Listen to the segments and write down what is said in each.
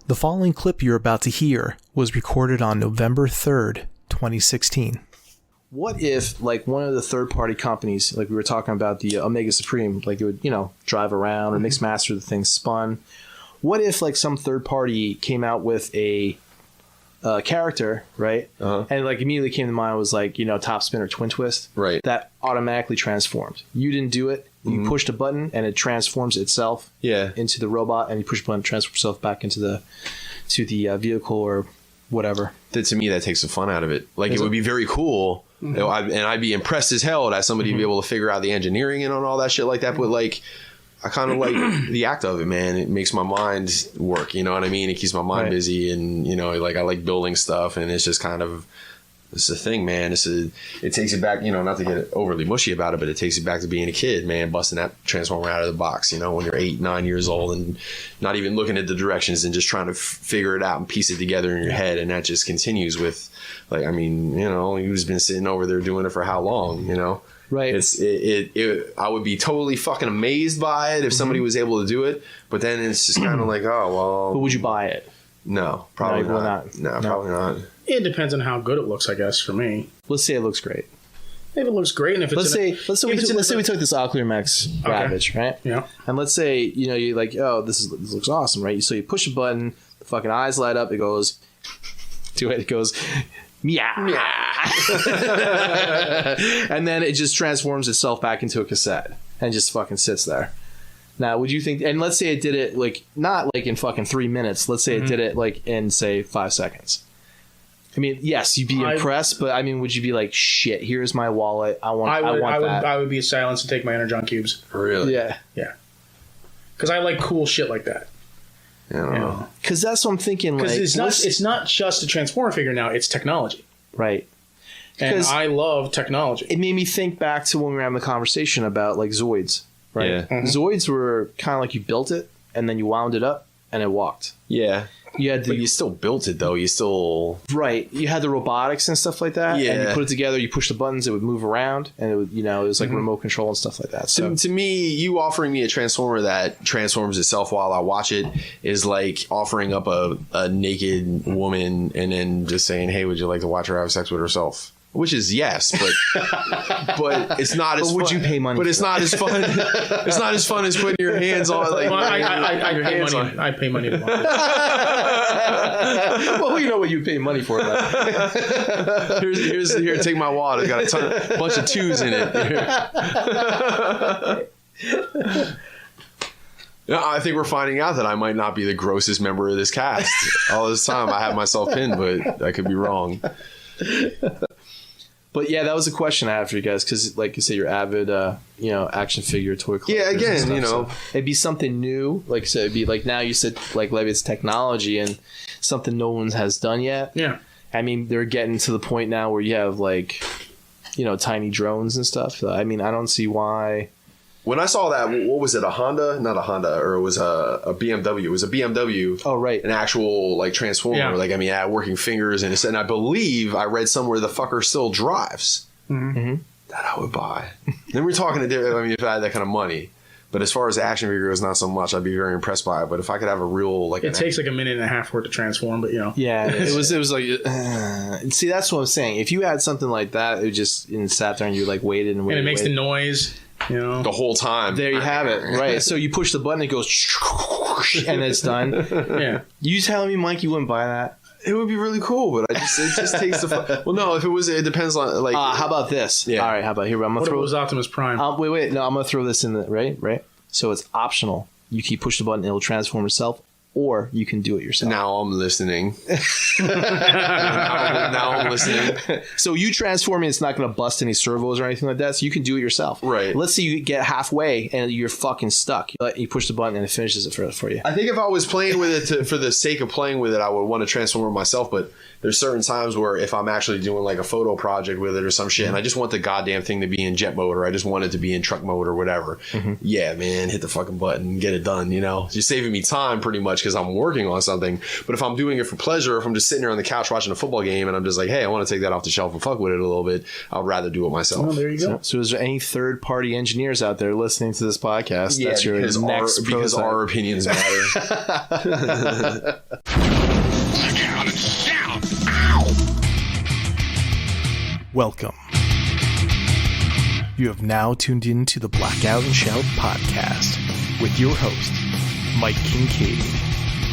The following clip you're about to hear was recorded on November 3rd, 2016. What if, like, one of the third-party companies, like we were talking about the Omega Supreme, like it would, drive around or mix master the thing spun. What if, like, some third party came out with a character, right? Uh-huh. And, like, immediately came to mind was, like, top spin or twin twist. Right. That automatically transformed. You didn't do it. You pushed a button and it transforms itself into the robot, and you push a button, transforms itself back into the vehicle or whatever. To me, that takes the fun out of it. Like, it would be very cool. And I'd be impressed as hell that somebody would be able to figure out the engineering and all that shit like that. But, like, I kind of like the act of it, man. It makes my mind work. You know what I mean? It keeps my mind busy, and like I like building stuff, and it's just kind of. It's a thing, man. It takes it back, not to get overly mushy about it, but it takes it back to being a kid, man, busting that transformer out of the box, when you're 8, 9 years old and not even looking at the directions and just trying to figure it out and piece it together in your head. And that just continues with, like, who's been sitting over there doing it for how long, Right. I would be totally fucking amazed by it if somebody was able to do it. But then it's just kind of like, oh, well. But would you buy it? No, probably not. No, probably not. It depends on how good it looks, I guess, for me. Let's say it looks great. If it looks great, and if it's let's say we took this Ocular Max Ravage, right? Yeah. And let's say you're like, oh, this looks awesome, right? So you push a button, the fucking eyes light up. It goes, it goes, meow, and then it just transforms itself back into a cassette and just fucking sits there. Now, would you think? And let's say it did it like not like in fucking 3 minutes. Let's say it did it like in say 5 seconds. I mean, yes, you'd be impressed, but I mean, would you be like, shit? Here's my wallet. I want that. I would be silenced and take my Energon cubes. Really? Yeah. Because I like cool shit like that. I don't know. Because that's what I'm thinking. Because it's not just a Transformer figure now; it's technology. Right. And I love technology. It made me think back to when we were having the conversation about like Zoids. Right. Yeah. Zoids were kind of like you built it and then you wound it up and it walked. Yeah. But you still built it though. You still you had the robotics and stuff like that. Yeah. And you put it together. You push the buttons. It would move around, and it would it was like remote control and stuff like that. So to me, you offering me a transformer that transforms itself while I watch it is like offering up a naked woman and then just saying, "Hey, would you like to watch her have sex with herself?" Which is yes, but it's not as. But would you pay money? But it's not as fun. It's not as fun as putting your hands on. Like I pay money to watch it. Well, we know what you pay money for. Here, take my wallet. It's got a bunch of twos in it. I think we're finding out that I might not be the grossest member of this cast. All this time, I have myself pinned, but I could be wrong. But yeah, that was a question I had for you guys because, like you say, you're avid, action figure toy collectors. Yeah, again, stuff, so it'd be something new. Like I said, it'd be like now you said, like maybe it's technology and something no one has done yet. Yeah, I mean, they're getting to the point now where you have like, tiny drones and stuff. I mean, I don't see why. When I saw that, what was it? A Honda? Not a Honda, or it was a BMW. It was a BMW. Oh, right. An actual like transformer. Yeah. Like, I mean, it had working fingers, and I believe I read somewhere the fucker still drives. Mm-hmm. That I would buy. Then we're talking to. I mean, if I had that kind of money. But as far as the action figure goes, not so much. I'd be very impressed by it. But if I could have a real like, it takes like a minute and a half for it to transform. But yeah, it was like. See, that's what I'm saying. If you had something like that, it just sat there and you like waited and waited. And it makes the noise. The whole time. There you have it. Right. So you push the button, it goes, and it's done. Yeah. You telling me, Mike, you wouldn't buy that? It would be really cool, but it just takes the fun. Well, no, if it depends on like. How about this? Yeah. All right. How about here? I'm gonna throw. What was Optimus Prime? Wait. No, I'm gonna throw this in the right. So it's optional. You can push the button, it'll transform itself, or you can do it yourself. Now I'm listening. now I'm listening. So you transform it, it's not going to bust any servos or anything like that. So you can do it yourself. Right. Let's say you get halfway and you're fucking stuck. You push the button and it finishes it for you. I think if I was playing with it for the sake of playing with it, I would want to transform it myself. But there's certain times where if I'm actually doing like a photo project with it or some shit, and I just want the goddamn thing to be in jet mode, or I just want it to be in truck mode or whatever. Mm-hmm. Yeah, man, hit the fucking button, get it done. You're saving me time pretty much. because I'm working on something. But if I'm doing it for pleasure, if I'm just sitting there on the couch watching a football game and I'm just like, hey, I want to take that off the shelf and fuck with it a little bit, I'd rather do it myself. Well, there you go. So is there any third-party engineers out there listening to this podcast? Yeah, that's your because our opinions matter. Welcome. You have now tuned in to the Blackout and Shout podcast with your host, Mike Kincaid.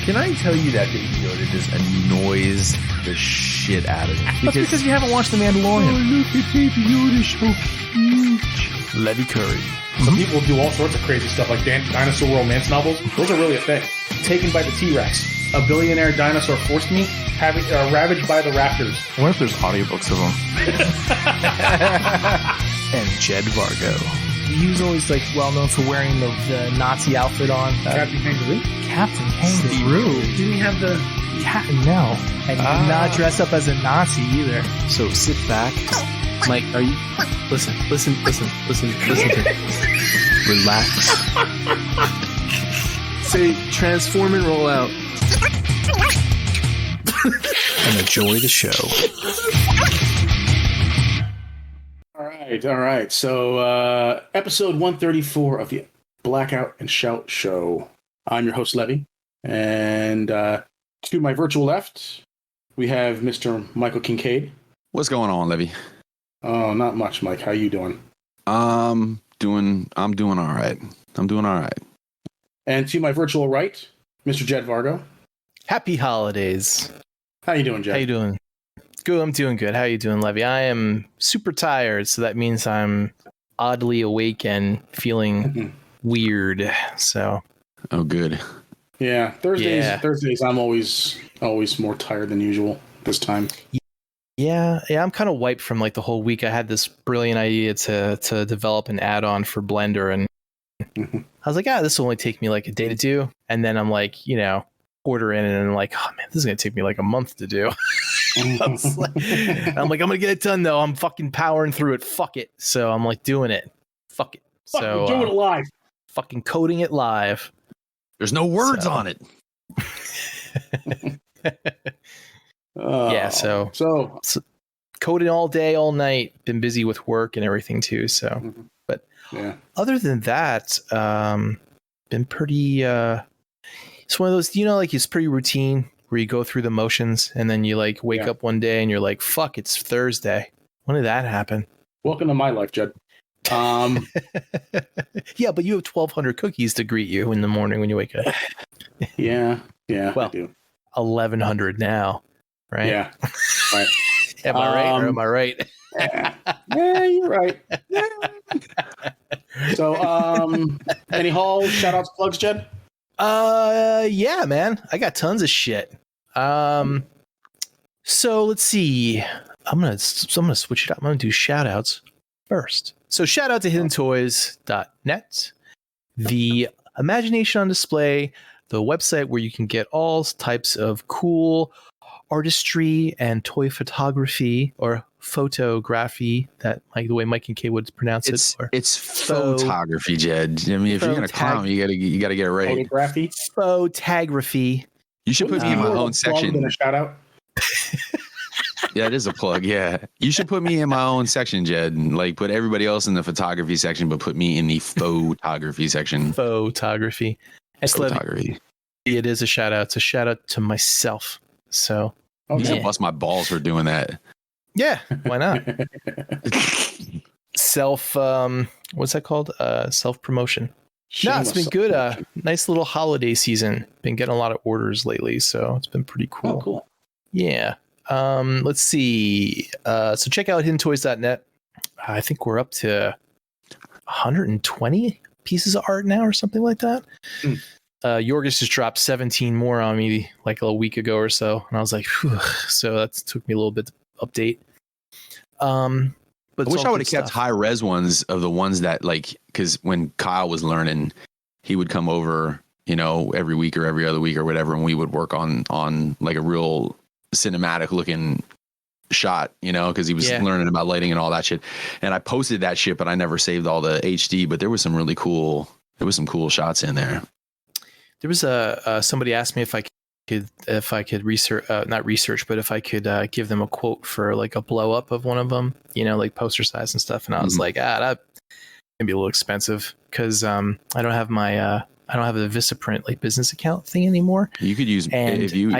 Can I tell you that Baby Yoda just annoys the shit out of me? That's because you haven't watched The Mandalorian. Oh, look at Baby Yoda, so huge. Levy Curry. Some people do all sorts of crazy stuff, like dinosaur romance novels. Those are really a thing. Taken by the T-Rex. A billionaire dinosaur forced meat, ravaged by the raptors. I wonder if there's audiobooks of them. And Jed Vargo. He was always like well known for wearing the Nazi outfit on. Captain Kangaroo? Captain Kangaroo. Didn't he have the... No. And he did not dress up as a Nazi either. So sit back. Mike, are you... Listen to me. Relax. Say, transform and roll out. And enjoy the show. All right. So, episode 134 of the Blackout and Shout show. I'm your host, Levy. And to my virtual left, we have Mr. Michael Kincaid. What's going on, Levy? Oh, not much, Mike. How you doing? I'm doing all right. And to my virtual right, Mr. Jed Vargo. Happy holidays. How you doing, Jed? How you doing? Good. I'm doing good. How you doing, Levy? I am super tired, so that means I'm oddly awake and feeling weird. So. Oh, good. Yeah, Thursdays. I'm always more tired than usual this time. Yeah. I'm kind of wiped from like the whole week. I had this brilliant idea to develop an add-on for Blender, and I was like, this will only take me like a day to do. And then I'm like, quarter in, and I'm like, oh man, this is gonna take me like a month to do. I'm like, I'm gonna get it done though. I'm fucking powering through it. Fuck it. So I'm like doing it. Fuck it. So doing it live. Fucking coding it live. There's no words on it. Yeah. So coding all day, all night. Been busy with work and everything too. So, but yeah. Other than that, been pretty. It's one of those, like it's pretty routine where you go through the motions and then you like wake up one day and you're like, fuck, it's Thursday. When did that happen? Welcome to my life, Jed. Yeah, but you have 1,200 cookies to greet you in the morning when you wake up. Yeah. Well, I do. 1,100 now, right? Yeah. Right. Am I right or am I right? Yeah, you're right. So, any hauls, shout outs, plugs, Jed? Yeah, man. I got tons of shit. So let's see. I'm gonna switch it up. I'm gonna do shout outs first. So shout out to hiddentoys.net, the Imagination on Display, the website where you can get all types of cool artistry and toy photography or photography, that like the way Mike and Kay would pronounce it. It's photography, Jed. I mean, if you're gonna clown, you gotta get it right. Photography. You should put me in my own section. Than a shout out. Yeah, it is a plug. Yeah, you should put me in my own section, Jed. Like put everybody else in the photography section, but put me in the photography section. Photography. Photography. It is a shout out. It's a shout out to myself. So you should bust my balls for doing that. Yeah, why not? What's that called? Self promotion. No, it's been good. Nice little holiday season. Been getting a lot of orders lately, so it's been pretty cool. Oh, cool. Yeah. Let's see. So check out hiddentoys.net. I think we're up to 120 pieces of art now or something like that. Yorgos just dropped 17 more on me like a week ago or so, and I was like, phew. So that took me a little bit to update. But I wish I would have kept high res ones of the ones that like, because when Kyle was learning, he would come over, every week or every other week or whatever, and we would work on like a real cinematic looking shot, because he was learning about lighting and all that shit. And I posted that shit, but I never saved all the HD. But there was some cool shots in there. there was somebody asked me if I could research, not research, but if I could give them a quote for like a blow up of one of them, you know, like poster size and stuff. And I was like, that can be a little expensive because I don't have my I don't have the Vistaprint like business account thing anymore. You could use and if you.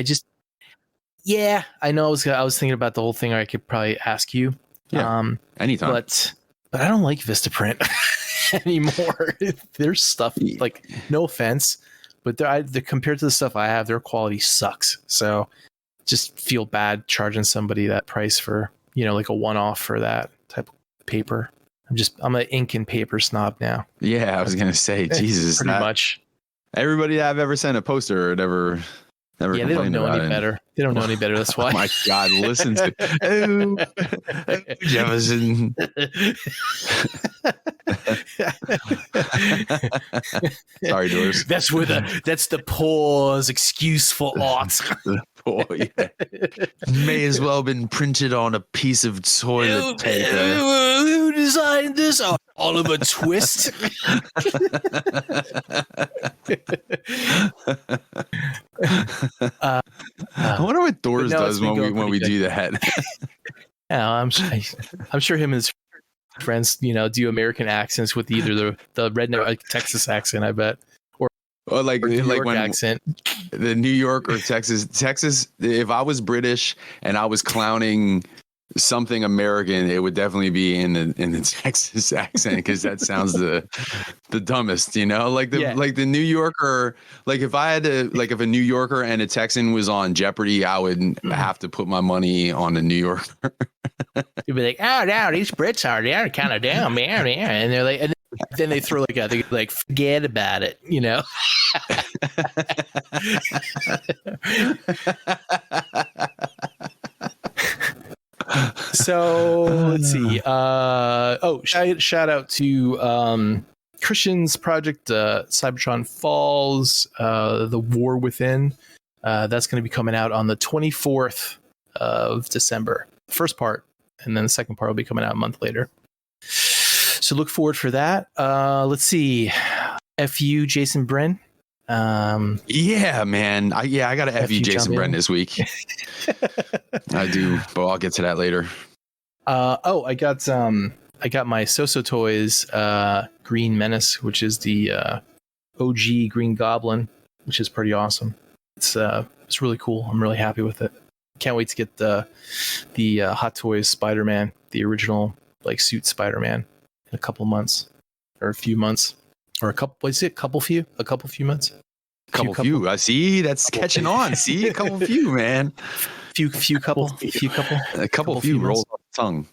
Yeah, I know. I was thinking about the whole thing. I could probably ask you. Yeah, anytime. But I don't like Vistaprint anymore. There's stuff like, no offense, but they're compared to the stuff I have, their quality sucks. So just feel bad charging somebody that price for, you know, like a one-off for that type of paper. I'm an ink and paper snob now. Yeah, I was gonna say, Jesus, pretty much. Everybody that I've ever sent a poster never. Yeah, they don't know any better. They don't know any better. That's why. Oh my God, listen to Jefferson. Sorry, Doris. That's the poor's excuse for art. Boy, yeah. May as well have been printed on a piece of toilet paper. Who designed this? Oh, Oliver Twist. I wonder what Doris does when we do that. Yeah, I'm sure him and his friends, you know, do American accents with either the redneck like Texas accent, I bet, or like New York when accent. The New York or Texas. If I was British and I was clowning something American, it would definitely be in the Texas accent because that sounds the dumbest, you know, like the New Yorker. Like if I had to, like if a New Yorker and a Texan was on Jeopardy, I would have to put my money on the New Yorker. You'd be like, oh no, these Brits they're kind of down, man, and they're like, and then they throw they like forget about it, you know. So let's see. Shout out to Christian's project, Cybertron Falls, The War Within. That's going to be coming out on the 24th of December. The first part, and then the second part will be coming out a month later. So look forward for that. Let's see. FU Jason Bren. Yeah, man. I got to FU Jason Bren this week. I do, but I'll get to that later. I got my So-So Toys Green Menace, which is the OG Green Goblin, which is pretty awesome. It's really cool. I'm really happy with it. Can't wait to get the Hot Toys Spider-Man, the original like suit Spider-Man, in a couple months or a few months or a couple few months. Couple. I see. That's catching on. See, a couple few, man. Few couple. A couple few rolls off the tongue.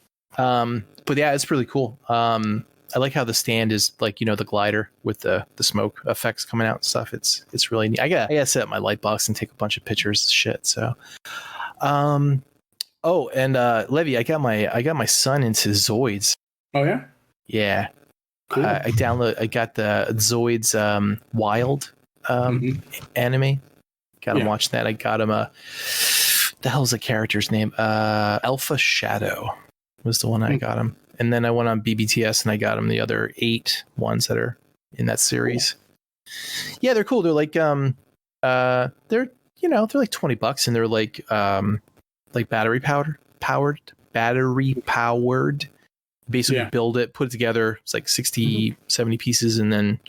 But yeah, it's really cool. I like how the stand is like, you know, the glider with the smoke effects coming out and stuff. It's really neat. I gotta set up my light box and take a bunch of pictures and shit. So, and Levy, I got my son into Zoids. Oh yeah. Yeah. Cool. I got the Zoids Wild anime. Got him watching that. I got him the hell's the character's name? Alpha Shadow was the one I got him. And then I went on BBTS and I got him the other 8 ones that are in that series. Cool. Yeah, they're cool. They're like they're like $20 and they're like battery powered. Basically build it, put it together. It's like 60, 70 pieces and then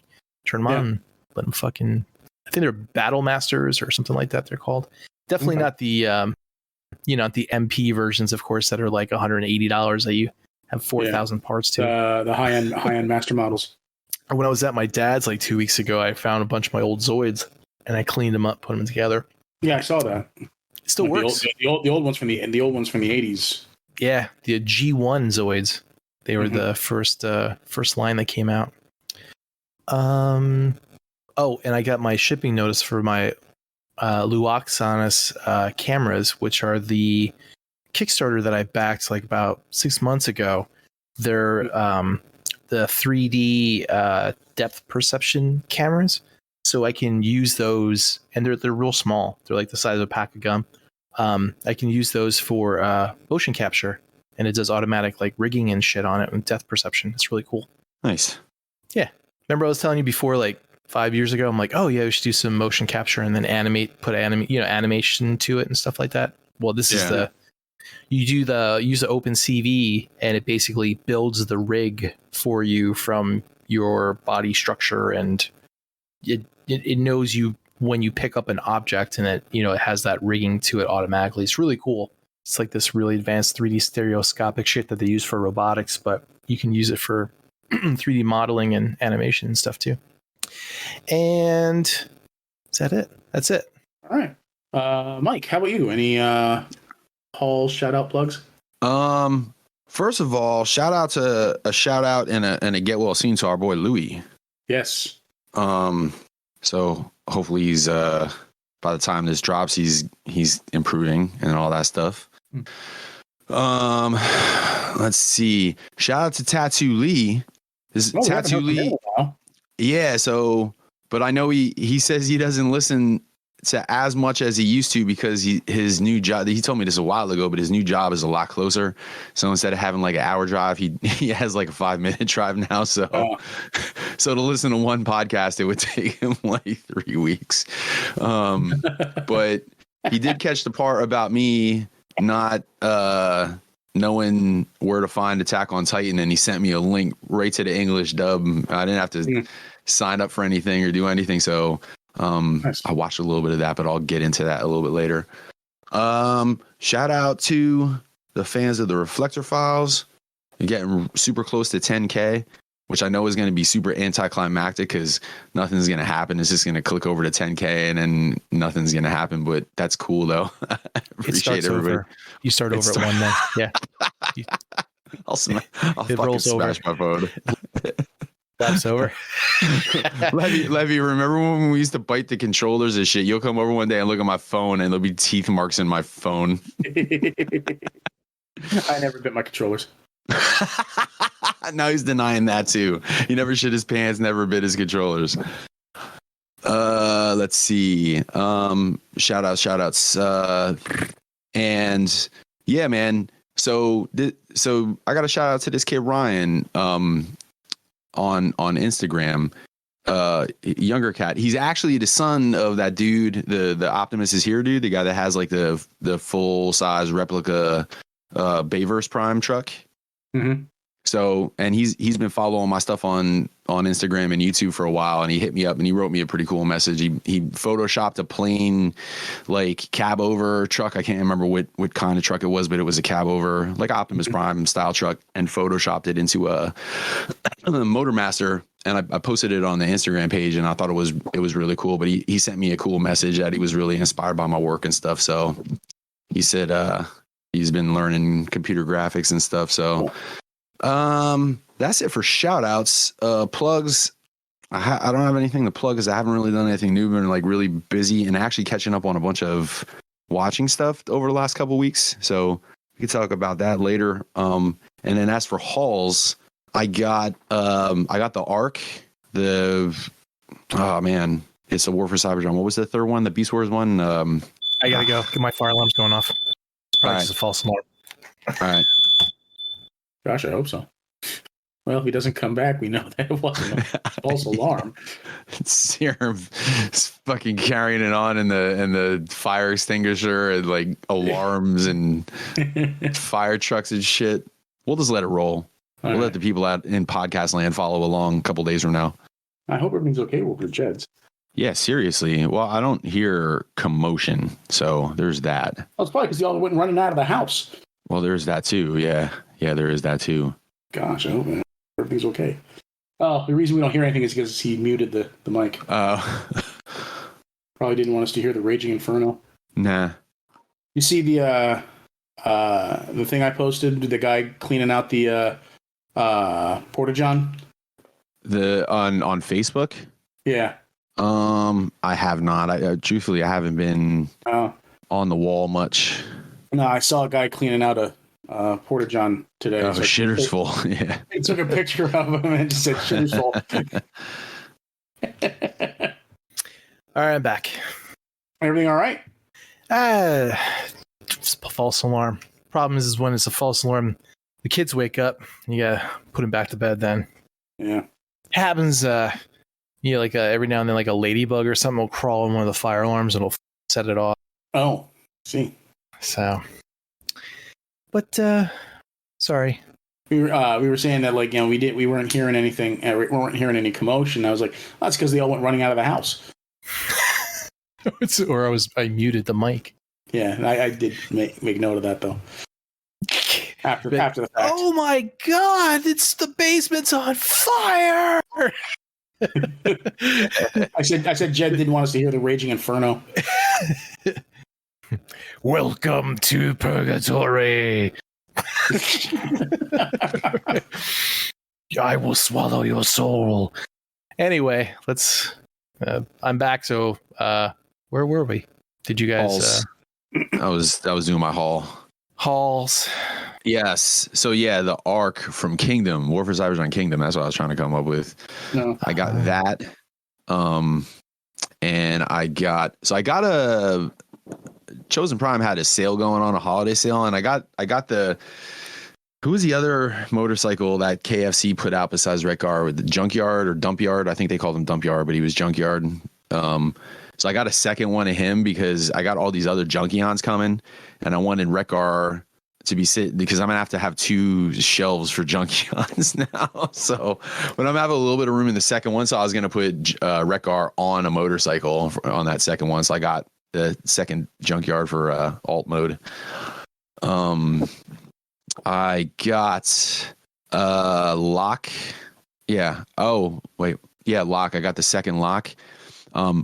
turn them on and let them fucking, I think they're Battle Masters or something like that they're called. Definitely not the not the MP versions, of course, that are like $180 that you have 4,000 parts to. The high end master models. When I was at my dad's like 2 weeks ago, I found a bunch of my old Zoids and I cleaned them up, put them together. Yeah, I saw that. It still works. The old ones from the 80s. Yeah, the G1 Zoids. They were the first line that came out. And I got my shipping notice for my Luoxanis cameras, which are the Kickstarter that I backed like about 6 months ago. They're the 3D depth perception cameras, so I can use those, and they're real small. They're like the size of a pack of gum. I can use those for motion capture, and it does automatic like rigging and shit on it and depth perception. It's really cool. Nice. Yeah. Remember I was telling you before, like 5 years ago. I'm like, oh yeah, we should do some motion capture and then put animation to it and stuff like that. Well, this is use the OpenCV and it basically builds the rig for you from your body structure, and it knows you when you pick up an object, and it has that rigging to it automatically. It's really cool. It's like this really advanced 3D stereoscopic shit that they use for robotics, but you can use it for 3D modeling and animation and stuff too. And is that it? That's it. All right. Mike, how about you? Any Hall shout out plugs? First of all, shout out and a get well soon to our boy Louis. Yes. So hopefully he's by the time this drops, he's improving and all that stuff. Let's see. Shout out to Tattoo Lee. Tattoo Lee. Yeah. So, but I know he says he doesn't listen to as much as he used to because his new job. He told me this a while ago, but his new job is a lot closer. So instead of having like an hour drive, he has like a 5-minute drive now. So, so to listen to one podcast, it would take him like 3 weeks. But he did catch the part about me not knowing where to find Attack on Titan, and he sent me a link right to the English dub. I didn't have to sign up for anything or do anything. So nice. I watched a little bit of that, but I'll get into that a little bit later. Shout out to the fans of the Reflector Files. You're getting super close to 10K, which I know is going to be super anticlimactic because nothing's going to happen. It's just going to click over to 10K and then nothing's going to happen. But that's cool, though. Appreciate everybody. Over. You start over at 1 then. Yeah. I'll fucking smash my phone. That's over. Levy, remember when we used to bite the controllers and shit? You'll come over one day and look at my phone and there'll be teeth marks in my phone. I never bit my controllers. Now he's denying that too. He never shit his pants, never bit his controllers. Let's see. Shout outs. And yeah, man. So I got a shout out to this kid Ryan on Instagram. Younger cat. He's actually the son of that dude, the Optimus is Here dude, the guy that has like the full size replica Bayverse Prime truck. Mm-hmm. So, and he's been following my stuff on Instagram and YouTube for a while, and he hit me up and he wrote me a pretty cool message. He photoshopped a plain like cab over truck. I can't remember what kind of truck it was, but it was a cab over like Optimus Prime style truck, and photoshopped it into a Motormaster. And I posted it on the Instagram page, and I thought it was really cool. But he sent me a cool message that he was really inspired by my work and stuff. So he said he's been learning computer graphics and stuff. So that's it for shout outs. Plugs. I don't have anything to plug because I haven't really done anything new. Been like really busy and actually catching up on a bunch of watching stuff over the last couple of weeks. So we could talk about that later. And then as for hauls, I got the Ark. Oh man, it's a War for Cybertron. What was the third one? The Beast Wars one. I gotta go. My fire alarm's going off. Probably just a false alarm. All right. Gosh, I hope so. Well, if he doesn't come back, we know that it wasn't a false alarm. Serum fucking carrying it on in the fire extinguisher and like alarms and fire trucks and shit. We'll just let it roll. We'll let the people out in podcast land follow along a couple days from now. I hope everything's okay with Jeds. Yeah, seriously. Well, I don't hear commotion, so there's that. Well, it's probably because y'all went running out of the house. Well, there's that too. Yeah, there is that too. Gosh, I hope everything's okay. Oh, the reason we don't hear anything is because he muted the mic. Probably didn't want us to hear the Raging Inferno. Nah. You see the thing I posted? The guy cleaning out the Porta-John? On Facebook? Yeah. I have not. Truthfully, I haven't been on the wall much. No, I saw a guy cleaning out a Porta-John today. Oh, shitter's full. Yeah. He took a picture of him and just said shitter's full. All right, I'm back. Everything all right? It's a false alarm. Problem is when it's a false alarm, the kids wake up and you gotta put them back to bed then. Yeah. Happens like every now and then, like a ladybug or something will crawl in one of the fire alarms and it'll set it off. Oh, see. So, but sorry. We were saying that, like, you know, we weren't hearing anything. We weren't hearing any commotion. I was like, oh, that's because they all went running out of the house. Or I muted the mic. Yeah, I did make note of that though. After the fact. Oh my God! It's the basement's on fire. I said Jed didn't want us to hear the raging inferno. Welcome to purgatory. I will swallow your soul. Anyway, let's. I'm back. So, where were we? Did you guys? I was doing my hauls. Yes. So yeah, the arc from Kingdom, War for Cybertron Kingdom. That's what I was trying to come up with. No. I got that. And I got a Chosen Prime had a sale going on, a holiday sale, and I got the. Who was the other motorcycle that KFC put out besides Redcar with the Junkyard or Dump Yard? I think they called him Dump Yard, but he was Junkyard. So I got a second one of him because I got all these other Junkions coming, and I wanted Redcar to be because I'm gonna have to have 2 shelves for Junkions now. So, but I'm having a little bit of room in the second one, so I was gonna put Redcar on a motorcycle on that second one. So I got the second Junkyard for alt mode. I got Lock. Yeah. Oh, wait. Yeah, Lock. I got the second Lock.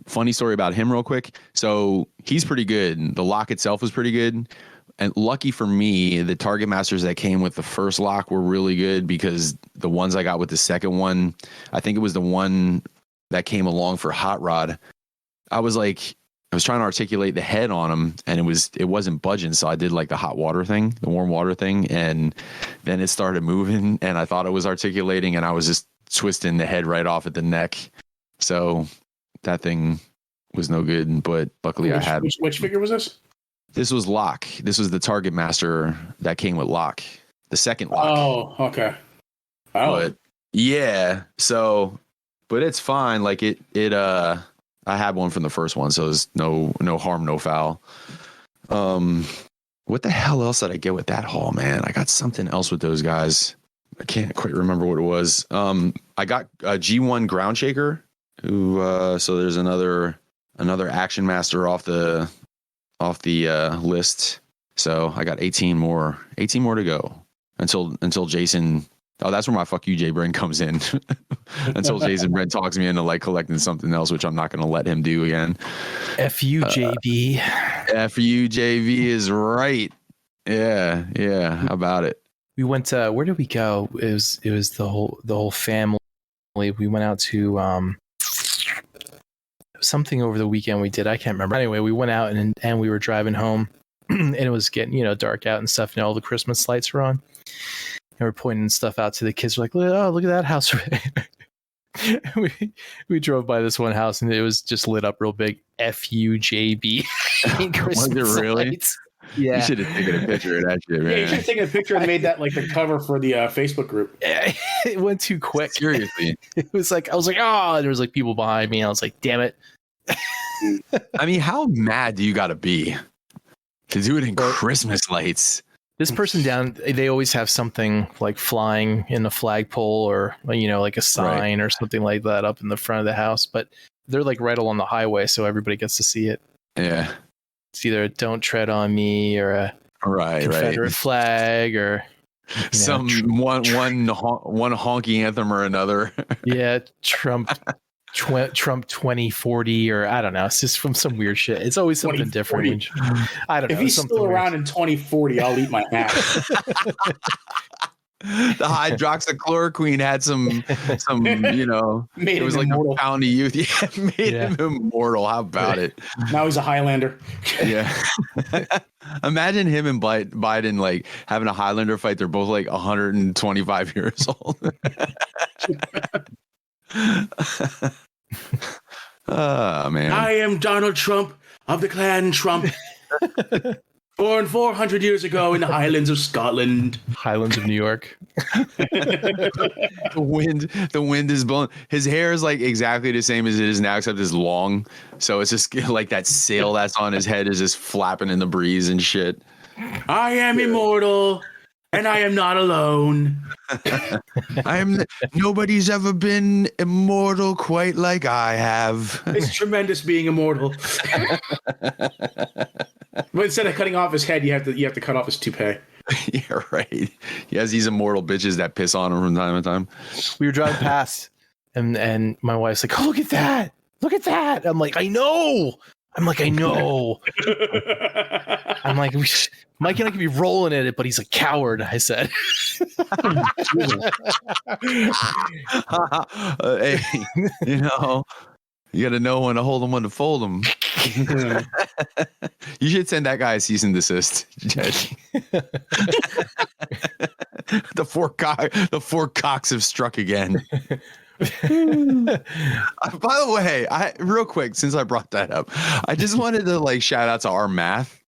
Funny story about him real quick. So he's pretty good. The Lock itself was pretty good. And lucky for me, the Target Masters that came with the first Lock were really good because the ones I got with the second one, I think it was the one that came along for Hot Rod. I was trying to articulate the head on him and it wasn't budging. So I did like the hot water thing, the warm water thing. And then it started moving and I thought it was articulating and I was just twisting the head right off at the neck. So that thing was no good, but luckily I had. Which figure was this? This was Lock. This was the Target Master that came with Lock. The second Lock. Oh, okay. Oh. But yeah. So, but it's fine. Like I had one from the first one, so there's no harm, no foul. What the hell else did I get with that haul, man? I got something else with those guys. I can't quite remember what it was. I got a G1 Ground Shaker. Who? So there's another Action Master off the list. So I got 18 more to go until Jason. Oh, that's where my fuck you, Jay Brent comes in. Until Jason Brent talks me into like collecting something else, which I'm not going to let him do again. F you, JB. F you, JV is right. Yeah. How about it? We went to, where did we go? It was the whole family. We went out to something over the weekend we did. I can't remember. Anyway, we went out and we were driving home and it was getting, dark out and stuff. And all the Christmas lights were on. And we're pointing stuff out to the kids. We're like, look at that house. we drove by this one house and it was just lit up real big. FUJB. Was it really? Lights. Yeah. You should have taken a picture of that shit, man. Yeah, you should have taken a picture and made that like the cover for the Facebook group. It went too quick. Seriously. It was like, I was like, oh, there was like people behind me. And I was like, damn it. I mean, how mad do you got to be to do it in Christmas lights? This person down, they always have something like flying in a flagpole or, like a sign or something like that up in the front of the house. But they're like right along the highway, so everybody gets to see it. Yeah. It's either a "Don't Tread on Me" or a Confederate flag or some one honky anthem or another. Yeah, Trump 2040 or I don't know. It's just from some weird shit. It's always something different. I don't know. If he's still around in 2040, I'll eat my hat. The hydroxychloroquine had some made it was like immortal. a pound of youth. Yeah, made him immortal. How about it? Now he's a Highlander. Yeah. Imagine him and Biden like having a Highlander fight. They're both like 125 years old. Oh man. I am Donald Trump of the Clan Trump. Born 400 years ago in the Highlands of Scotland. Highlands of New York. The wind is blowing. His hair is like exactly the same as it is now, except it's long. So it's just like that sail that's on his head is just flapping in the breeze and shit. I am immortal, and I am not alone. Nobody's ever been immortal quite like I have. It's tremendous being immortal. But instead of cutting off his head, you have to cut off his toupee. Yeah, right. He has these immortal bitches that piss on him from time to time. We were driving past, and my wife's like, "Oh, look at that! Look at that!" I'm like, "I know." I'm like, "I know." I'm like, Mike and I could be rolling in it, but he's a coward. I said. Hey, you got to know when to hold them, when to fold them. You should send that guy a cease and desist, Jed. The four cocks have struck again. By the way, real quick, since I brought that up, I just wanted to like shout out to our math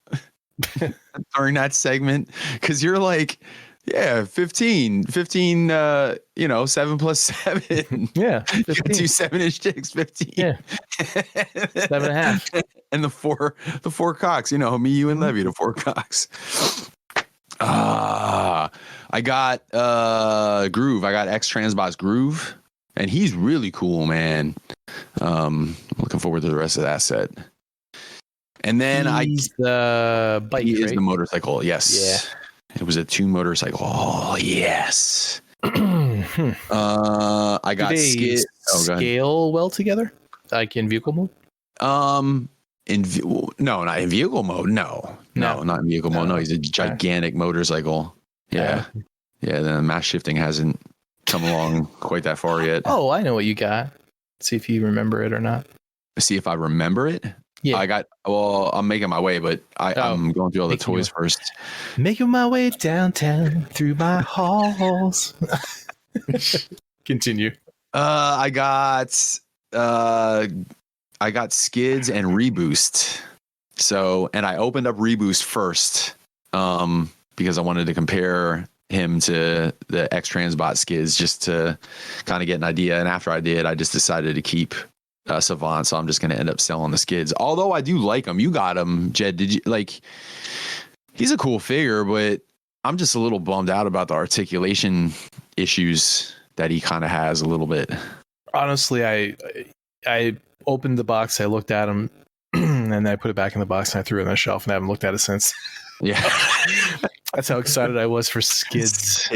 during that segment, because you're like, yeah, 15, 7 plus 7. Yeah. 15. You got 2 7-inch dicks, 15. Yeah. 7.5. And the four cocks, me, you, and Levy, the 4 cocks. I got Groove. I got X Transbots Groove, and he's really cool, man. Looking forward to the rest of that set. And then he's the bike. He is right? the motorcycle. Yes. Yeah. It was a 2 motorcycle. Oh yes. I got skid. Scale well together, like in vehicle mode. No, not in vehicle mode. No, not in vehicle mode. No, he's a gigantic motorcycle. Yeah. The mass shifting hasn't come along quite that far yet. Oh, I know what you got. See if you remember it or not. See if I remember it. Yeah, I'm making my way, but I'm going through all the toys first. Making my way downtown through my halls. Continue. I got skids and Reboost. So, and I opened up Reboost first because I wanted to compare him to the X Transbot skids just to kind of get an idea. And after I did, I just decided to keep Savant, so I'm just going to end up selling the skids. Although I do like him. You got him, Jed. Did you like? He's a cool figure, but I'm just a little bummed out about the articulation issues that he kind of has a little bit. Honestly, I opened the box, I looked at him, and then I put it back in the box and I threw it on the shelf, and I haven't looked at it since. Yeah. That's how excited I was for skids.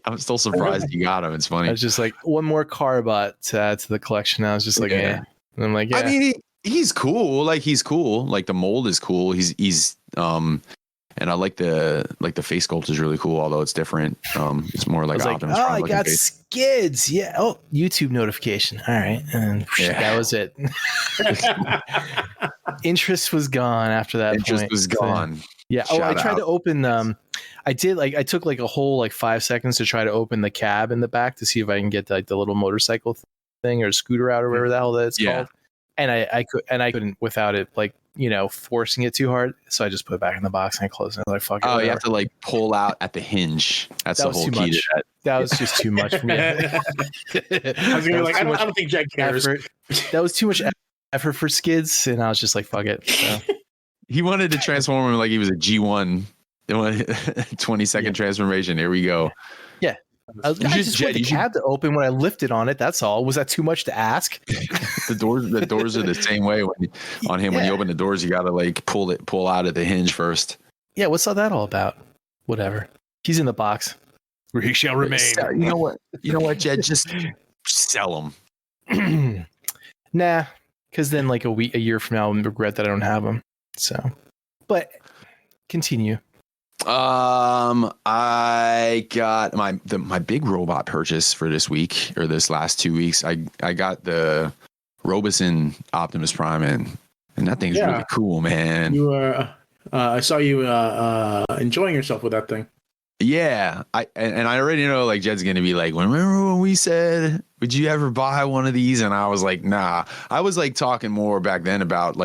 I'm still surprised you got him. It's funny. I was just like, one more Carbot to add to the collection. I was just like, yeah. And I'm like, yeah. I mean, he's cool. Like, he's cool. Like, the mold is cool. He's and I like the face sculpt is really cool, although it's different. It's more like Optimus Prime. I got skids. Yeah. Oh, YouTube notification. All right. And that was it. Interest was gone after that. Interest was gone. Yeah. I tried to open I took like a whole 5 seconds to try to open the cab in the back to see if I can get the little motorcycle thing or scooter out or whatever the hell that's called. And I couldn't without it forcing it too hard. So I just put it back in the box and I closed it. Like, fuck it. You have to pull out at the hinge. That's the whole key to that. That was just too much for me. I was gonna be like, I don't think Jack cares. That was too much effort for skids, and I was just like, fuck it. So. He wanted to transform him like he was a G1. 20-second transformation. Here we go. Yeah. I just want the cab to open when I lifted on it. That's all. Was that too much to ask? The doors are the same way when you open the doors, you gotta pull out at the hinge first. Yeah, what's all that all about? Whatever. He's in the box. Where he shall remain. You know what, Jed? Just sell him. Nah, because then a year from now, I'll regret that I don't have him. So, but continue. I got my big robot purchase for this week or this last 2 weeks. I got the Robeson Optimus Prime and that thing's really cool, man. You I saw you enjoying yourself with that thing. Yeah, I already know Jed's gonna be like, remember when we said, would you ever buy one of these? And I was like, nah. I was talking more back then about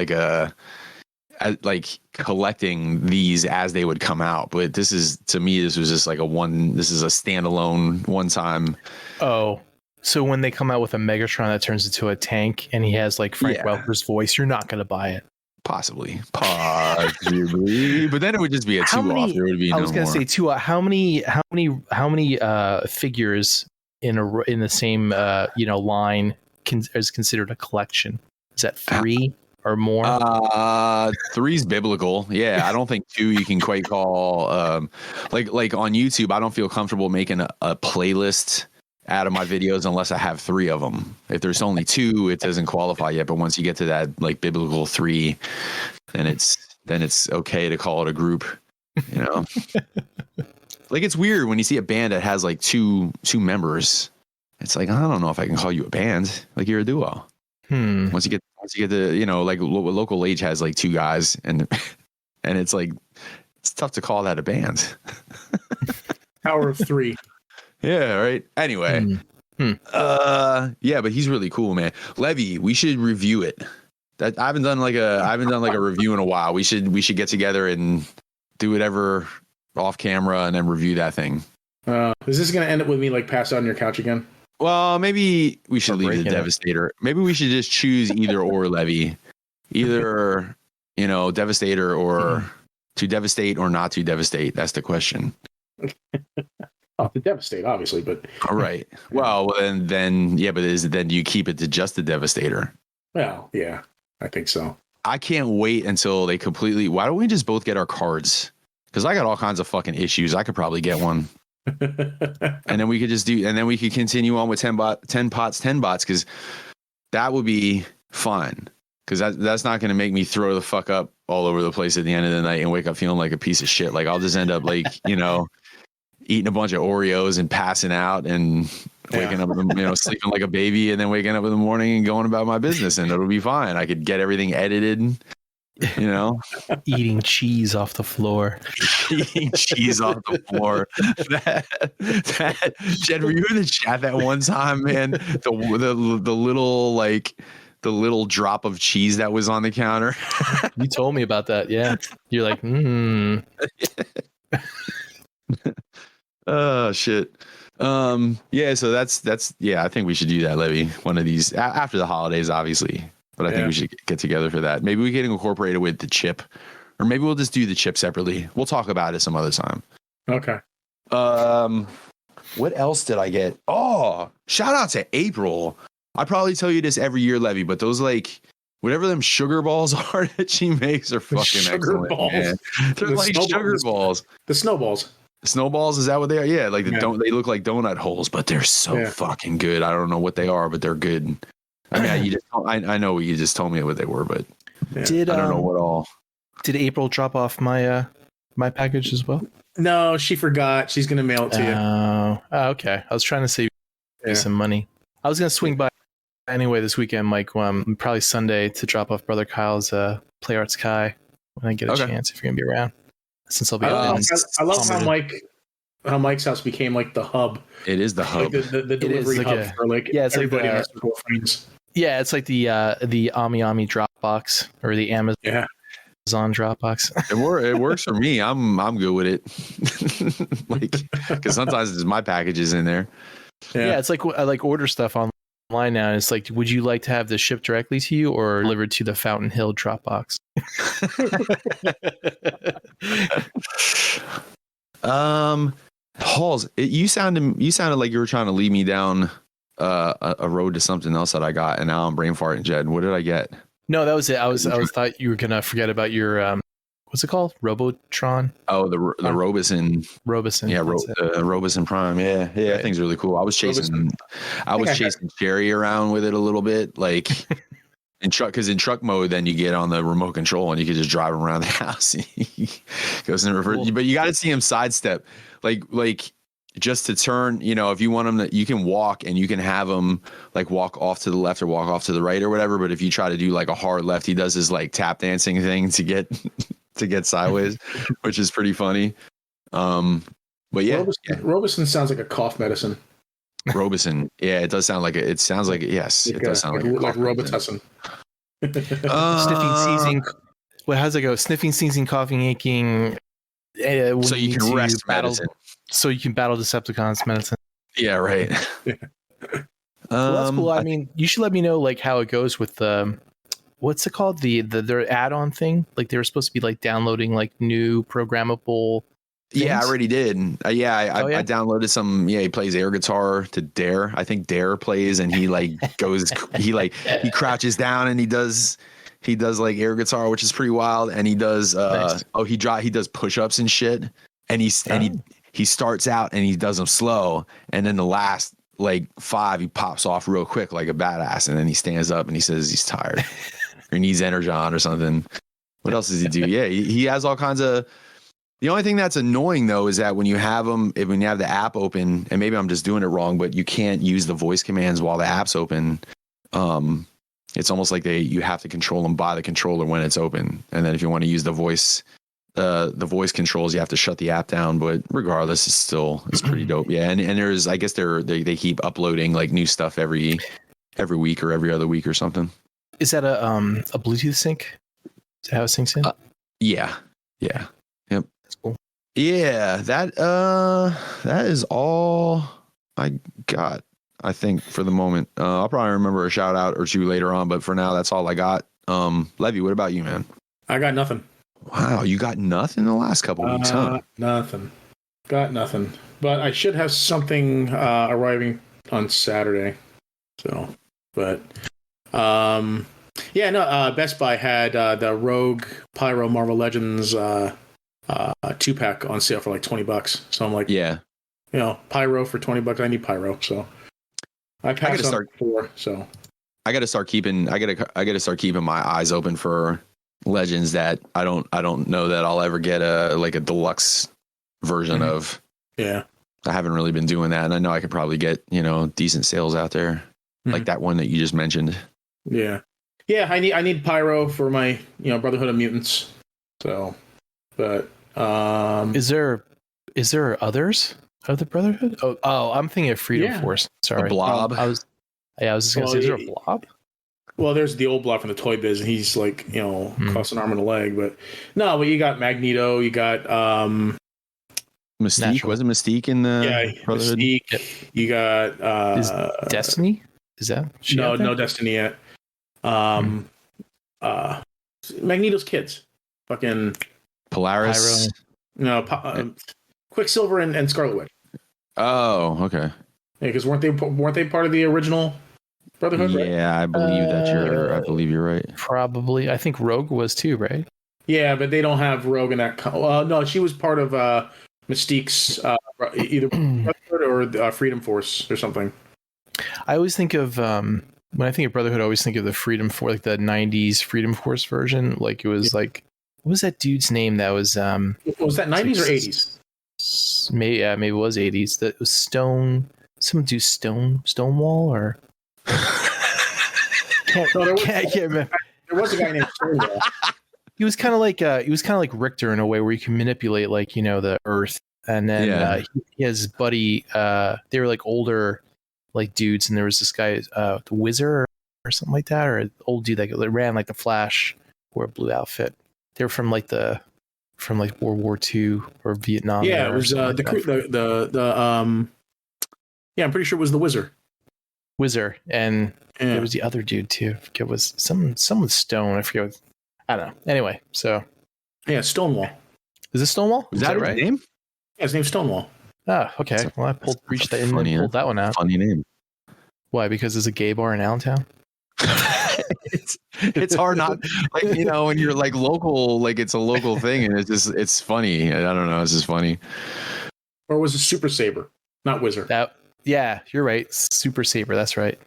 like collecting these as they would come out. But this is, to me, this was just like this is a standalone one time. Oh, so when they come out with a Megatron that turns into a tank and he has like Frank Welker's voice, you're not going to buy it. Possibly, but then it would just be a two off. There would be I was going to say two. How many figures in the same line is considered a collection? Is that 3 or more? 3's biblical. Yeah, I don't think 2 you can quite call like on YouTube. I don't feel comfortable making a playlist out of my videos unless I have 3 of them. If there's only 2, it doesn't qualify yet. But once you get to that like biblical 3, then it's okay to call it a group. You know, like it's weird when you see a band that has like two members. It's like, I don't know if I can call you a band. Like you're a duo. Once you get to like Local Age has like 2 guys and it's like it's tough to call that a band. Power of 3. Yeah, right. Anyway. Yeah, but he's really cool, man. Levy, we should review it. I haven't done like a review in a while. We should get together and do whatever off camera and then review that thing. Is this going to end up with me like passed out on your couch again? Well, maybe we should leave the Devastator. Maybe we should just choose either or, Levy. Either, Devastator or to devastate or not to devastate. That's the question. Oh, to devastate, obviously, but all right. Well, then, yeah, but do you keep it to just the Devastator? Well, yeah, I think so. I can't wait until they completely. Why don't we just both get our cards? Because I got all kinds of fucking issues. I could probably get one, and then we could we could continue on with 10 pots, 10 bots, because that would be fun. Because that's not going to make me throw the fuck up all over the place at the end of the night and wake up feeling like a piece of shit. Like I'll just end up like eating a bunch of Oreos and passing out and waking up, sleeping like a baby, and then waking up in the morning and going about my business, and it'll be fine. I could get everything edited, eating cheese off the floor. Eating cheese off the floor. That Jed, were you in the chat that one time, man? The little drop of cheese that was on the counter. You told me about that. Yeah, you're like, Oh shit. Yeah, so that's yeah, I think we should do that, Levy. One of these after the holidays, obviously. But I think we should get together for that. Maybe we can incorporate it with the chip. Or maybe we'll just do the chip separately. We'll talk about it some other time. Okay. What else did I get? Oh, shout out to April. I probably tell you this every year, Levy, but those like whatever them sugar balls are that she makes are fucking excellent. Man. They're like sugar balls. The snowballs. Snowballs, is that what they are? Yeah, like they look like donut holes, but they're so fucking good. I don't know what they are, but they're good. I mean, I know you just told me what they were, but I don't know what all. Did April drop off my my package as well? No, she forgot. She's gonna mail it to you. Oh, okay. I was trying to save you some money. I was gonna swing by anyway this weekend, Mike. Probably Sunday to drop off Brother Kyle's Play Arts Kai when I get a chance. If you're gonna be around. Since I'll be I love how Mike's house became like the hub. It is the hub. Like the delivery hub for like everybody has friends. Yeah, it's like the Ami Dropbox or the Amazon Dropbox. It works for me. I'm good with it. Like because sometimes it's my packages in there. Yeah, it's like I like order stuff online now. It's like, would you like to have this shipped directly to you or delivered to the Fountain Hill Dropbox? Halls, you sounded like you were trying to lead me down a road to something else that I got, and now I'm brain farting. Jed, what did I get? No, that was it. I thought you were gonna forget about your what's it called? Robotron? Oh, the Robeson. Yeah, Robeson Prime. Yeah, right. That thing's really cool. I was chasing Cherry around with it a little bit, like in truck mode. Then you get on the remote control and you can just drive him around the house. He goes in reverse, cool. But you got to see him sidestep, like just to turn. If you want him to, you can walk and you can have him like walk off to the left or walk off to the right or whatever. But if you try to do like a hard left, he does his like tap dancing thing to get sideways, which is pretty funny. But yeah, Robeson sounds like a cough medicine. Robeson, yeah, it does sound like it. It sounds like it. Yes, it does sound like Robitussin. Sniffing, seizing, Well, how's it go? Sniffing, sneezing, coughing, aching. So you can rest battle. medicine. So you can battle Decepticons medicine. Yeah, right. Well, that's cool. I mean, you should let me know like how it goes with the what's it called, their add-on thing. Like they were supposed to be like downloading like new programmable things. Yeah, I already did. I downloaded some. Yeah, he plays air guitar to Dare. I think Dare plays, and he like goes. he crouches down and he does like air guitar, which is pretty wild. And he does. Nice. He does push-ups and shit. And he starts out and he does them slow, and then the last like 5 he pops off real quick like a badass, and then he stands up and he says he's tired or he needs Energon or something. What else does he do? Yeah, he has all kinds of. The only thing that's annoying though is that when you have the app open, and maybe I'm just doing it wrong, but you can't use the voice commands while the app's open. It's almost like you have to control them by the controller when it's open, and then if you want to use the voice controls, you have to shut the app down. But regardless, it's pretty dope. Yeah, and there's, I guess they keep uploading like new stuff every week or every other week or something. Is that a Bluetooth sync? Is that how it syncs in? Yeah. Yep. That's cool. Yeah, that is all I got, I think, for the moment. I'll probably remember a shout out or two later on, but for now, that's all I got. Levy, what about you, man? I got nothing. Wow, you got nothing the last couple of weeks, huh? Nothing. Got nothing. But I should have something arriving on Saturday. So, but Best Buy had the Rogue Pyro Marvel Legends 2-pack on sale for like $20. So I'm like, yeah, Pyro for $20. I need Pyro, so I passed on before. So I got to start keeping my eyes open for Legends that I don't know that I'll ever get a deluxe version of. Yeah, I haven't really been doing that, and I know I could probably get decent sales out there, like that one that you just mentioned. Yeah. I need Pyro for my Brotherhood of Mutants. So, but is there others of the Brotherhood? Oh, I'm thinking of Freedom Force. Sorry, the Blob. I was just gonna say, is there a Blob? Well, there's the old Blob from the Toy Biz, and he's like, costs an arm and a leg. But no, you got Magneto, you got Mystique. Natural. Was it Mystique in the Brotherhood? Mystique. Yep. You got Is Destiny? Is that no Destiny yet? Magneto's kids, fucking Polaris. Pyro. Quicksilver and Scarlet Witch. Oh, okay. Yeah, because weren't they part of the original Brotherhood? Yeah, right? I believe you're right. Probably. I think Rogue was too, right? Yeah, but they don't have Rogue in that. No, she was part of Mystique's either Brotherhood or Freedom Force or something. I always think of when I think of Brotherhood, I always think of the Freedom Force, like the '90s Freedom Force version. Like it was like, what was that dude's name? That was was that '90s or '80s? Maybe it was '80s. That was Someone do Stonewall or. Can't remember. There was a guy named Stonewall. He was kind of like Richter in a way, where you can manipulate the Earth, and then his buddy. They were like older, like dudes, and there was this guy, the Wizard or something like that, or an old dude that ran like the Flash, wore a blue outfit. They were from World War II or Vietnam. Yeah, it was I'm pretty sure it was the Wizard, and there was the other dude too. I forget, was someone Stone. I forget. I don't know. Anyway, so Stonewall. Is this Stonewall? Is that right? His name? Yeah, his name's Stonewall. Oh, okay. Well, I pulled that one out. Funny name. Why? Because there's a gay bar in Allentown. It's hard not when you're like local, like it's a local thing, and it's funny. I don't know. It's just funny. Or was it Super Saber, not Wizard? Yeah, you're right. Super Saber. That's right.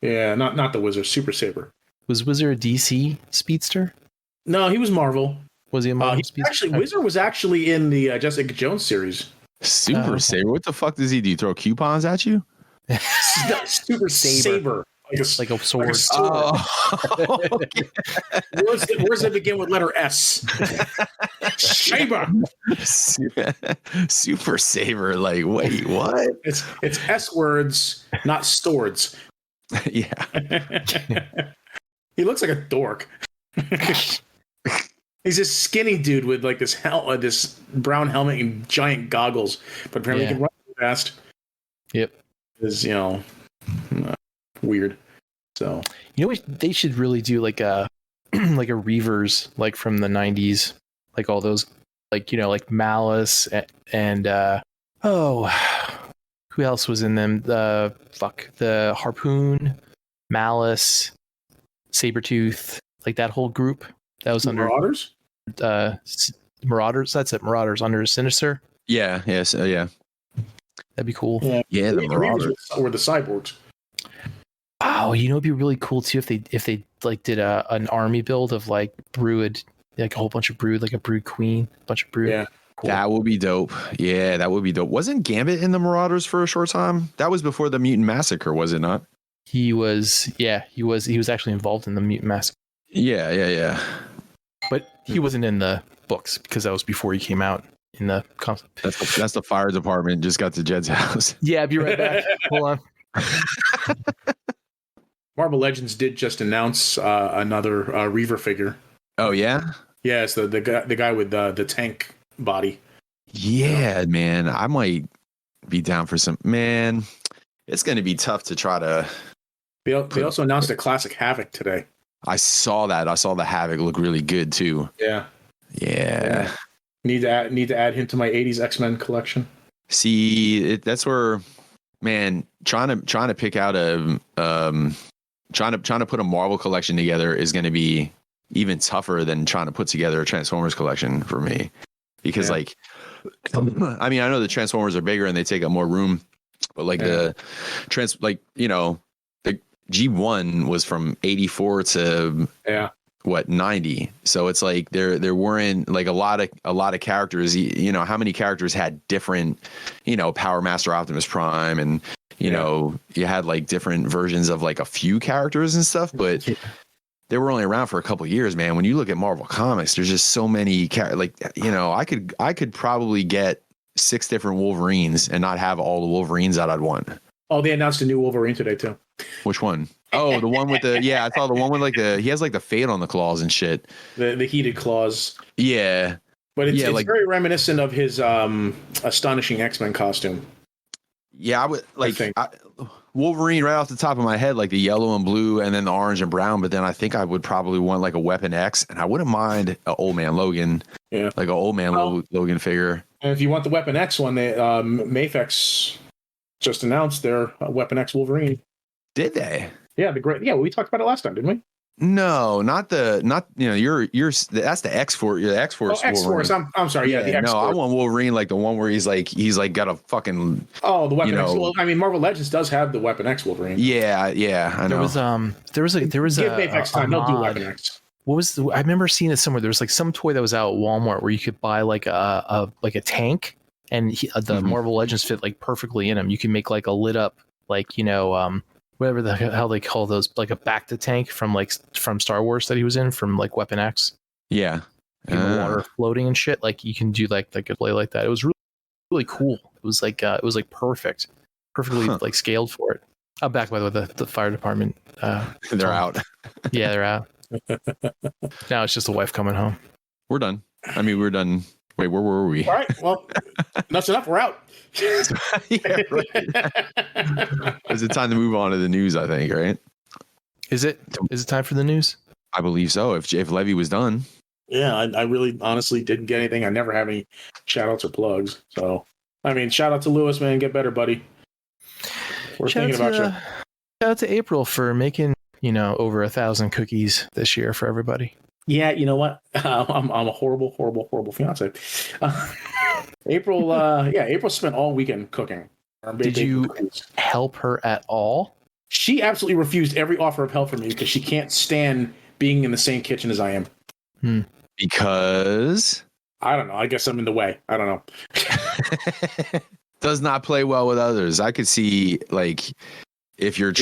Yeah, not the Wizard. Super Saber. Was Wizard a DC speedster? No, he was Marvel. Was he a Marvel speedster? Actually, Wizard was actually in the Jessica Jones series. Super Saber. What the fuck does he do? Throw coupons at you? Super Saber. Like a sword. Okay. Words that begin with letter S. Saber. Super Saber. Like, wait, what? It's S words, not swords. Yeah. He looks like a dork. He's this skinny dude with like this brown helmet and giant goggles, but apparently he can run fast. Yep. Is weird. So they should really do like a like a Reavers like from the 90s, like all those like like Malice and who else was in them? The Harpoon, Malice, Sabretooth, like that whole group that was under Marauders. Marauders. That's it. Marauders under Sinister. Yeah. Yes. Yeah. That'd be cool. Yeah. The Marauders were the cyborgs. Oh, it'd be really cool too if they like did an army build of like Brood, like a whole bunch of Brood, like a Brood Queen, a bunch of Brood. Yeah. Cool. That would be dope. Yeah, that would be dope. Wasn't Gambit in the Marauders for a short time? That was before the Mutant Massacre, was it not? He was actually involved in the Mutant Massacre. Yeah. But he wasn't in the books because that was before he came out in the concept. That's the fire department just got to Jed's house. Yeah, I'll be right back. Hold on. Marvel Legends did just announce another Reaver figure. Oh yeah? Yeah, it's the guy with the tank body. Yeah, man. I might be down for some. Man, it's going to be tough to try to. They also announced a classic Havoc today. I saw that. I saw the Havoc look really good too. Yeah. Need to add him to my 80s X-Men collection. See, that's where, man, trying to pick out trying to put a Marvel collection together is going to be even tougher than trying to put together a Transformers collection for me. Because I know the Transformers are bigger and they take up more room, but like the G1 was from 84 to 90. So it's like there weren't like a lot of characters, how many characters had different, Power Master Optimus Prime and you had like different versions of like a few characters and stuff, but they were only around for a couple of years, man. When you look at Marvel Comics, there's just so many I could probably get 6 different Wolverines and not have all the Wolverines that I'd want. Oh, they announced a new Wolverine today too. Which one? Oh, the one with I saw the one with like he has like the fade on the claws and shit. The heated claws. Yeah. But it's very reminiscent of his Astonishing X-Men costume. Yeah, I would Wolverine right off the top of my head, like the yellow and blue and then the orange and brown. But then I think I would probably want like a Weapon X, and I wouldn't mind an Old Man Logan. Yeah. Like an Old Man Logan figure. And if you want the Weapon X one, they Mafex just announced their Weapon X Wolverine. Did they? Yeah, we talked about it last time, didn't we? No, not that's the X-Force. You're the X-Force. Oh, X-Force. I'm sorry. Yeah, the X-Force. No, I want Wolverine like the one where he's like got a fucking. Oh, the Weapon X. Well, I mean, Marvel Legends does have the Weapon X Wolverine. Yeah, I know. There was Give Mafex time. They'll do Weapon X. What was I remember seeing it somewhere. There was like some toy that was out at Walmart where you could buy like a tank, and the Marvel Legends fit like perfectly in him. You can make like a lit up whatever the hell they call those, like a back to tank from Star Wars that he was in from like Weapon X. Yeah. In the water floating and shit. Like you can do like a play like that. It was really, really cool. It was like perfectly like scaled for it. I'm back by the way, the fire department. They're out. Yeah, they're out. Now it's just the wife coming home. We're done. I mean, we're done. Wait, where were we? All right. Well, enough's enough. We're out. Yeah, right. Is it time to move on to the news? I think, right? Is it time for the news? I believe so. If Levy was done. Yeah, I really honestly didn't get anything. I never have any shout outs or plugs. So, I mean, shout out to Lewis, man. Get better, buddy. We're thinking about you. Shout out to April for making, over 1,000 cookies this year for everybody. Yeah, you know what? I'm a horrible, horrible, horrible fiance. April spent all weekend cooking. Did you help her at all? She absolutely refused every offer of help from me because she can't stand being in the same kitchen as I am. Because? I don't know. I guess I'm in the way. I don't know. Does not play well with others. I could see like if you're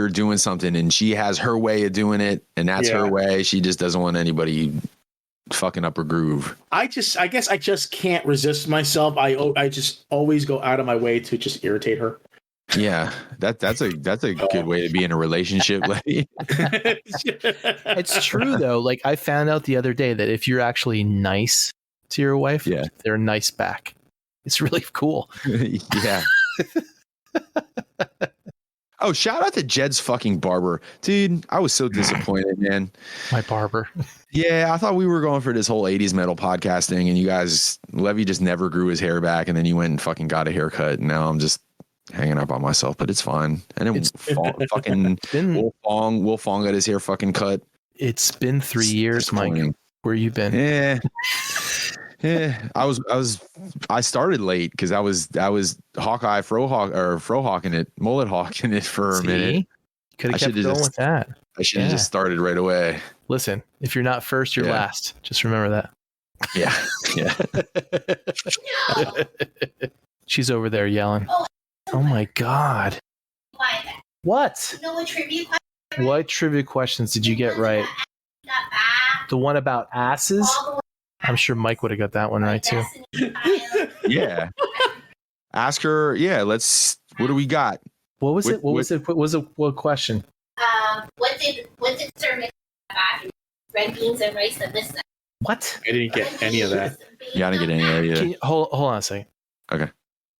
doing something and she has her way of doing it and that's her way, she just doesn't want anybody fucking up her groove. I guess I just can't resist myself. I just always go out of my way to just irritate her. Yeah, that's a good way to be in a relationship, Levy. It's true though. Like I found out the other day that if you're actually nice to your wife, Yeah. they're nice back. It's really cool. Yeah. Oh, shout out to Jed's fucking barber. Dude, I was so disappointed, man. My barber. Yeah, I thought we were going for this whole 80s metal podcasting, and you guys, Levy just never grew his hair back, and then you went and fucking got a haircut, and now I'm just hanging up on myself, but it's fine. And then Wolf Fong got his hair fucking cut. It's been 3 years, Mike. Where you been? Yeah. Yeah, I started late because I was Hawkeye frohawking it, mullet hawking it for a minute. You could have kept going with that. I should have just started right away. Listen, if you're not first, you're last. Just remember that. Yeah. Yeah. She's over there yelling. Oh my God. What? You know what trivia question? What trivia questions did you get right? The one about asses? I'm sure Mike would have got that one right too. Yeah. Ask her. Yeah. What do we got? What was it? What question? What did Sir Mix back? Red beans and rice and this? What? I didn't get any of that. Yeah, I didn't get any of that. Hold on a second. Okay.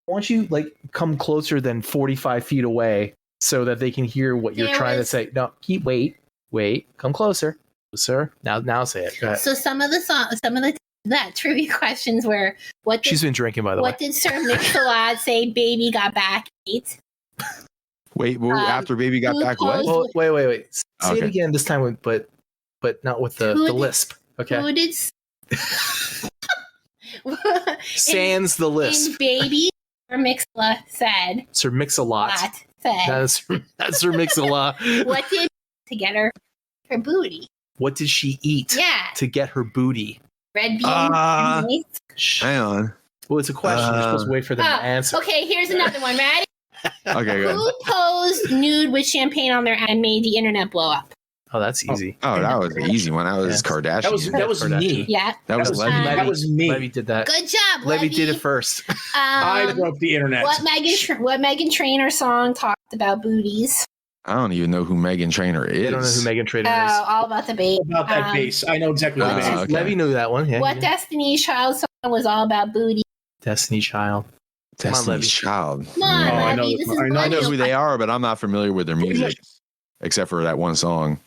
Why don't you come closer than 45 feet away so that they can hear what you're trying to say? No, wait, come closer. Sir, now say it. Go ahead. So some of that trivia questions were She's been drinking, by the way. What did Sir Mix-a-Lot say baby got back ate? Wait, after baby got back what? Well, wait. Say it again this time but not with the lisp. Okay. Who did Sans the lisp. In baby, Sir Mix-a-Lot said. Sir Mix-a-Lot. That's Sir Mix-a-Lot. What did to get her booty? What did she eat to get her booty? Red beans and rice. Hang on. Well, it's a question. You're supposed to wait for them to answer. Okay, here's another one. Ready? Okay, good. Who posed nude with champagne on their and made the internet blow up? Oh, that's easy. Oh, that was an easy one. That was Kardashian. That was me. Yeah. That was Levy. That was me. Levy did that. Good job, Levy did it first. I broke the internet. What Meghan Trainor song talked about booties? I don't even know who Meghan Trainor is. I don't know who Meghan Trainor is. All about the bass. About that bass. I know exactly what bass. Okay. Levy knew that one. Yeah. What Destiny's Child song was all about booty? Destiny Child. Destiny's Child. Come on, Oh, I know Levy. this This one. is I I know millennial. who they are, but I'm not familiar with their music, except for that one song,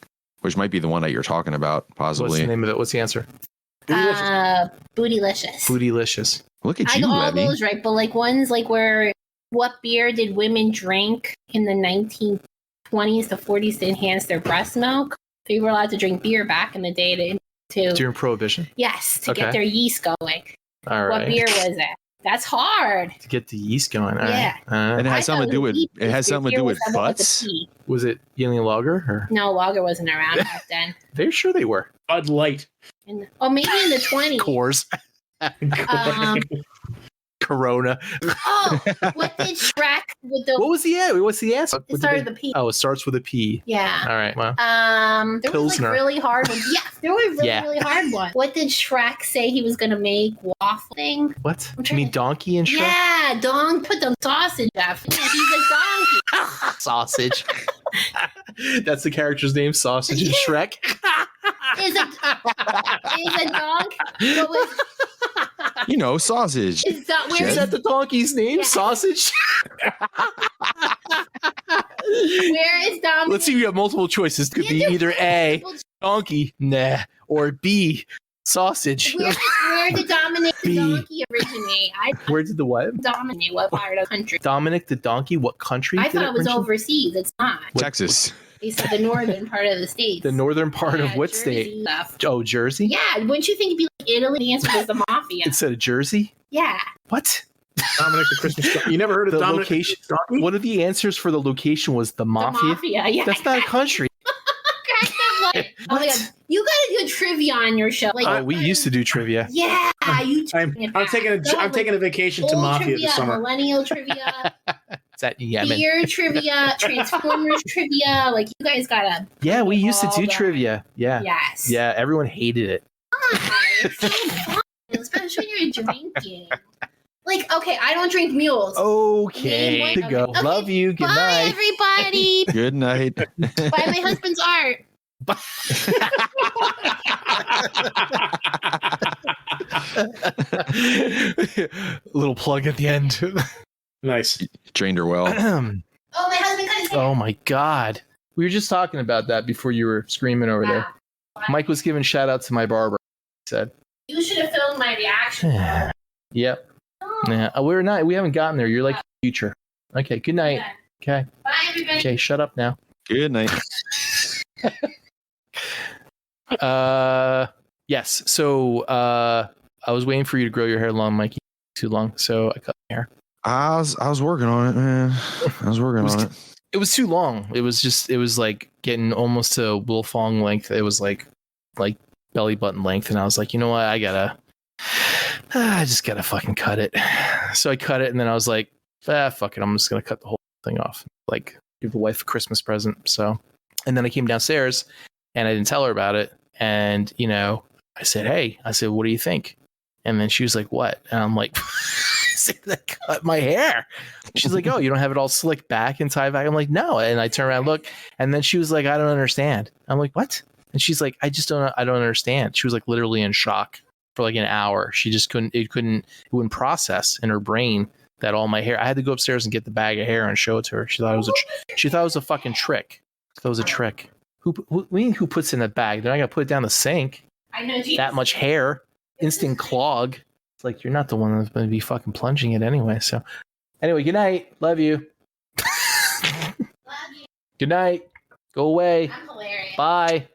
which might be the one that you're talking about, What's possibly. the name of it? What's the answer? Bootylicious. Bootylicious. Look at I you, got all Levy. those right, but ones where what beer did women drink in the 1920s to 40s to enhance their breast milk? They were allowed to drink beer back in the day to During Prohibition. yes, to Okay. get their yeast going. All right. What beer was it? That's hard. To get the yeast going. All Yeah. right. And it has something to do with butts. Was it Yingling Lager? Or? No, Lager wasn't around back then. They're sure they were. Bud Light. Maybe in the 20s. Coors. Corona. Oh, what did Shrek with the? What's the answer? It started with a P. Oh, it starts with a P. Yeah. All right. Well. There was Pilsner. really hard ones. Yeah, there were really hard ones. What did Shrek say he was going to make? Waffle thing? What? I'm You trying mean to- Donkey and Shrek? Yeah, put the sausage up. Yeah, he's a donkey. Sausage. That's the character's name, Sausage and Shrek. Is a donkey? What was, You know, sausage. is that, Is where's that the donkey's name? Yeah. Sausage? where is Dominic? Let's see if you have multiple choices. Could be Yeah, either A, Well, donkey, nah, or B, sausage. Where did Dominic the B. donkey originate? I Where did the what? dominate what part of the country? Dominic the donkey? What country? I did thought it was originate? overseas. It's not. Texas. They said the northern part of the states. The northern part of Yeah, what Jersey state? stuff. Oh, Jersey? Yeah, wouldn't you think it'd be like Italy? The answer was the mafia. Instead of Jersey? Yeah. What? Dominic the Christmas Donkey. You never heard of The Dominic location. the Donkey? One of the answers for the location was the The mafia. mafia, yeah. That's not a country. Cracked up like, oh my What? god, you gotta do trivia on your show. Like, Oh, we used to do trivia. Yeah, you. I'm taking a vacation to Old Mafia trivia, this summer. millennial trivia, Is that Yemen? beer trivia, Transformers trivia. Like you guys gotta. Yeah, we used to all do that. trivia. Yeah. Yes. Yeah, everyone hated it. Why? It's so fun, especially when you're drinking. Like, okay, I don't drink mules. Okay. To go. Okay. Love you. Good Bye, night. everybody. Good night. Buy my husband's art. Little plug at the end. Nice. Trained her well. Oh, my husband cut his hair. Oh my God. We were just talking about that before you were screaming over there. Wow. Mike was giving shout out to my barber. He said, You should have filmed my reaction. yep. Oh. Yeah. We haven't gotten there. You're like the future. Okay. Good night. Okay. Bye, everybody. Okay. Shut up now. Good night. Yes. So, I was waiting for you to grow your hair long, Mike. Too long. So I cut my hair. I was working on it, man. I was working on it. It was too long. It was like getting almost to Wilfong length. It was like belly button length. And I was like, you know what? I just gotta fucking cut it. So I cut it. And then I was like, fuck it. I'm just going to cut the whole thing off. Like give the wife a Christmas present. So, and then I came downstairs and I didn't tell her about it. And, I said, hey, what do you think? And then she was like, what? And I'm like, I cut my hair. She's like, oh, you don't have it all slicked back and tied back? I'm like, no. And I turn around and look. And then she was like, I don't understand. I'm like, what? And she's like, I don't understand. She was like literally in shock for like an hour. She just it wouldn't process in her brain that all my hair, I had to go upstairs and get the bag of hair and show it to her. She thought it was a fucking trick. That was a trick. Who puts in a bag? They're not going to put it down the sink. I know That much hair. Instant clog. It's like you're not the one that's going to be fucking plunging it anyway. So, anyway, good night. Love you. Love you. Good night. Go away. I'm hilarious. Bye.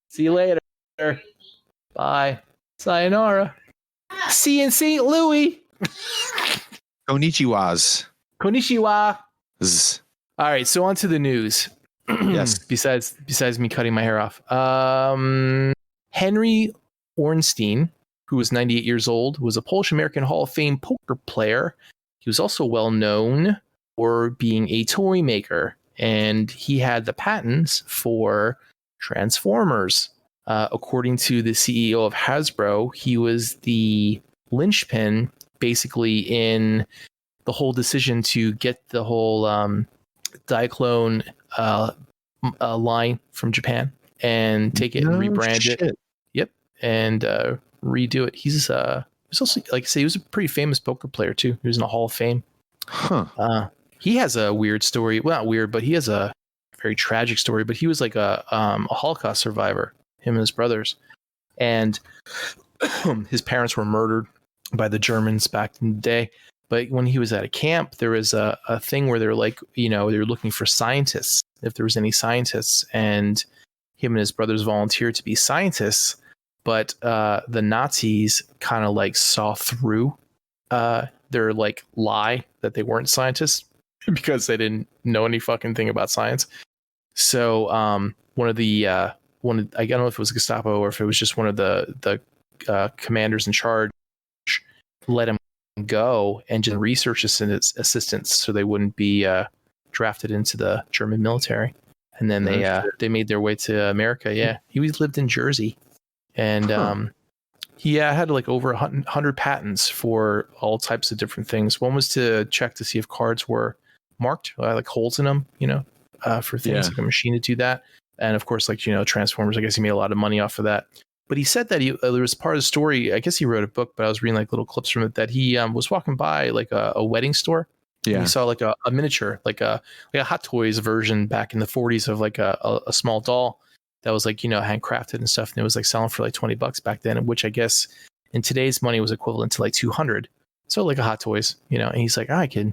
See you later. Bye. Sayonara. See you in St. Louis. Konnichiwas. Konnichiwa. Zzz. All right, so on to the news. Yes. Besides me cutting my hair off. Henry Ornstein, who was 98 years old, was a Polish-American Hall of Fame poker player. He was also well known for being a toy maker, and he had the patents for Transformers. According to the CEO of Hasbro, he was the linchpin basically in the whole decision to get the whole Diaclone line from Japan and take it and rebrand it. Yep. And redo it. He's also, like I say, he was a pretty famous poker player too. He was in the Hall of Fame. Huh. He has a weird story. Well, not weird, but he has a very tragic story. But he was like a Holocaust survivor, him and his brothers. And his parents were murdered by the Germans back in the day. But when he was at a camp, there was a thing where they were like, they were looking for scientists, if there was any scientists. And him and his brothers volunteered to be scientists. But the Nazis kind of like saw through their like lie that they weren't scientists because they didn't know any fucking thing about science. So one of I don't know if it was Gestapo or if it was just one of the commanders in charge let him go and just research assistants so they wouldn't be drafted into the German military. And then they made their way to America. Yeah, he lived in Jersey. And he had like over 100 patents for all types of different things. One was to check to see if cards were marked, like holes in them, for things like a machine to do that. And of course, like, Transformers, I guess he made a lot of money off of that. But he said that there was part of the story, I guess he wrote a book, but I was reading like little clips from it, that he was walking by like a wedding store. Yeah. And he saw like a miniature, like a Hot Toys version back in the 40s of like a small doll that was like, handcrafted and stuff. And it was like selling for like $20 back then, which I guess in today's money was equivalent to like 200. So like a Hot Toys, and he's like, I can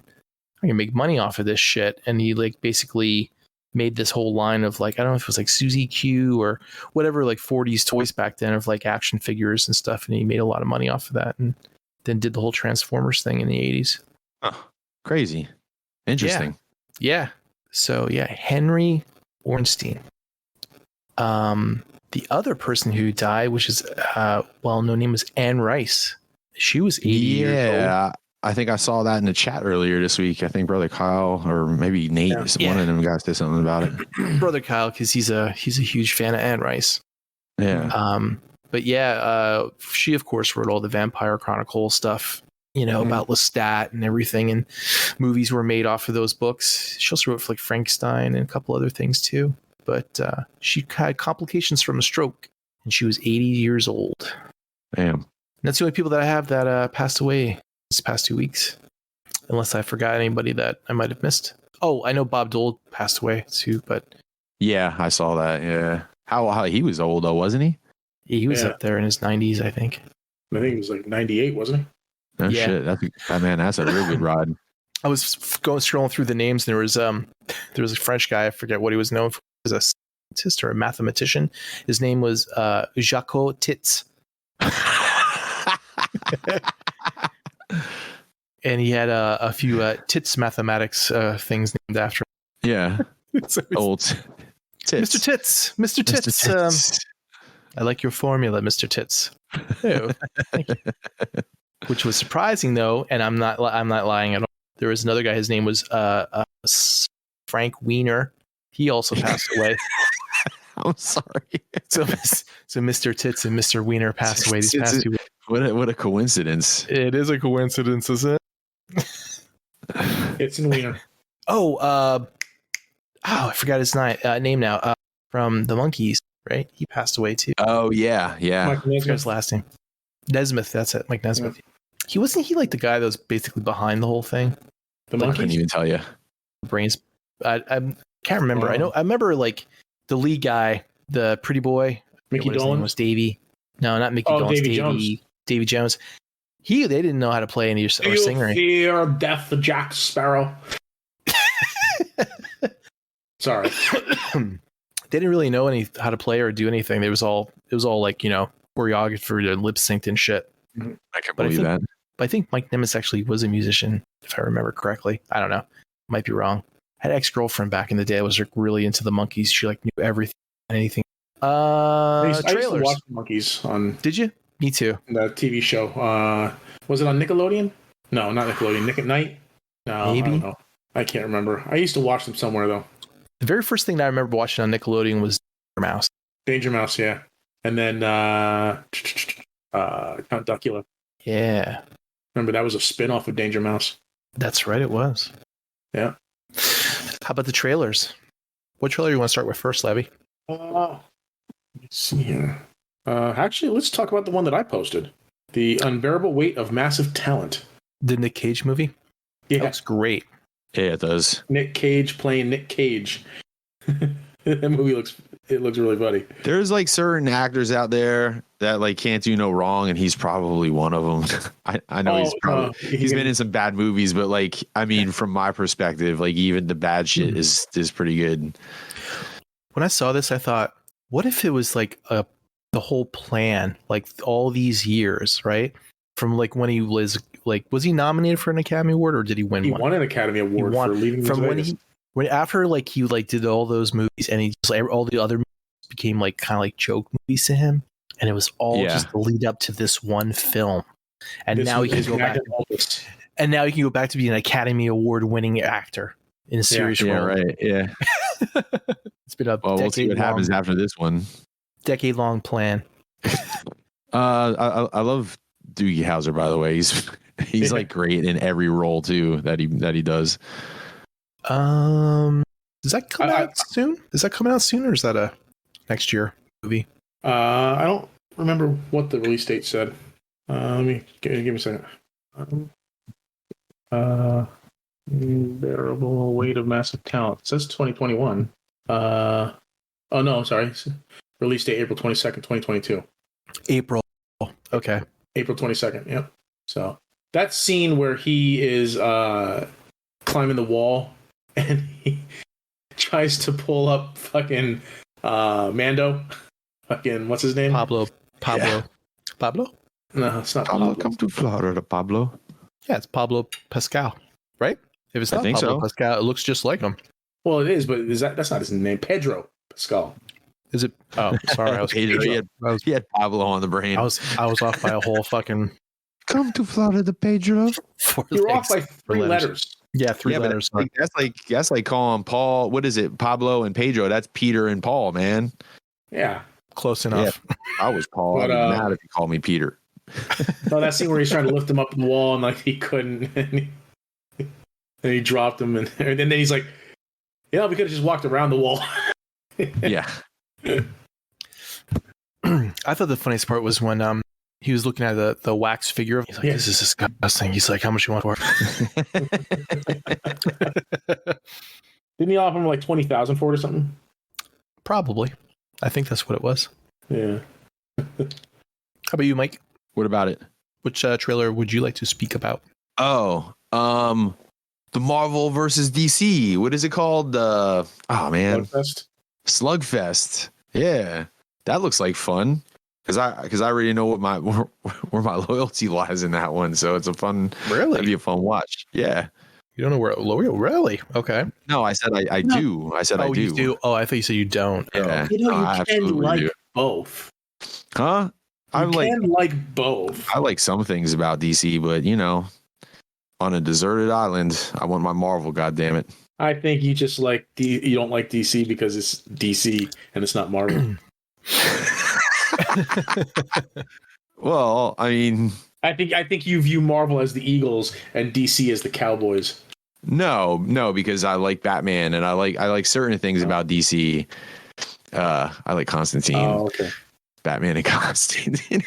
make money off of this shit. And he like basically made this whole line of like, I don't know if it was like Suzy Q or whatever, like 40s toys back then of like action figures and stuff. And he made a lot of money off of that and then did the whole Transformers thing in the 80s. Oh, crazy. Interesting. Yeah. So yeah, Henry Ornstein. The other person who died, which is well-known name, was Anne Rice. She was 80 years old. Yeah, I think I saw that in the chat earlier this week. I think Brother Kyle or maybe Nate, one of them guys did something about it. Brother Kyle, because he's a huge fan of Anne Rice. Yeah. But yeah, she of course wrote all the Vampire Chronicle stuff. about Lestat and everything. And movies were made off of those books. She also wrote for like Frankenstein and a couple other things too. But she had complications from a stroke, and she was 80 years old. Damn. And that's the only people that I have that passed away this past 2 weeks. Unless I forgot anybody that I might have missed. Oh, I know Bob Dole passed away too, but Yeah, I saw that. Yeah. How he was old though, wasn't he? he was up there in his 90s, I think. I think he was like 98, wasn't he? No Yeah. shit. That's a real good ride. I was scrolling through the names, and there was a French guy, I forget what he was known for, he was a scientist or a mathematician. His name was Jacques Tits. And he had a few tits mathematics things named after him. Yeah. So Old Tits. Mr. Tits. Mr. Tits. Mr. Tits. I like your formula, Mr. Tits. Oh, thank you. Which was surprising though, and I'm not lying at all. There was another guy. His name was Frank Wiener. He also passed away. I'm sorry. So Mr. Tits and Mr. Wiener passed away these past 2 weeks. What a coincidence. It is a coincidence, isn't it? It's in Wiener. I forgot his name now. From the Monkees, right? He passed away too. Oh yeah. Mike I forgot his Nesmith. last name. Nesmith, that's it. Mike Nesmith. Wasn't he like the guy that was basically behind the whole thing? The I couldn't Monkees. even tell you. Brains. I can't remember. I remember like the lead guy, the pretty boy. Mickey His name Dolenz. was Davey. No, not Mickey Oh, Dolenz. Davy Jones. Davy Jones. They didn't know how to play any or Do sing you or anything. fear death, Jack Sparrow? Sorry. They didn't really know how to play or do anything. It was all like, choreographed and lip synced and shit. I can But I believe think- that. But I think Mike Nemes actually was a musician, if I remember correctly. I don't know. Might be wrong. I had an ex-girlfriend back in the day that was like really into the Monkees. She like knew everything and anything. I used to Trailers. watch the Monkees on Did you? Me too. the TV show. Was it on Nickelodeon? No, not Nickelodeon. Nick at Night? No, Maybe. I don't know. I can't remember. I used to watch them somewhere though. The very first thing that I remember watching on Nickelodeon was Mouse. Danger Mouse, yeah. And then Count Duckula. Yeah, Remember that was a spin-off of Danger Mouse. that's right. It was. Yeah. How about the trailers? What trailer do you want to start with first, Levy? Let me see here. Actually, let's talk about the one that I posted. The Unbearable Weight of Massive Talent. The Nick Cage movie. That Yeah, looks great. Yeah, it does. Nick Cage playing Nick Cage. That movie looks really funny. There's like certain actors out there that like can't do no wrong, and he's probably one of them. I know he's been in some bad movies, but like I mean, from my perspective, like even the bad shit is pretty good. When I saw this, I thought, what if it was like the whole plan, like all these years, right? From like when he was like, was he nominated for an Academy Award or did he win He one? won an Academy Award won for leaving from Las when Vegas. when after like he like did all those movies and he just like all the other movies became like kind of like joke movies to him, and it was all Yeah. just the lead up to this one film, and This now he is can go back. magnum opus. And now he can go back to being an Academy Award winning actor in a serious Yeah, role. right. Yeah. It's been a Well, we'll see what happens after this one. decade long plan. I love Doogie Howser, by the way. He's like great in every role too that he does. Does that come out soon? Is that coming out soon, or is that a next year movie? I don't remember what the release date said. Let me give me a second. Unbearable Weight of Massive Talent. It says 2021. Oh no, I'm sorry. Release date April 22nd, 2022. April. Okay. April 22nd. Yep. So that scene where he is climbing the wall and he tries to pull up fucking Mando. Fucking what's his name? Pablo. Yeah. Pablo? No, it's not Pablo, Pablo. come to Florida, Pablo. Yeah, it's Pablo Pascal, right? If it's I not think Pablo so. Pascal, it looks just like him. Well, it is, but that's not his name. Pedro Pascal. Is it? Oh, sorry. I was Pedro, he had Pablo on the brain. I was off by a whole fucking Come to Florida, Pedro. four You're off by legs. 3 letters. Yeah, three Yeah, but letters. that's like calling Paul. What is it? Pablo and Pedro. That's Peter and Paul, man. Yeah. Close enough. I was Paul. But, I'd be mad if you called me Peter. Oh, that scene where he's trying to lift him up the wall and like he couldn't, and he dropped him, and then he's like, "Yeah, we could have just walked around the wall." Yeah. I thought the funniest part was when he was looking at the wax figure. He's like, "This is disgusting." He's like, "How much you want for it?" Didn't he offer him like 20,000 for it or something? Probably. I think that's what it was. Yeah. How about you, Mike? What about it? Which trailer would you like to speak about? Oh, the Marvel versus DC. What is it called? Oh man, Slugfest. Slugfest. Yeah, that looks like fun. Because I already know what where my loyalty lies in that one. So it's a fun. Really? That'd be a fun watch. Yeah. You don't know where loyal? Really? Okay. No, I said I do. I said I do. You do. Oh, I thought you said you don't. Yeah. You know, I you can absolutely like do. both. Huh? You can like both. I like some things about DC, but on a deserted island, I want my Marvel. God damn it! I think you just like you don't like DC because it's DC and it's not Marvel. Well, I mean, I think you view Marvel as the Eagles and DC as the Cowboys. no, because I like Batman and I like certain things about DC. I like Constantine. Oh, okay. Batman and Constantine.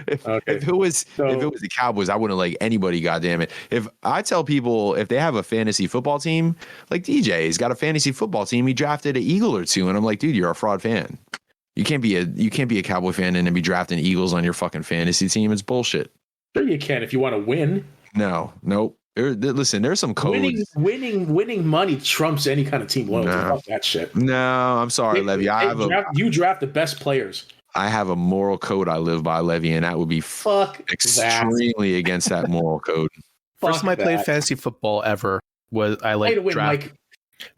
If it was the Cowboys, I wouldn't like anybody. Goddamn it! If I tell people if they have a fantasy football team, like DJ's got a fantasy football team, he drafted an Eagle or two, and I'm like, dude, you're a fraud fan. You can't be a Cowboy fan and then be drafting Eagles on your fucking fantasy team. It's bullshit. Sure, you can if you want to win. Nope. Listen, there's some codes. Winning money trumps any kind of team loyalty. Fuck that shit. No, I'm sorry, Levy. You draft the best players. I have a moral code I live by, Levy, and that would be extremely against that moral code. First time I played fantasy football ever was I like draft.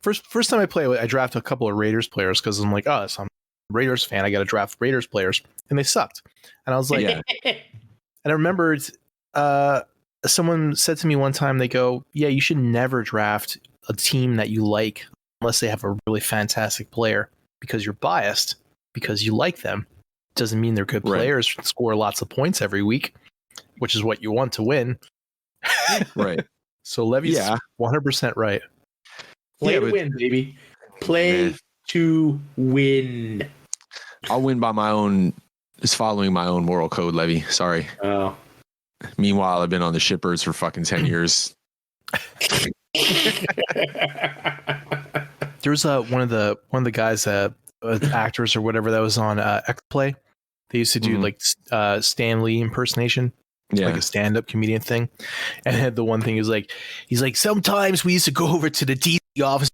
First time I played, I drafted a couple of Raiders players because I'm like, so I'm a Raiders fan. I got to draft Raiders players, and they sucked. And I was like, and I remembered someone said to me one time, they go, "Yeah, you should never draft a team that you like unless they have a really fantastic player because you're biased because you like them. Doesn't mean they're good players, score lots of points every week, which is what you want to win." Right. So Levy's 100% right. Play to win, baby. Play to win. I'll win by my own, just following my own moral code, Levy. Sorry. Oh. Meanwhile, I've been on the shippers for fucking 10 years. There's one of the guys, actors or whatever that was on X-Play. They used to do like Stan Lee impersonation, like a stand-up comedian thing. And the one thing is he's like, sometimes we used to go over to the DC office,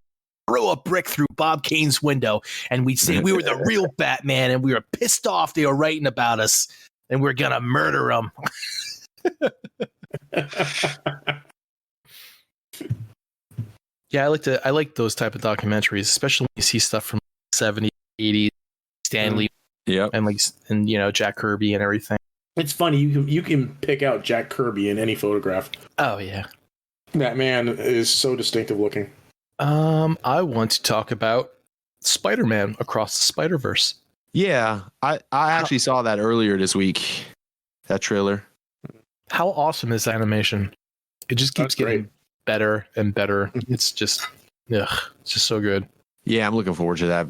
throw a brick through Bob Kane's window, and we'd say we were the real Batman, and we were pissed off they were writing about us, and we're gonna murder them. Yeah, I like those type of documentaries, especially when you see stuff from 70s, 80s, Stanley, and Jack Kirby and everything. It's funny, you can pick out Jack Kirby in any photograph. Oh yeah, that man is so distinctive looking. I want to talk about Spider-Man Across the Spider-Verse. Yeah, I actually saw that earlier this week. That trailer. How awesome is that animation? It just keeps getting better and better. It's just so good. Yeah, I'm looking forward to that.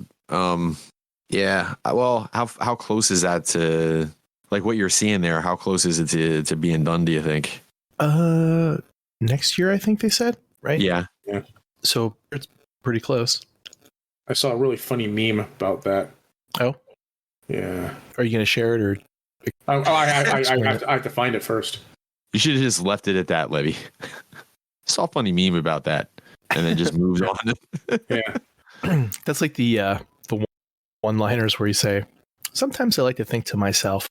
Yeah. Well, how close is that to like what you're seeing there? How close is it to being done? Do you think? Next year, I think they said, right? Yeah. So it's pretty close. I saw a really funny meme about that. Oh, yeah. Are you going to share it or? I have to find it first. You should have just left it at that, Levy. Saw a funny meme about that, and then just moved on. Yeah, that's like the one-liners where you say, "Sometimes I like to think to myself."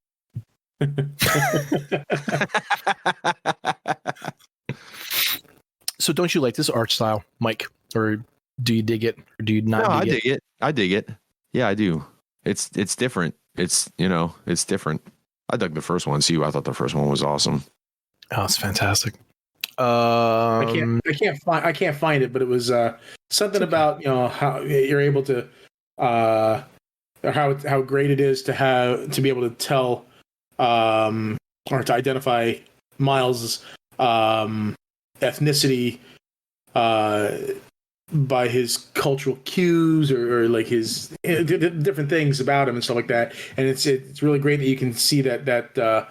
So, don't you like this art style, Mike, or do you dig it, or do you not? No, I dig it. Yeah, I do. It's different. It's different. I dug the first one too. I thought the first one was awesome. Oh, it's fantastic. I can't find it, but it was something about how you're able to how great it is to be able to tell or to identify Miles' ethnicity by his cultural cues or like his different things about him and stuff like that. And it's really great that you can see that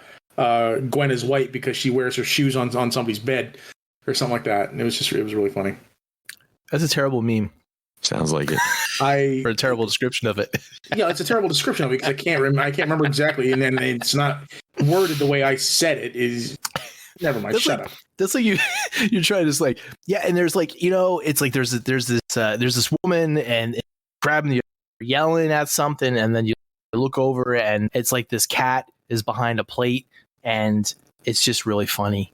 Gwen is white because she wears her shoes on somebody's bed or something like that. And it was really funny. That's a terrible meme. Sounds like it. Or a terrible description of it. Yeah, it's a terrible description of it because I can't remember exactly, and then it's not worded the way I said it. Is never mind. Shut up. That's like you're trying to just like, yeah, and there's like, it's like there's this woman and grabbing you, yelling at something, and then you look over and it's like this cat is behind a plate, and it's just really funny.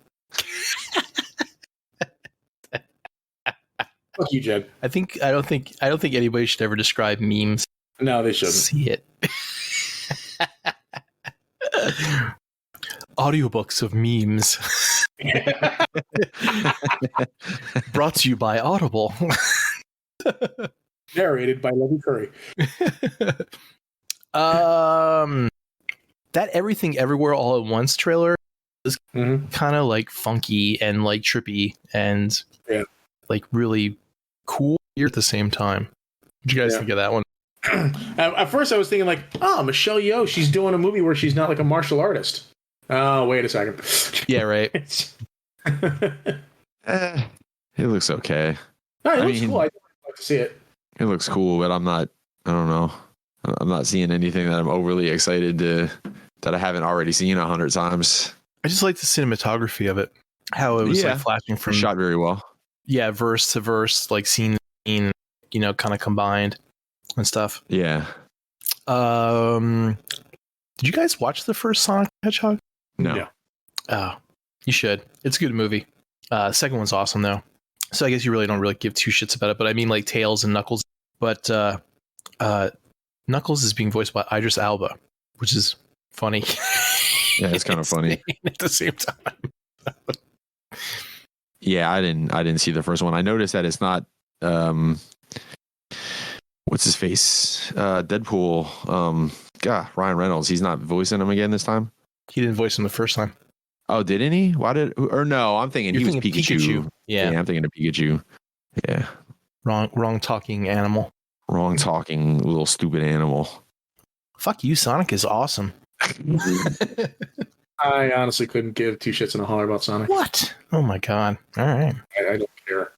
Fuck you, Jed. I don't think anybody should ever describe memes. No, they shouldn't. See it. Audiobooks of memes. Brought to you by Audible. Narrated by Levy Curry. That Everything Everywhere All at Once trailer is kind of like funky and like trippy and like really cool at the same time. What do you guys think of that one? At first I was thinking like, oh, Michelle Yeoh, she's doing a movie where she's not like a martial artist. Oh, wait a second. Yeah, right. It looks okay. No, it looks cool. I'd like to see it. It looks cool, but I don't know. I'm not seeing anything that I'm overly excited that I haven't already seen 100 times. I just like the cinematography of it. How it was like flashing from shot very well. Yeah, verse to verse, like scene to scene, kind of combined and stuff. Yeah. Did you guys watch the first Sonic the Hedgehog? No. Oh, you should. It's a good movie. Second one's awesome though. So I guess you really don't give two shits about it, but I mean like Tails and Knuckles. But Knuckles is being voiced by Idris Elba, which is funny. Yeah, it's kind of funny at the same time. Yeah, I didn't see the first one. I noticed that it's not what's his face? Deadpool. Ryan Reynolds. He's not voicing him again this time. He didn't voice him the first time. Oh, didn't he? No, I'm thinking he was Pikachu. Yeah, I'm thinking of Pikachu. Yeah. Wrong talking animal. Wrong talking little stupid animal. Fuck you, Sonic is awesome. I honestly couldn't give two shits and a holler about Sonic. What? Oh my god. All right. I don't care.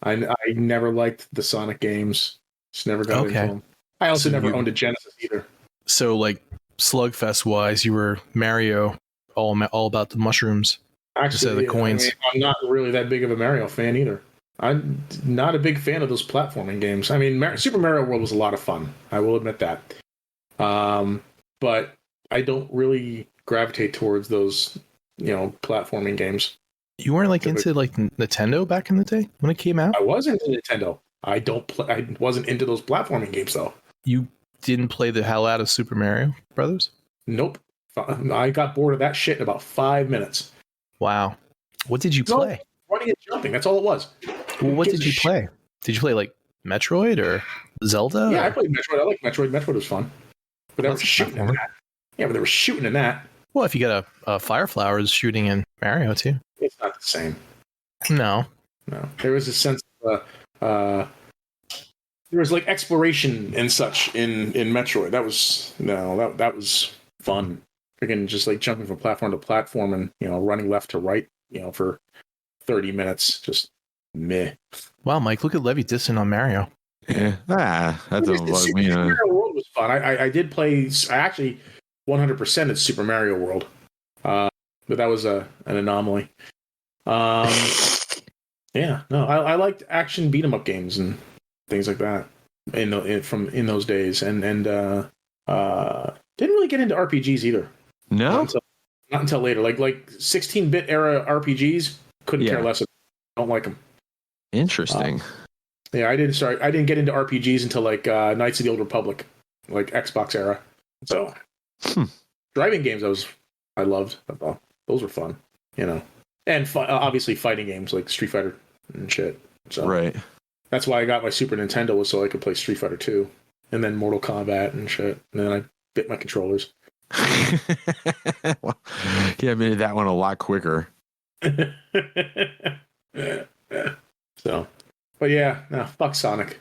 I never liked the Sonic games. Just never got into them. I also never owned a Genesis either. So like Slugfest wise, you were Mario all about the mushrooms. Actually, the coins. I'm not really that big of a Mario fan either. I'm not a big fan of those platforming games. I mean, Super Mario World was a lot of fun. I will admit that. But I don't really gravitate towards those, platforming games. You weren't like into like Nintendo back in the day when it came out? I was into Nintendo. I wasn't into those platforming games though. You didn't play the hell out of Super Mario Brothers? Nope. I got bored of that shit in about 5 minutes. Wow. What did you play? Running and jumping. That's all it was. Well, what did you play? Did you play like Metroid or Zelda? Yeah, I played Metroid. I like Metroid. Metroid was fun. But they were shooting in that. Yeah, but they were shooting in that. Well, if you got a Fire Flowers shooting in Mario too. It's not the same. No. There was a sense of there was like exploration and such in Metroid. That was fun. Freaking just like jumping from platform to platform and running left to right, for 30 minutes. Just meh. Wow, Mike, look at Levy dissing on Mario. Yeah. That doesn't bug me. Super Mario World was fun. I did play. I actually 100% at Super Mario World, but that was an anomaly. Yeah, no, I liked action beat 'em up games and things like that in those days, and didn't really get into RPGs either. No, not until later. Like 16-bit era RPGs, couldn't care less. Don't like them. Interesting. Yeah, I didn't get into RPGs until like Knights of the Old Republic, like Xbox era. So driving games I loved. I thought those were fun, and obviously fighting games like Street Fighter and shit. So right. That's why I got my Super Nintendo, was so I could play Street Fighter 2 and then Mortal Kombat and shit. And then I bit my controllers. Well, he admitted that one a lot quicker. So, but yeah, no, fuck Sonic.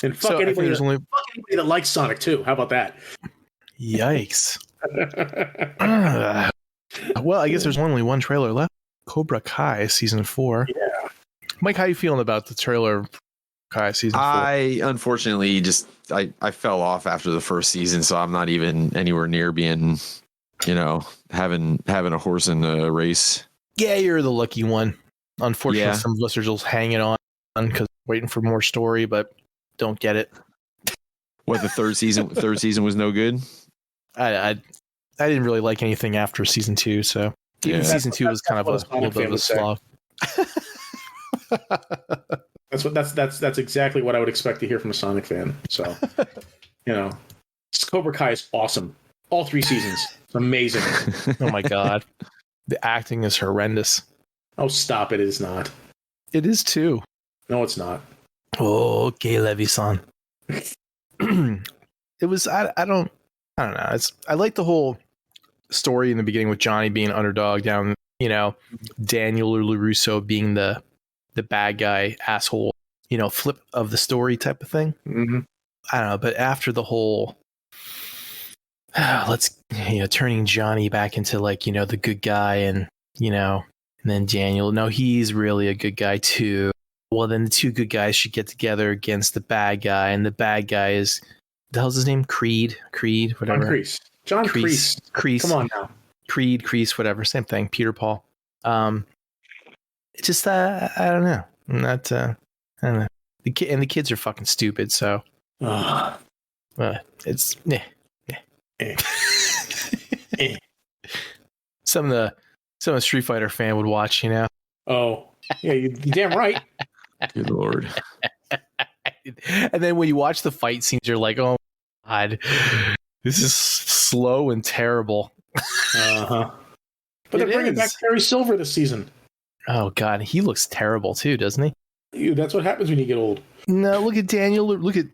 And fuck anybody that likes Sonic too. How about that? Yikes. Well, I guess there's only one trailer left. Cobra Kai season 4. Yeah. Mike, how you feeling about the trailer of Kai season 4? I unfortunately I fell off after the first season, so I'm not even anywhere near being, having a horse in the race. Yeah, you're the lucky one. Unfortunately, Yeah. some of us are just hanging on because waiting for more story, but don't get it. What, the third season was no good? I didn't really like anything after season 2, so even season 2 was kind of a little bit of a slog. That's exactly what I would expect to hear from a Sonic fan. So, Cobra Kai is awesome. All 3 seasons, it's amazing. Oh my god, the acting is horrendous. Oh, stop it! It is not. It is too. No, it's not. Oh, okay, Levi-san. It was. I don't know. I like the whole story in the beginning with Johnny being underdog down. Daniel or LaRusso being the bad guy asshole. Flip of the story type of thing. Mm-hmm. I don't know, but after the whole, turning Johnny back into the good guy, and then Daniel, no, he's really a good guy too. Well, then the 2 good guys should get together against the bad guy, and the bad guy is, the hell's his name? Creed, whatever. John Kreese. Come on now. Creed, whatever, same thing. Peter Paul. It's just I don't know. I'm not. I don't know. The kids are fucking stupid. So it's some of the Street Fighter fan would watch. Oh yeah, you're damn right. Good Lord. And then when you watch the fight scenes, you're like, oh God, this is slow and terrible. Uh-huh. But they're bringing back Terry Silver this season. Oh God, he looks terrible too, doesn't he? That's what happens when you get old. No, look at Daniel. Look at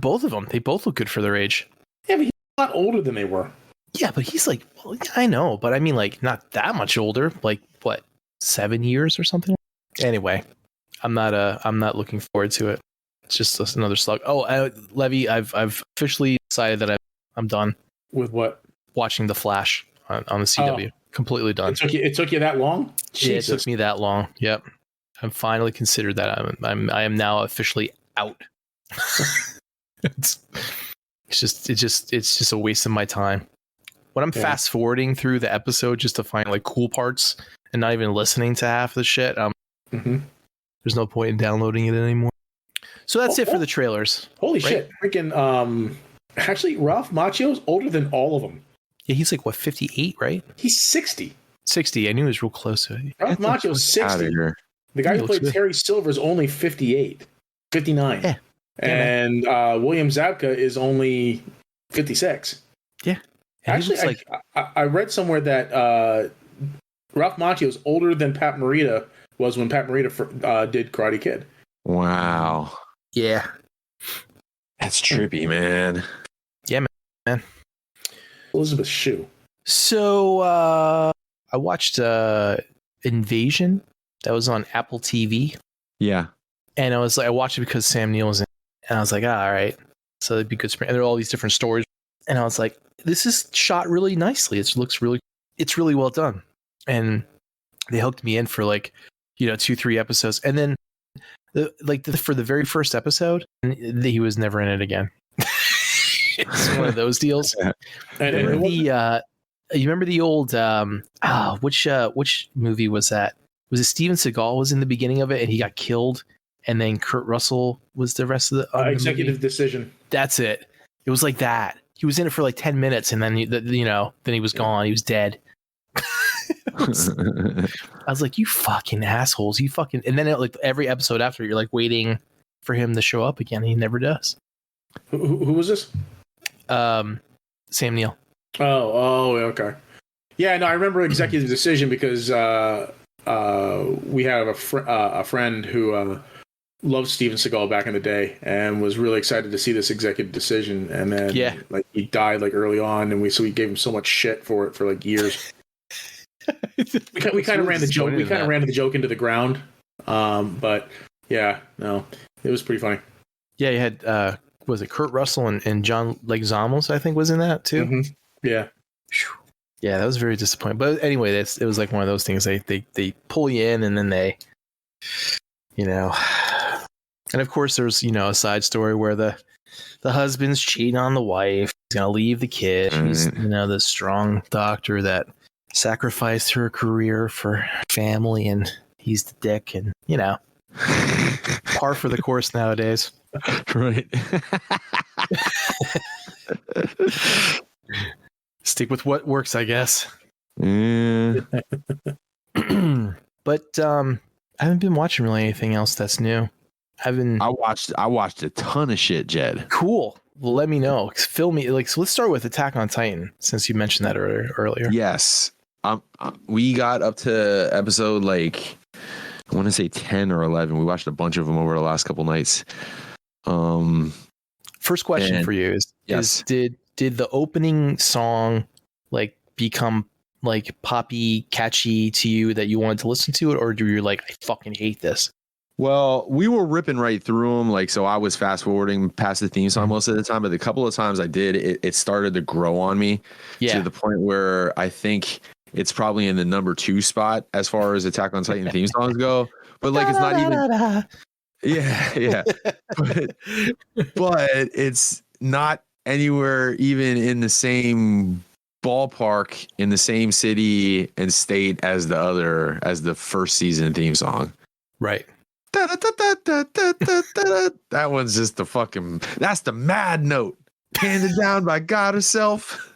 both of them. They both look good for their age. Yeah, but he's a lot older than they were. Yeah, but he's like, well, I know, but I mean, not that much older. Like what, 7 years or something? Anyway, I'm not looking forward to it. It's just another slug. Oh, Levy, I've officially decided that I'm done with what? Watching The Flash on the CW. Oh. Completely done. It took you that long? Yeah, it took me that long. Yep. I'm finally considered that I am now officially out. It's just a waste of my time. When I'm fast forwarding through the episode just to find cool parts and not even listening to half the shit, there's no point in downloading it anymore. So that's it for the trailers. Holy shit. Freaking actually Ralph Macchio's older than all of them. Yeah, he's 58, right? He's 60. 60. I knew he was real close to it. Ralph Macchio's 60. The guy who played Terry Silver is only 58. 59. Yeah. And William Zabka is only 56. Yeah. And actually, I read somewhere that Ralph Macchio is older than Pat Morita was when Pat Morita did Karate Kid. Wow. Yeah. That's trippy, man. Yeah, man. Elizabeth Shue. So I watched Invasion. That was on Apple TV. Yeah. And I watched it because Sam Neill was in it. And I was like, all right. So it'd be good. And there are all these different stories. And I was like, this is shot really nicely. It's really well done. And they hooked me in for 2-3 episodes. And then for the very first episode, he was never in it again. It's one of those deals. You remember the old which movie was that? Was it Steven Seagal was in the beginning of it and he got killed, and then Kurt Russell was the rest of the Executive Decision. That's it. It was like that. He was in it for 10 minutes, and then then he was gone. He was dead. I was like, you fucking assholes! You fucking. And then every episode after, you're waiting for him to show up again. And he never does. Who was this? Sam Neill. Oh, okay. Yeah, no, I remember Executive Decision because we have a friend who loved Steven Seagal back in the day and was really excited to see this executive decision. And then like he died like early on, and we gave him so much shit for it for like years. we kind of ran the joke. We kind of ran the joke into the ground. But yeah, no, it was pretty funny. Yeah, you had was it Kurt Russell and John Leguizamo, I think, was in that too. Mm-hmm. Yeah. Yeah, that was very disappointing. But anyway, it was like one of those things. They pull you in, and then they, you know, and of course there's, you know, a side story where the husband's cheating on the wife. He's gonna leave the kid. He's, you know, the strong doctor that sacrificed her career for family, and he's the dick, and you know, par for the course nowadays. Right. Stick with what works, I guess. Yeah. But I haven't been watching really anything else that's new. I watched a ton of shit, Jed. Cool. Well, let me know. Fill me. Like, so let's start with Attack on Titan, since you mentioned that earlier. Yes. We got up to episode like, I want to say 10 or 11. We watched a bunch of them over the last couple nights. First question for you is did the opening song like become like poppy catchy to you that you wanted to listen to it, or do you like, I fucking hate this? Well, we were ripping right through them, like, so I was fast forwarding past the theme song most of the time, but the couple of times I did, it started to grow on me to the point where I think it's probably in the number 2 spot as far as Attack on Titan theme songs go. But like, it's not even. Yeah. but it's not anywhere even in the same ballpark, in the same city and state as the first season theme song. Right. That one's just that's the mad note handed down by God herself.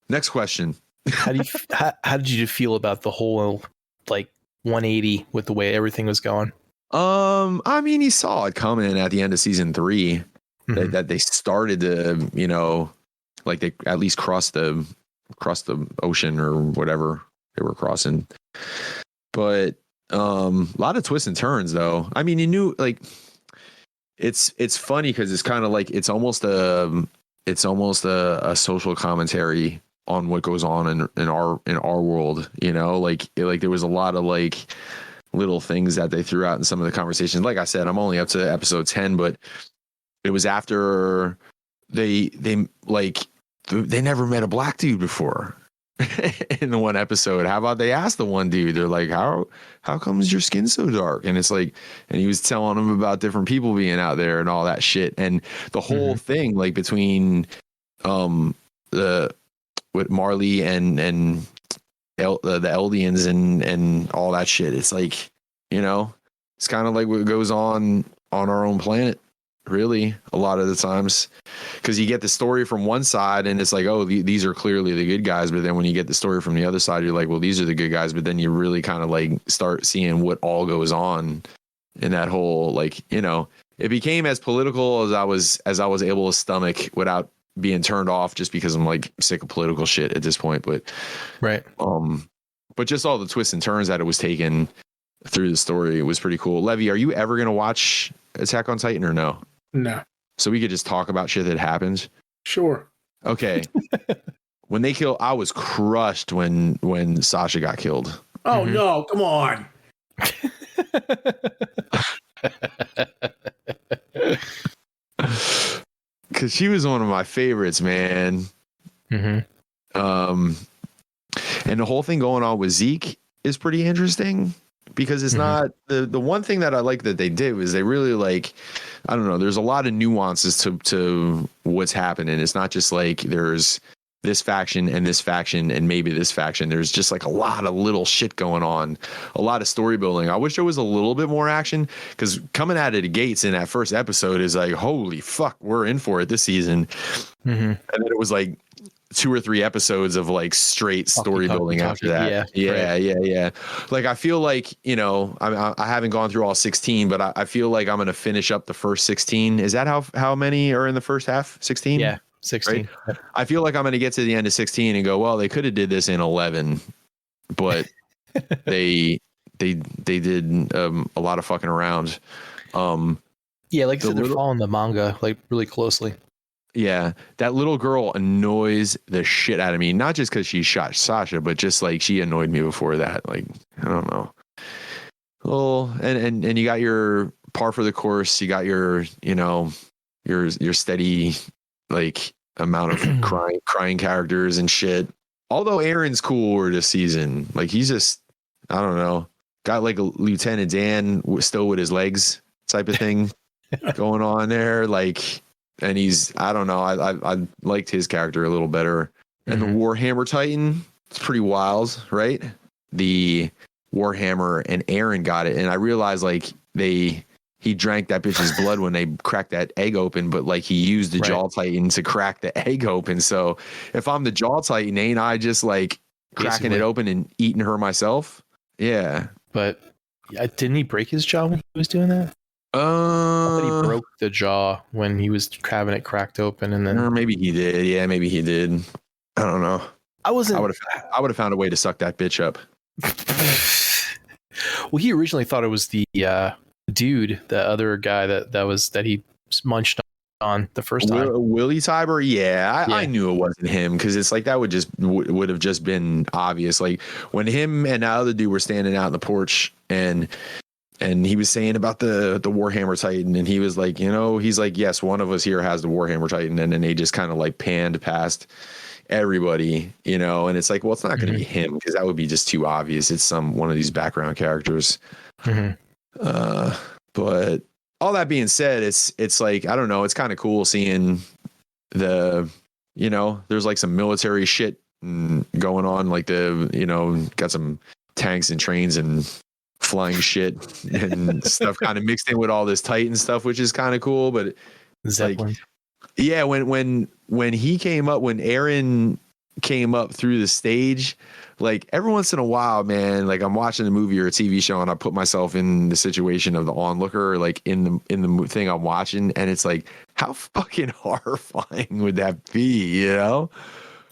Next question. How did you feel about the whole like 180 with the way everything was going? I mean, he saw it coming at the end of season 3 that they started to, you know, like they at least crossed the ocean or whatever they were crossing. But a lot of twists and turns though. I mean, you knew, like, it's funny because it's kind of like it's almost a social commentary on what goes on in our world, you know, like there was a lot of like little things that they threw out in some of the conversations. Like I said, I'm only up to episode 10, but it was after they never met a black dude before in the one episode. How about they asked the one dude, they're like, how comes your skin so dark? And it's like, and he was telling them about different people being out there and all that shit. And the whole thing, like between with Marley and the Eldians and all that shit. It's like, you know, it's kind of like what goes on our own planet, really, a lot of the times, because you get the story from one side and it's like, oh, these are clearly the good guys. But then when you get the story from the other side, you're like, well, these are the good guys. But then you really kind of like start seeing what all goes on in that whole, like, you know, it became as political as I was able to stomach without being turned off, just because I'm like sick of political shit at this point. But right. But just all the twists and turns that it was taken through the story, it was pretty cool. Levy, are you ever going to watch Attack on Titan or no? No. So we could just talk about shit that happens. Sure. Okay. When they kill, I was crushed when Sasha got killed. Oh no, come on. Cause she was one of my favorites, man. And the whole thing going on with Zeke is pretty interesting, because it's not the one thing that I like that they did was they really, like, I don't know, there's a lot of nuances to what's happening. It's not just like there's this faction and maybe this faction. There's just like a lot of little shit going on, a lot of story building. I wish there was a little bit more action, because coming out of the gates in that first episode is like, holy fuck, we're in for it this season. And then it was like 2 or 3 episodes of like straight story building after that. Yeah. Like, I feel like, you know, I haven't gone through all 16, but I feel like I'm going to finish up the first 16. Is that how many are in the first half? 16? Yeah. 16. Right? I feel like I'm going to get to the end of 16 and go, well, they could have did this in 11, but they did a lot of fucking around. Yeah, like I said, they're following the manga like really closely. Yeah, that little girl annoys the shit out of me. Not just because she shot Sasha, but just like she annoyed me before that. Like, I don't know. Well, and you got your par for the course. You got your, you know, your steady like amount of crying characters and shit. Although Aaron's cooler this season. Like he's just, I don't know, got like a Lieutenant Dan still with his legs type of thing going on there. Like. And he's, I don't know, I liked his character a little better. And the Warhammer Titan, it's pretty wild, right? The Warhammer and Aaron got it. And I realized like he drank that bitch's blood when they cracked that egg open, but like he used the Jaw Titan to crack the egg open. So if I'm the Jaw Titan, ain't I just like cracking it open and eating her myself? Yeah. But didn't he break his jaw when he was doing that? I thought he broke the jaw when he was having it cracked open, and then maybe he did. Yeah, maybe he did. I don't know. I would have found a way to suck that bitch up. Well, he originally thought it was the dude, the other guy that he munched on the first time. Willie Tiber. Yeah, I knew it wasn't him because it's like that would have just been obvious. Like when him and the other dude were standing out in the porch and he was saying about the Warhammer Titan, and he was like, you know, he's like, yes, one of us here has the Warhammer Titan, and then they just kind of like panned past everybody, you know, and it's like, well, it's not going to be him because that would be just too obvious. It's one of these background characters. But all that being said, it's like, I don't know, it's kind of cool seeing you know, there's like some military shit going on, like got some tanks and trains and flying shit and stuff kind of mixed in with all this Titan stuff, which is kind of cool. But it's like, yeah, when Aaron came up through the stage, like every once in a while, man, like I'm watching a movie or a TV show and I put myself in the situation of the onlooker, like in the thing I'm watching, and it's like, how fucking horrifying would that be, you know?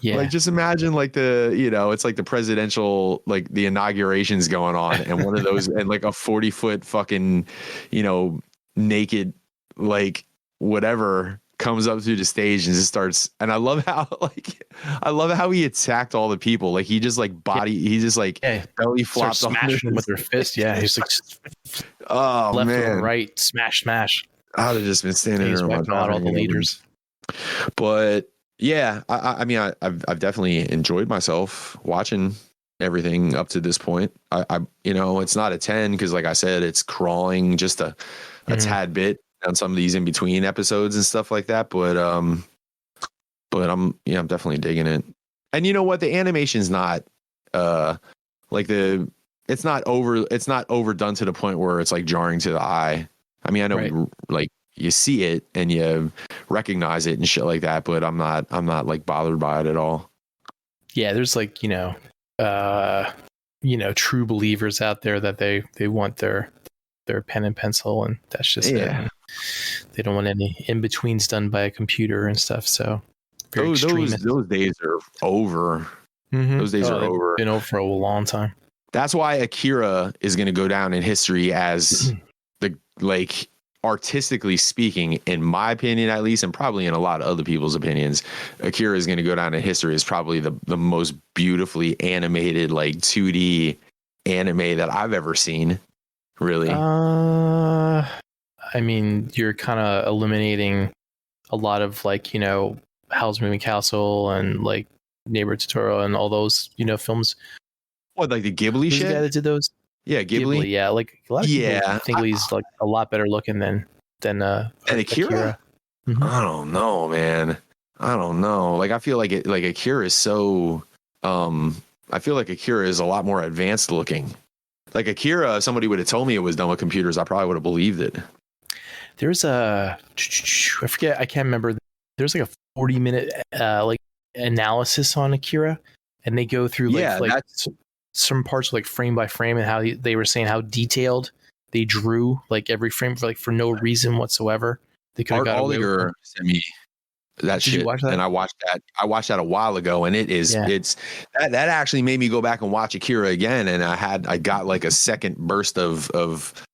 Yeah. Like just imagine like it's like the presidential, like the inauguration's going on and one of those and like a 40-foot fucking, you know, naked, like whatever comes up through the stage and just starts. And I love how he attacked all the people. Like he just like he just like belly flopped smashing them with their fist. Yeah. He's like, left or right, smash. I would have just been standing there wiping out all the leaders. But yeah, I mean, I've definitely enjoyed myself watching everything up to this point. I you know, it's not a 10 because, like I said, it's crawling just a tad bit on some of these in between episodes and stuff like that. But I'm definitely digging it. And you know what, the animation's not it's not overdone to the point where it's like jarring to the eye. I mean, I know like you see it and you recognize it and shit like that, but I'm not like bothered by it at all. Yeah, there's like, true believers out there that they want their pen and pencil, and that's just it. And they don't want any in-betweens done by a computer and stuff. So those days are over. Those days are over. Been over for a long time. That's why Akira is going to go down in history as the, like, artistically speaking, in my opinion at least, and probably in a lot of other people's opinions, Akira is going to go down in history as probably the most beautifully animated, like 2D anime that I've ever seen. Really? I mean, you're kind of eliminating a lot of, like, Howl's Moving Castle and like Neighbor Totoro and all those, films. What, like the Ghibli shit? The guy that did those? Yeah, Ghibli. Yeah, like a lot of people think he's like a lot better looking than Akira. Mm-hmm. I don't know, man. I don't know. Like I feel like Akira is so. I feel like Akira is a lot more advanced looking. Like Akira, if somebody would have told me it was done with computers, I probably would have believed it. There's I can't remember. There's like a 40-minute like analysis on Akira, and they go through some parts like frame by frame, and how they were saying how detailed they drew like every frame for no reason whatsoever. They could have got away with it. that Did shit. you watch that? And I watched that a while ago, and it's that actually made me go back and watch Akira again, and I got like a second burst of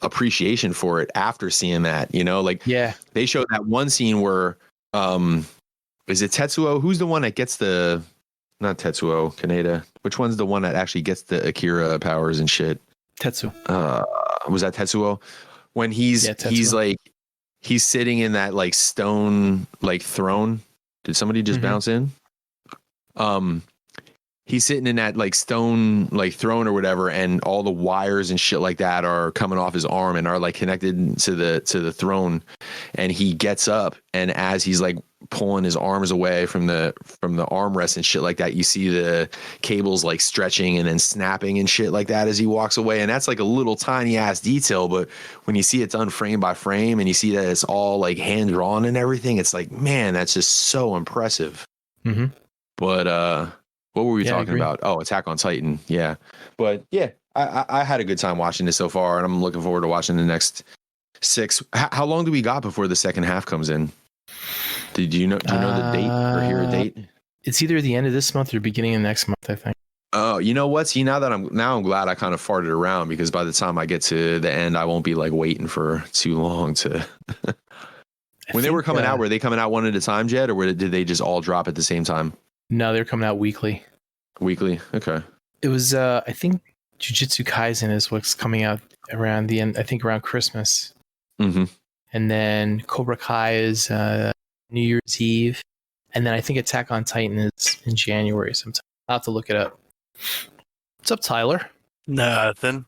appreciation for it after seeing that, you know, like they showed that one scene where is it Tetsuo? Who's the one that gets not Tetsuo, Kaneda. Which one's the one that actually gets the Akira powers and shit? Tetsuo. Was that Tetsuo? When he's sitting in that like stone like throne. Did somebody just bounce in? He's sitting in that like stone like throne or whatever, and all the wires and shit like that are coming off his arm and are like connected to the throne. And he gets up, and as he's like pulling his arms away from the armrest and shit like that, you see the cables like stretching and then snapping and shit like that as he walks away. And that's like a little tiny ass detail, but when you see it done frame by frame and you see that it's all like hand drawn and everything, it's like, man, that's just so impressive. But what were we talking about? Oh, Attack on Titan. Yeah. But yeah, I had a good time watching this so far, and I'm looking forward to watching the next 6. How long do we got before the second half comes in? Do you know the date or hear a date? It's either the end of this month or beginning of next month, I think. Oh, you know what? See, I'm glad I kind of farted around, because by the time I get to the end, I won't be like waiting for too long to. When they were coming out, were they coming out one at a time, Jed, or did they just all drop at the same time? No, they're coming out weekly. Weekly, okay. It was, I think, Jujutsu Kaisen is what's coming out around the end. I think around Christmas. And then Cobra Kai is New Year's Eve, and then I think Attack on Titan is in January sometime. I'll have to look it up. What's up, Tyler? Nothing.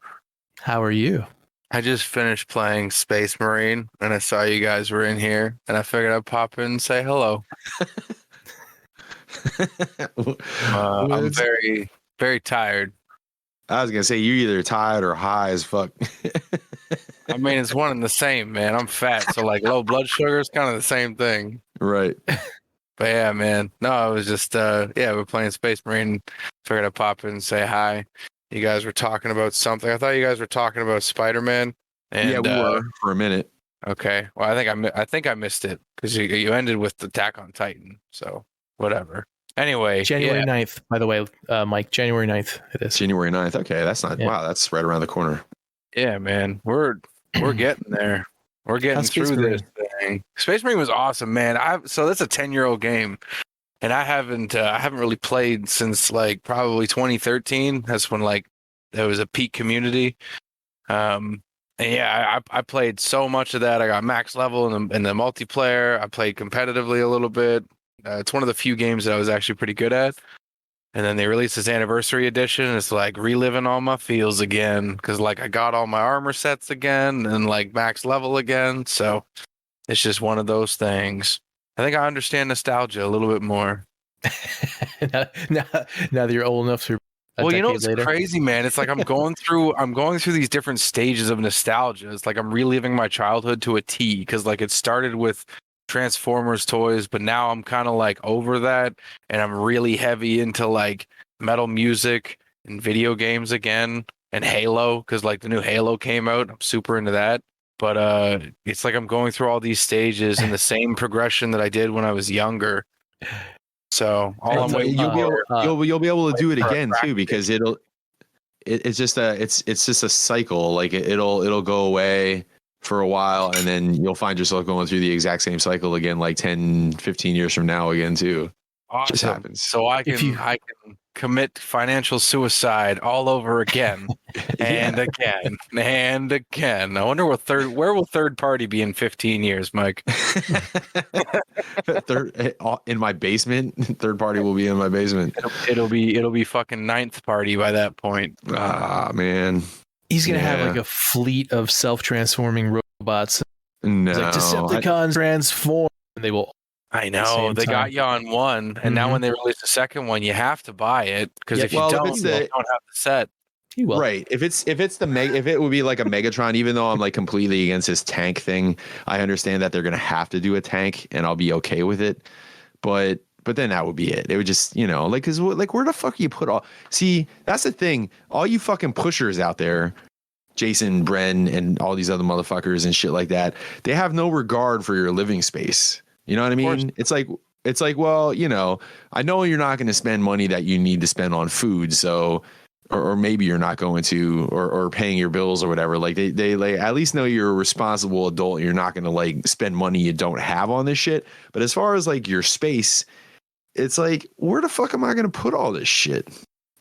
How are you? I just finished playing Space Marine, and I saw you guys were in here, and I figured I'd pop in and say hello. I'm very, very tired. I was gonna say you're either tired or high as fuck. I mean, it's one and the same, man. I'm fat, so like low blood sugar is kind of the same thing. Right. But yeah, man. No, I was just we're playing Space Marine. Figured I'd pop in and say hi. You guys were talking about something. I thought you guys were talking about Spider-Man. And, yeah, we were for a minute. Okay. Well, I think I missed it because you ended with the Attack on Titan. So whatever. Anyway, January 9th, by the way, Mike. January 9th it is. January 9th. Okay, that's not. Yeah. Wow, that's right around the corner. Yeah, man. We're getting there. We're getting through this thing. Space Marine was awesome, man. So that's a 10-year-old game, and I haven't really played since like probably 2013. That's when like there was a peak community. And yeah, I played so much of that. I got max level in the multiplayer. I played competitively a little bit. It's one of the few games that I was actually pretty good at. And then they released this anniversary edition. And it's like reliving all my feels again, because like I got all my armor sets again and like max level again. So it's just one of those things. I think I understand nostalgia a little bit more. now that you're old enough to. Well, you know what's crazy, man? It's like I'm going through these different stages of nostalgia. It's like I'm reliving my childhood to a T, because like it started with Transformers toys, but now I'm kind of like over that, and I'm really heavy into like metal music and video games again, and Halo, because like the new Halo came out. I'm super into that. But it's like I'm going through all these stages in the same progression that I did when I was younger. So all I'm waiting you'll be able to do it again too, because it's just a cycle. Like it'll go away for a while, and then you'll find yourself going through the exact same cycle again, like 10, 15 years from now again too. Awesome. Just happens. So I can commit financial suicide all over again and again and again. I wonder where will third party be in 15 years, Mike? In my basement. Third party will be in my basement. It'll be fucking ninth party by that point. Ah, man. He's gonna have like a fleet of self-transforming robots. No, like Decepticons transform, and they will. I know they got you on one, and now when they release the second one, you have to buy it, because if you don't have the set. He will. Right. If it would be like a Megatron, even though I'm like completely against this tank thing, I understand that they're gonna have to do a tank, and I'll be okay with it. But then that would be it. It would just, like, cause like where the fuck you put all? See, that's the thing. All you fucking pushers out there, Jason, Bren, and all these other motherfuckers and shit like that, they have no regard for your living space. You know what I mean? It's like, well, you know, I know you're not going to spend money that you need to spend on food. So, or maybe you're not going to, or paying your bills or whatever. Like they like at least know you're a responsible adult. You're not going to like spend money you don't have on this shit. But as far as like your space, it's like, where the fuck am I going to put all this shit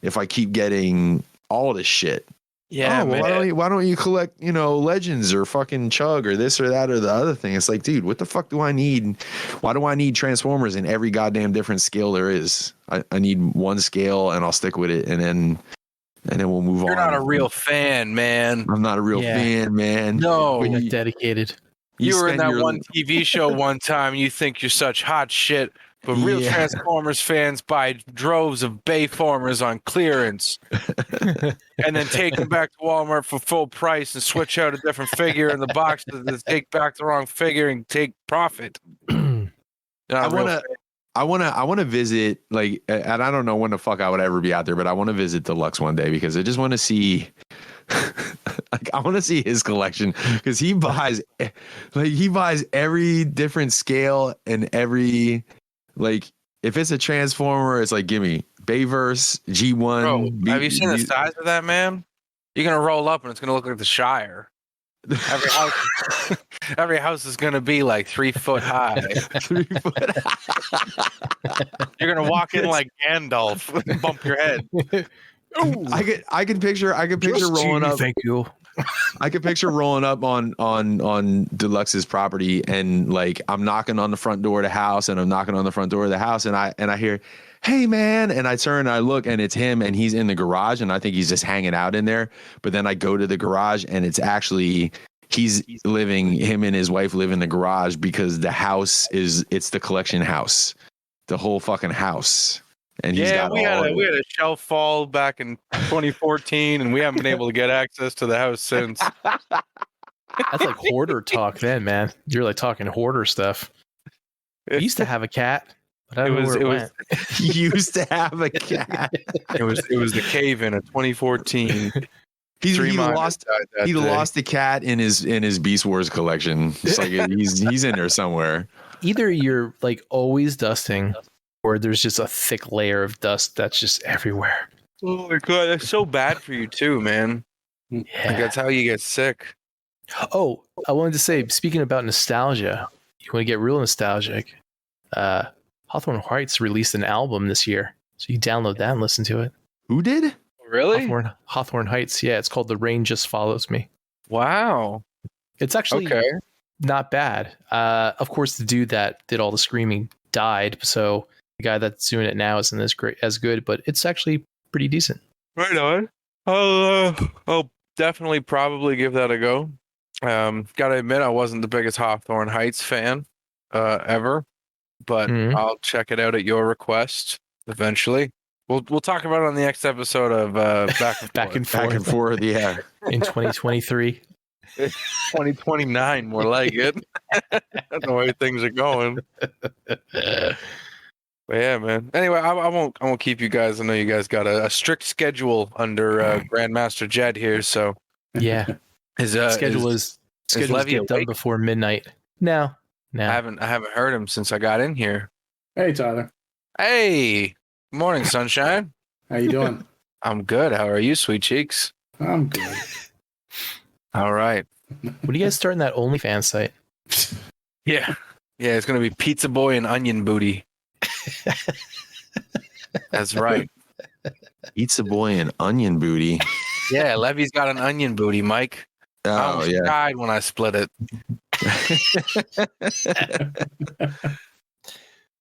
if I keep getting all this shit? Yeah, well, why don't you collect, you know, Legends or fucking Chug or this or that or the other thing? It's like, dude, what the fuck do I need? Why do I need Transformers in every goddamn different scale there is? I need one scale and I'll stick with it, and then we'll move on. You're not a real fan, man. I'm not a real fan, man. No, You're dedicated. You were in that one TV show one time. You think you're such hot shit. But real Transformers fans buy droves of Bayformers on clearance and then take them back to Walmart for full price and switch out a different figure in the box to take back the wrong figure and take profit. I want to visit, like, and I don't know when the fuck I would ever be out there, but I want to visit Deluxe one day because I just want to see, like, I want to see his collection because he buys every different scale and every. Like, if it's a Transformer, it's like, give me Bayverse, G1. Bro, have you seen the size of that, man? You're going to roll up and it's going to look like the Shire. Every house is going to be like 3 foot high. 3 foot high. You're going to walk in like Gandalf and bump your head. I can picture rolling up. Thank you. I could picture rolling up on Deluxe's property, and like I'm knocking on the front door of the house, and I hear, "Hey man," and I turn and I look, and it's him, and he's in the garage, and I think he's just hanging out in there. But then I go to the garage, and it's actually him and his wife live in the garage because the house it's the collection house, the whole fucking house. And we had a shelf fall back in 2014, and we haven't been able to get access to the house since. That's like hoarder talk, then, man. You're like talking hoarder stuff. I used to have a cat, but I don't know where it went. You used to have a cat. It was the cave-in of 2014. He lost the cat in his Beast Wars collection. It's like he's in there somewhere. Either you're like always dusting, or there's just a thick layer of dust that's just everywhere. Oh my god, that's so bad for you too, man. Yeah. Like, that's how you get sick. Oh, I wanted to say, speaking about nostalgia, you want to get real nostalgic. Hawthorne Heights released an album this year, so you download that and listen to it. Who did? Really? Hawthorne Heights. Yeah, it's called The Rain Just Follows Me. Wow. It's actually not bad. Of course, the dude that did all the screaming died, so the guy that's doing it now isn't as good, but it's actually pretty decent. Right on. I'll definitely probably give that a go. Gotta admit, I wasn't the biggest Hawthorne Heights fan ever, but I'll check it out at your request eventually. We'll talk about it on the next episode of Back and Forth. Yeah, in 2023. 2029, more like it. The way things are going. But yeah, man. Anyway, I won't keep you guys. I know you guys got a strict schedule under Grandmaster Jed here, so yeah. His schedule is get done before midnight. No. I haven't heard him since I got in here. Hey, Tyler. Hey, morning, sunshine. How you doing? I'm good. How are you, sweet cheeks? I'm good. All right. When are you guys starting that OnlyFans site? Yeah, it's gonna be Pizza Boy and Onion Booty. That's right. Pizza Boy and Onion Booty. Yeah, Levy's got an onion booty, Mike. I died when I split it.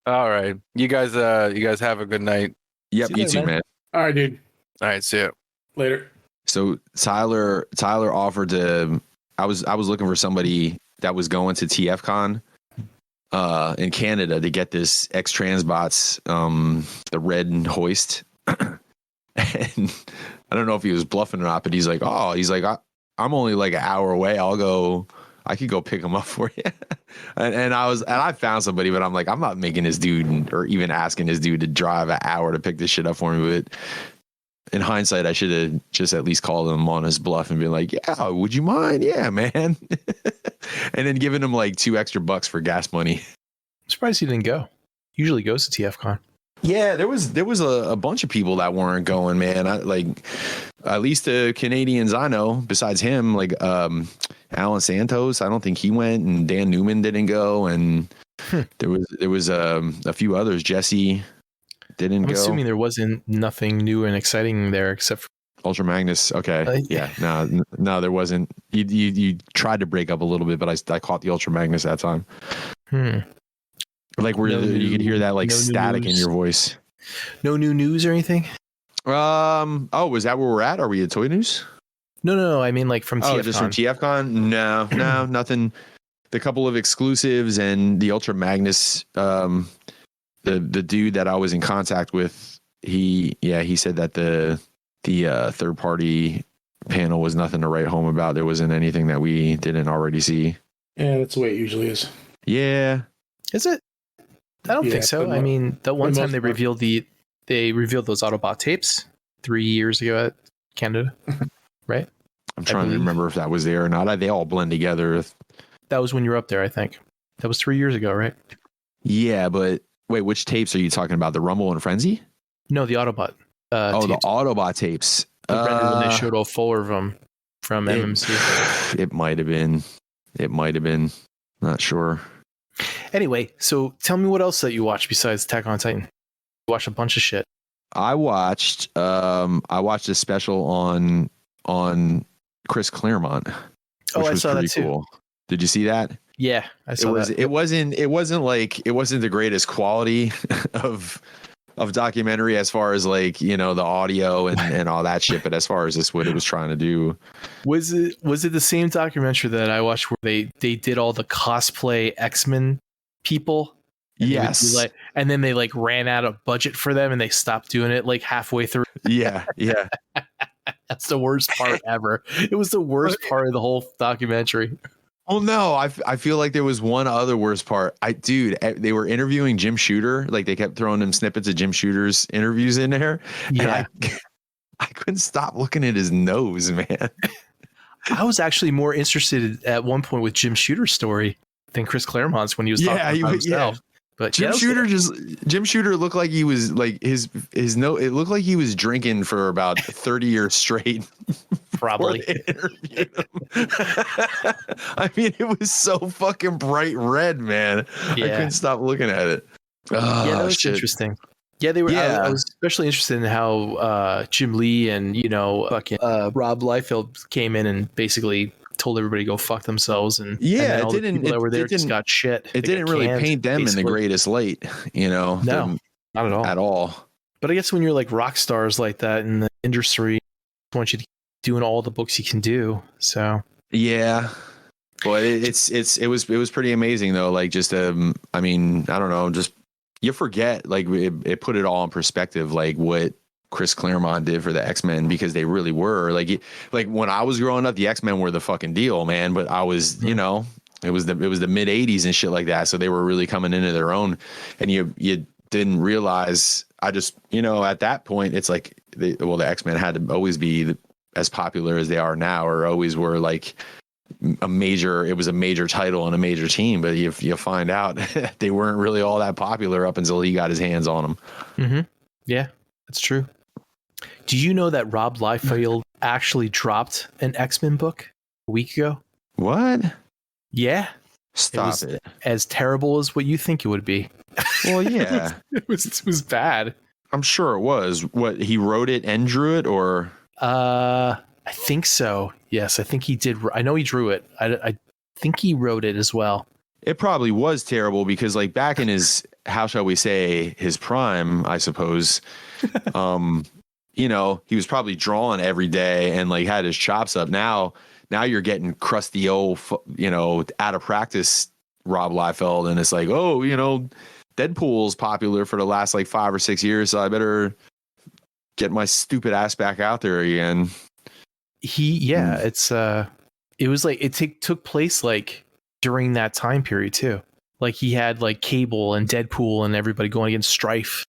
All right, you guys have a good night. Yep, you too, man. All right, dude. All right, see ya later. So Tyler offered to. I was looking for somebody that was going to TFCon in Canada to get this X Transbots, the red hoist. And I don't know if he was bluffing or not, but he's like, I'm only like an hour away. I could go pick him up for you. and I found somebody, but I'm like, I'm not making this dude or even asking this dude to drive an hour to pick this shit up for me. But in hindsight, I should have just at least called him on his bluff and been like, yeah, would you mind? Yeah, man. And then giving him like $2 extra for gas money. surprised he didn't go. Usually goes to TFCon. Yeah, there was a bunch of people that weren't going, man. At least the Canadians I know, besides him, like Alan Santos, I don't think he went, and Dan Newman didn't go, and there was a few others. Jesse didn't go. I'm assuming there wasn't nothing new and exciting there except for Ultra Magnus. Okay, yeah, no, there wasn't. You tried to break up a little bit, but I caught the Ultra Magnus that time. Like where you could hear that like static in your voice. No new news or anything? Oh, is that where we're at? Are we at Toy News? No. I mean like from TFCon. Oh, just from TFCon? No, nothing. The couple of exclusives and the Ultra Magnus, the dude that I was in contact with, he said that the third party panel was nothing to write home about. There wasn't anything that we didn't already see. Yeah, that's the way it usually is. Yeah. Is it? I don't think so. I mean, the one time they revealed those Autobot tapes 3 years ago at Canada, right? I'm trying to remember if that was there or not. They all blend together. That was when you were up there, I think. That was 3 years ago, right? Yeah, but wait, which tapes are you talking about? The Rumble and Frenzy? No, the Autobot. Tapes. The Autobot tapes. When they showed all four of them from MMC. It might have been. Not sure. Anyway, so tell me what else that you watched besides Attack on Titan. You watched a bunch of shit. I watched a special on Chris Claremont. Which I saw that too. Cool. Did you see that? Yeah, I saw that. It wasn't the greatest quality of documentary as far as like, the audio and all that shit, but as far as what it was trying to do. Was it the same documentary that I watched where they did all the cosplay X-Men people? Yes. And then they like ran out of budget for them and they stopped doing it like halfway through. Yeah. That's the worst part ever. It was the worst part of the whole documentary. Oh no, I feel like there was one other worst part. They were interviewing Jim Shooter. Like they kept throwing them snippets of Jim Shooter's interviews in there. Yeah. I couldn't stop looking at his nose, man. I was actually more interested at one point with Jim Shooter's story than Chris Claremont's when he was talking about himself. But Jim Shooter looked like he was like his note. It looked like he was drinking for about 30 years straight. Probably. I mean, it was so fucking bright red, man. Yeah. I couldn't stop looking at it. Oh, yeah, that was interesting. Yeah, they were. Yeah. I was especially interested in how Jim Lee and fucking Rob Liefeld came in and basically told everybody to go fuck themselves, and it all didn't. The people that were there just got shit. It didn't really paint them in the greatest light, No, not at all. At all. But I guess when you're like rock stars like that in the industry, I want you to keep doing all the books you can do. So yeah, but it was pretty amazing though. Like just I mean, I don't know, just you forget like it put it all in perspective, like what Chris Claremont did for the X-Men, because they really were like when I was growing up, the X-Men were the fucking deal, man. But I was, it was the mid 80s and shit like that. So they were really coming into their own, and you didn't realize, at that point, it's like, the X-Men had to always be as popular as they are now, or always were like it was a major title and a major team, but you find out they weren't really all that popular up until he got his hands on them. Mm-hmm. Yeah, that's true. Do you know that Rob Liefeld actually dropped an X-Men book a week ago? What? Yeah. Stop it. As terrible as what you think it would be. Well, yeah. it was bad. I'm sure it was. What, he wrote it and drew it, or? I think so. Yes, I think he did. I know he drew it. I think he wrote it as well. It probably was terrible because, like, back in his, how shall we say, his prime, I suppose, he was probably drawing every day and like had his chops up. Now you're getting crusty old, out of practice Rob Liefeld, and it's like, Deadpool's popular for the last like 5 or 6 years, so I better get my stupid ass back out there again. It was like it took place like during that time period too. Like he had like Cable and Deadpool and everybody going against Strife.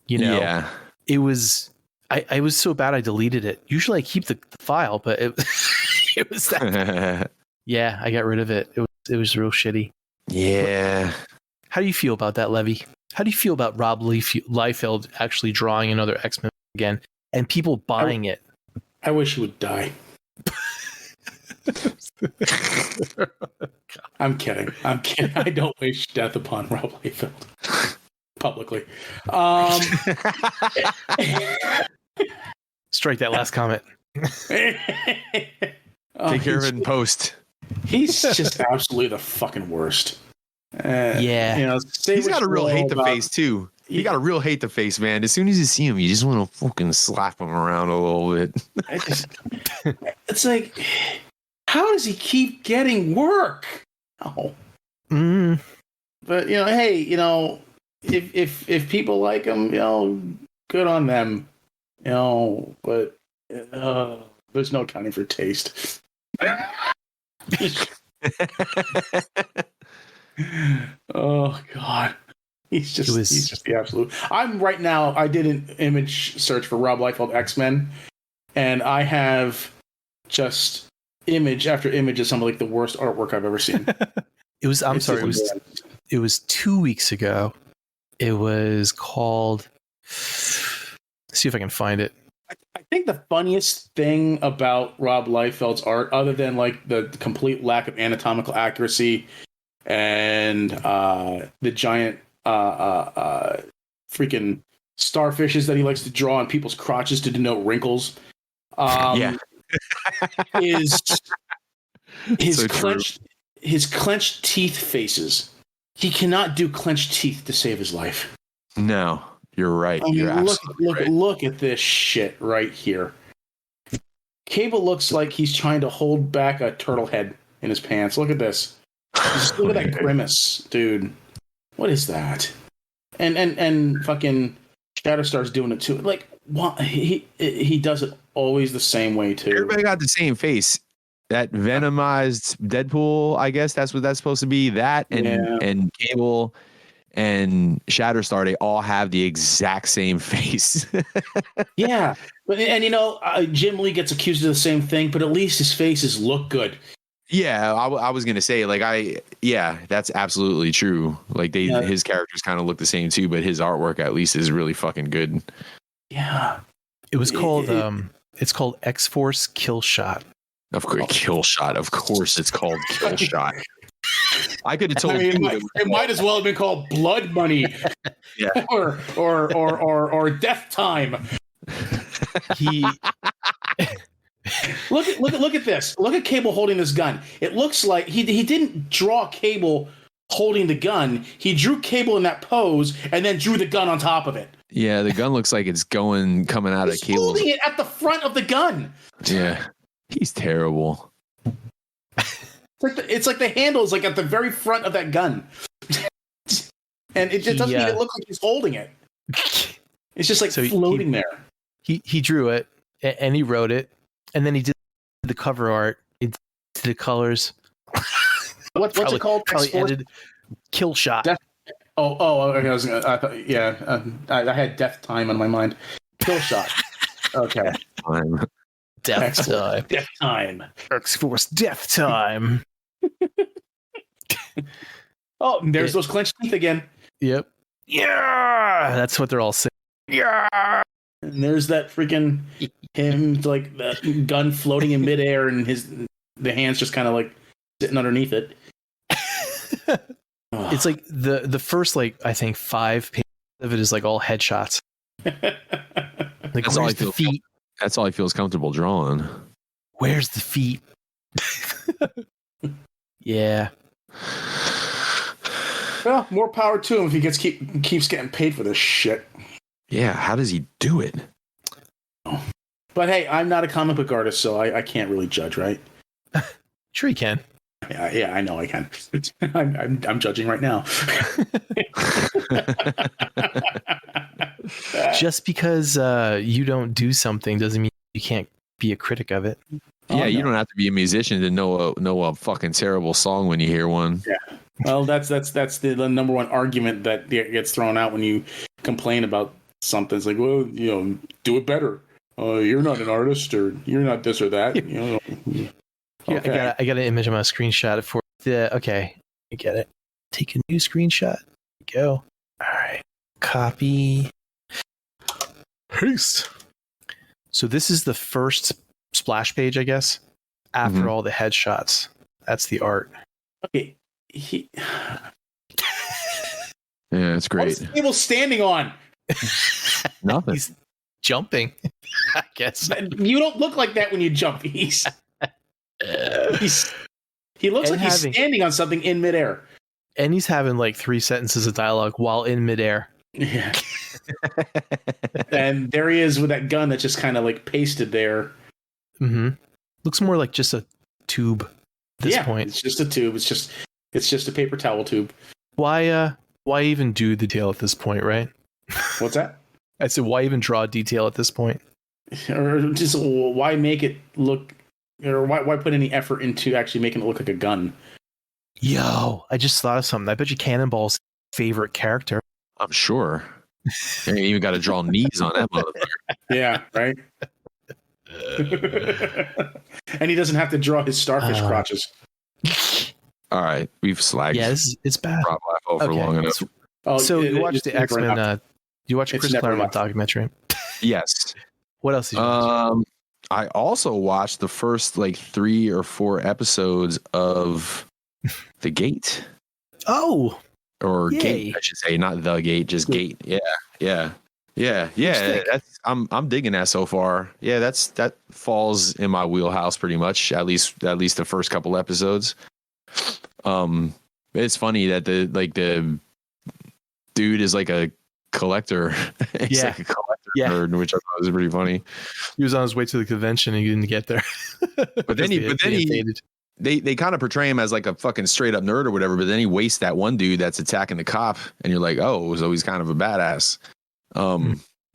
Yeah. It was. I was so bad I deleted it. Usually I keep the file, but it was that. Yeah, I got rid of it. It was real shitty. Yeah. How do you feel about that, Levy? How do you feel about Rob Liefeld actually drawing another X-Men again and people buying it? I wish he would die. I'm kidding. I don't wish death upon Rob Liefeld publicly. Strike that last comment. Take care of it in post. He's just absolutely the fucking worst. Yeah. He's got a real hate the face too. He got a real hate the face, man. As soon as you see him, you just want to fucking slap him around a little bit. It's like, how does he keep getting work? Oh. But hey, if people like him, good on them. But there's no accounting for taste. Oh God. He's just the absolute. I'm right now. I did an image search for Rob Liefeld X-Men, and I have just image after image of some of the worst artwork I've ever seen. It was 2 weeks ago. It was called. Let's see if I can find it. I think the funniest thing about Rob Liefeld's art, other than the complete lack of anatomical accuracy and the giant freaking starfishes that he likes to draw on people's crotches to denote wrinkles, is his clenched teeth faces. He cannot do clenched teeth to save his life. No, you're right. You're absolutely right. Look at this shit right here. Cable looks like he's trying to hold back a turtle head in his pants. Look at this. Just look at that grimace, dude. What is that? And fucking Shatterstar's doing it too. What he does it always the same way too. Everybody got the same face. That venomized Deadpool, I guess that's what that's supposed to be. That and Cable and Shatterstar, they all have the exact same face. Yeah, but Jim Lee gets accused of the same thing, but at least his faces look good. Yeah, I was gonna say that's absolutely true. His characters kind of look the same too, but his artwork at least is really fucking good. Yeah, it was called it's called X-Force Kill Shot. Of course, Kill Shot. Of course, it's called Kill Shot. I could have told you. It might as well have been called Blood Money, or Death Time. Look at this. Look at Cable holding this gun. It looks like he didn't draw Cable holding the gun. He drew Cable in that pose and then drew the gun on top of it. Yeah, the gun looks like it's coming out of Cable's. Holding it at the front of the gun. Yeah, he's terrible. It's like the handle is at the very front of that gun, and it just doesn't even look like he's holding it. It's just floating there. He drew it and he wrote it, and then he did the cover art. He did the colors. What's it called? Probably ended Kill Shot. Okay. I had Death Time on my mind. Kill Shot. Okay. Death Time. Death Time. X-Force Death Time. Oh, there's those clenched teeth again. Yep. Yeah, that's what they're all saying. Yeah. And there's that freaking him the gun floating in midair, and the hands just kind of sitting underneath it. It's the first I think 5 pages of it is all headshots. That's all the feet. That's all he feels comfortable drawing. Where's the feet? Yeah. Well, more power to him if he keeps getting paid for this shit. Yeah, how does he do it? But hey, I'm not a comic book artist, so I can't really judge, right? Sure you can. Yeah, I know I can. I'm judging right now. Just because you don't do something doesn't mean you can't be a critic of it. Yeah, you don't have to be a musician to know a fucking terrible song when you hear one. Yeah. Well, that's the number one argument that gets thrown out when you complain about something. It's well, do it better. You're not an artist, or you're not this or that. Okay. I got an image on my screenshot for the. Okay, I get it. Take a new screenshot. Go. All right. Copy. Paste. So this is the first splash page, I guess, after all the headshots. That's the art. Okay. Yeah, it's great. What's the table standing on? Nothing. He's jumping, I guess. You don't look like that when you jump. He looks like he's standing on something in midair. And he's having like 3 sentences of dialogue while in midair. Yeah. And there he is with that gun that's just kind of like pasted there. Mm-hmm. Looks more like just a tube at this point. It's just a tube. It's just a paper towel tube. Why even do the detail at this point, right? What's that? I said, why even draw detail at this point? Or just why make it look, or why put any effort into actually making it look like a gun? Yo, I just thought of something. I bet you Cannonball's favorite character. I'm sure. And you even got to draw knees on that motherfucker. Yeah, right. And he doesn't have to draw his starfish crotches. All right, we've slagged. Yeah, it's bad. Rob Liefeld for long enough. So you watched the X-Men? You watched Chris Claremont documentary? Yes. What else did you watch? I also watched the first like 3 or 4 episodes of The Gate. Oh. Or yay. Gate, I should say, not The Gate, just Gate. Yeah. That's I'm digging that so far. Yeah, that falls in my wheelhouse pretty much. At least the first couple episodes. It's funny that the dude is like a collector. He's like a collector nerd, which I thought was pretty funny. He was on his way to the convention and he didn't get there. But then they kind of portray him as like a fucking straight up nerd or whatever, but then he wastes that one dude that's attacking the cop and you're like, oh, so he's kind of a badass.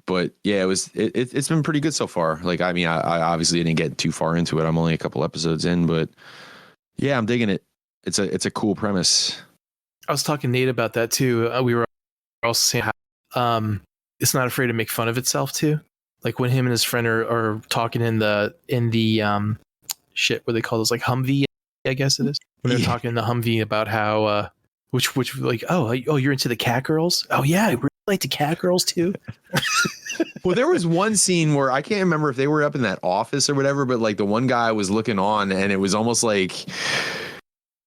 But yeah, it's been pretty good so far. Like, I mean, I obviously didn't get too far into it. I'm only a couple episodes in, but yeah, I'm digging it. It's a cool premise. I was talking to Nate about that too. We were also saying how it's not afraid to make fun of itself too. Like when him and his friend are talking in the shit, what they call those, like Humvee, I guess it is. When they're talking in the Humvee about how which like oh you're into the cat girls. Oh yeah, I really like the cat girls too. Well, there was one scene where I can't remember if they were up in that office or whatever, but like the one guy was looking on and it was almost like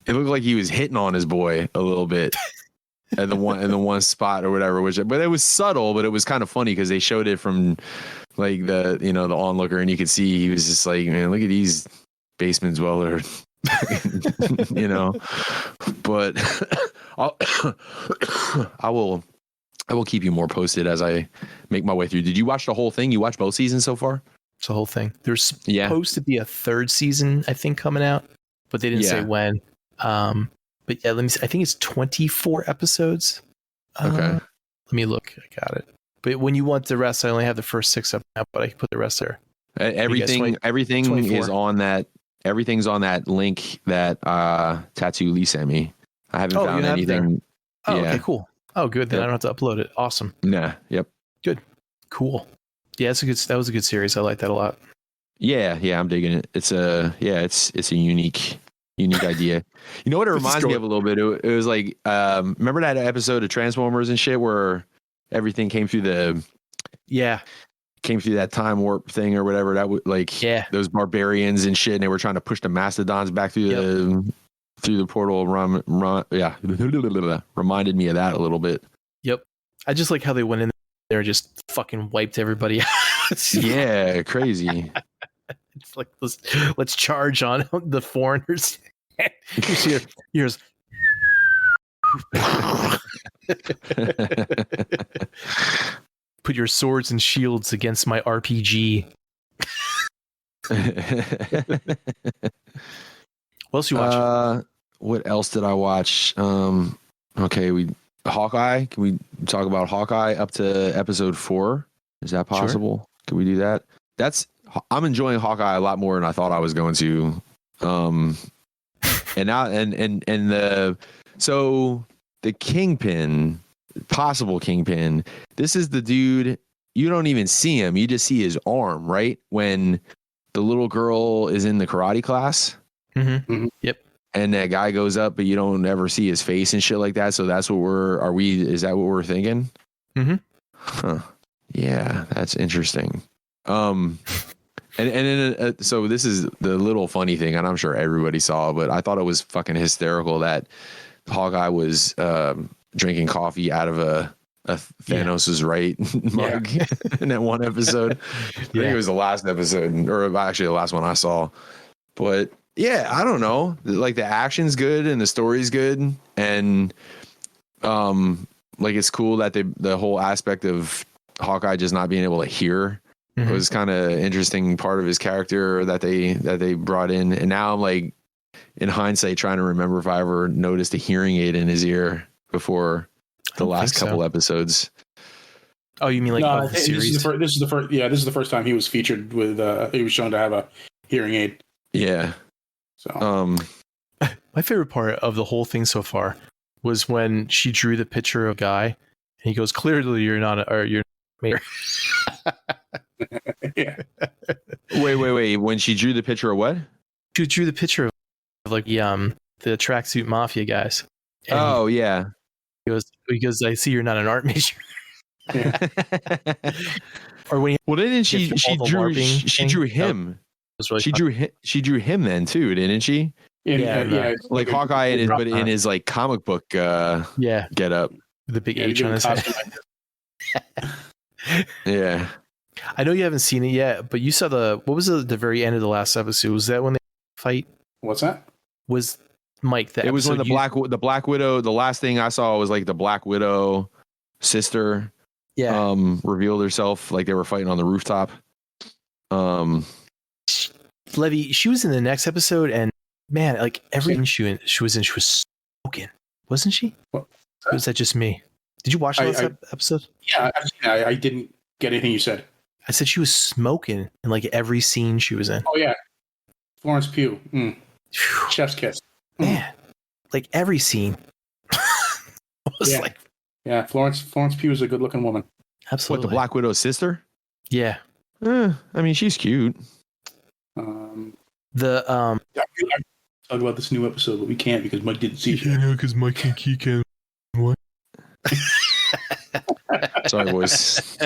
it looked like he was hitting on his boy a little bit at the one spot or whatever, but it was subtle, but it was kind of funny because they showed it from like the onlooker and you could see he was just like, man, look at these basement dweller, but I will keep you more posted as I make my way through. Did you watch the whole thing? You watched both seasons so far? It's the whole thing. There's supposed to be a 3rd season, I think, coming out, but they didn't say when. But yeah, let me see. I think it's 24 episodes. Okay. Let me look. I got it. But when you want the rest, I only have the first 6 up now, but I can put the rest there. Everything 24. is on that. Everything's on that link that Tattoo Lee sent me. I haven't found anything. Oh, okay, cool. Oh, good. Then I don't have to upload it. Awesome. Nah. Yep. Good. Cool. Yeah, that was a good series. I like that a lot. Yeah, I'm digging it. It's a unique idea. You know what it reminds me of a little bit? It was like, remember that episode of Transformers and shit where everything came through that time warp thing or whatever. That would those barbarians and shit, and they were trying to push the mastodons back through the portal. Reminded me of that a little bit. Yep. I just like how they went in there and just fucking wiped everybody out. Yeah, crazy. It's like let's charge on the foreigners. Here's put your swords and shields against my RPG. What else you watch? What else did I watch? Okay, Hawkeye. Can we talk about Hawkeye up to episode 4? Is that possible? Sure. Can we do that? I'm enjoying Hawkeye a lot more than I thought I was going to. And now the Kingpin, possible Kingpin. This is the dude. You don't even see him. You just see his arm, right? When the little girl is in the karate class. Mm-hmm. Yep. and that guy goes up, but you don't ever see his face and shit like that. So that's what is that what we're thinking? Mm-hmm. Huh. Yeah, that's interesting. And then so this is the little funny thing, and I'm sure everybody saw, but I thought it was fucking hysterical that Hawkeye was drinking coffee out of a Thanos's right mug in that one episode. I think it was the last episode, or actually the last one I saw. But yeah, I don't know. Like the action's good and the story's good, and like it's cool that the whole aspect of Hawkeye just not being able to hear was kind of interesting part of his character that they brought in. And now I'm like, in hindsight, trying to remember if I ever noticed a hearing aid in his ear before the last couple episodes. Oh, you mean like of the series? This is the first time he was featured with. He was shown to have a hearing aid. Yeah. So, my favorite part of the whole thing so far was when she drew the picture of a guy, and he goes, "Clearly, you're not, or you're." yeah. Wait. When she drew the picture of what? She drew the picture of like the tracksuit mafia guys. And yeah. He goes, I see you're not an art major. Yeah. Or when didn't she drew him. Really she drew him then too, didn't she? Yeah. Like Hawkeye in his like comic book get up. The big H on his head. Yeah. I know you haven't seen it yet, but you saw what was the very end of the last episode? Was that when they fight? What's that? Was Mike that it was when the Black Widow, the last thing I saw was like the Black Widow sister revealed herself, like they were fighting on the rooftop. Levy, she was in the next episode, and man, like everything she was in, she was smoking, wasn't she? Or was that just me? Did you watch the last episode? Yeah, I didn't get anything you said. I said she was smoking in like every scene she was in. Oh yeah, Florence Pugh, chef's kiss. Man, like every scene. Florence Pugh is a good-looking woman. Absolutely. What, the Black Widow's sister? Yeah. I mean, she's cute. I talk about this new episode, but we can't because Mike didn't see it. Yeah, because Mike and Key can. What? Sorry, boys.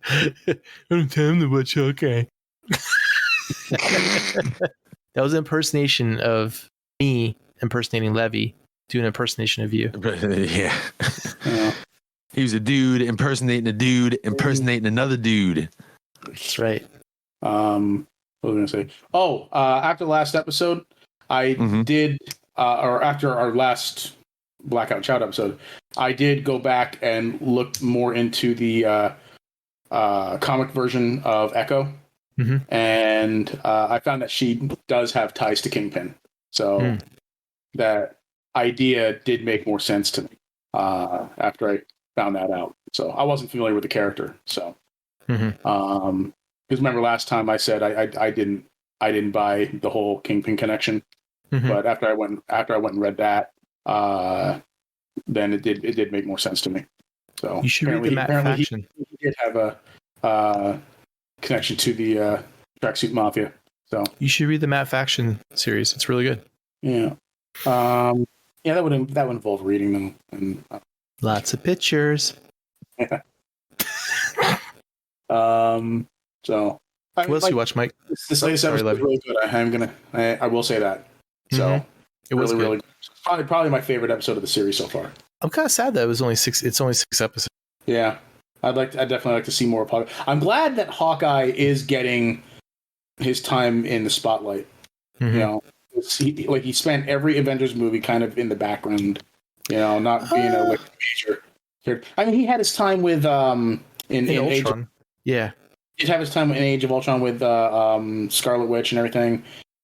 I don't tell him to watch. Okay. That was an impersonation of me impersonating Levy, doing an impersonation of you. Yeah. He was a dude impersonating a dude impersonating another dude. That's right. What was I going to say? After the last episode, I did, or after our last Blackout Shout episode, I did go back and look more into the comic version of Echo. And I found that she does have ties to Kingpin. So that idea did make more sense to me after I found that out. So I wasn't familiar with the character. So, because remember last time I said I didn't buy the whole Kingpin connection, but after I went and read that, then it did make more sense to me. So you should read the Matt Faction. He did have a connection to the Tracksuit Mafia. So you should read the Matt Faction series. It's really good. Yeah. That would involve reading them and lots of pictures. Yeah. So what else you watch, Mike? This latest episode was really good. I will say that. So it was really good. Probably my favorite episode of the series so far. I'm kind of sad that it was only 6. It's only 6 episodes. Yeah, I'd definitely like to see more of Hawkeye. I'm glad that Hawkeye is getting his time in the spotlight. You know, he spent every Avengers movie kind of in the background. You know, not being a major character. I mean, he had his time with in Ultron. He'd have his time in Age of Ultron with Scarlet Witch and everything,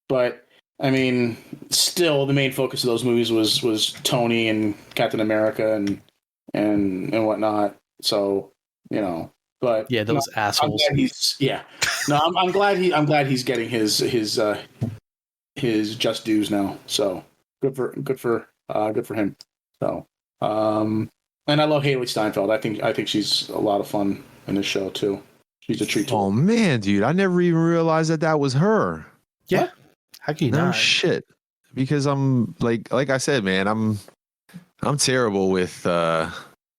but I mean, still the main focus of those movies was Tony and Captain America and whatnot. So but yeah, those assholes. I'm glad he's getting his just dues now. So good for him. So and I love Haley Steinfeld. I think she's a lot of fun in this show too. She's a treat. Oh man, dude, I never even realized that was her. Yeah. How can you not? Shit. because I'm like I said, man, I'm terrible with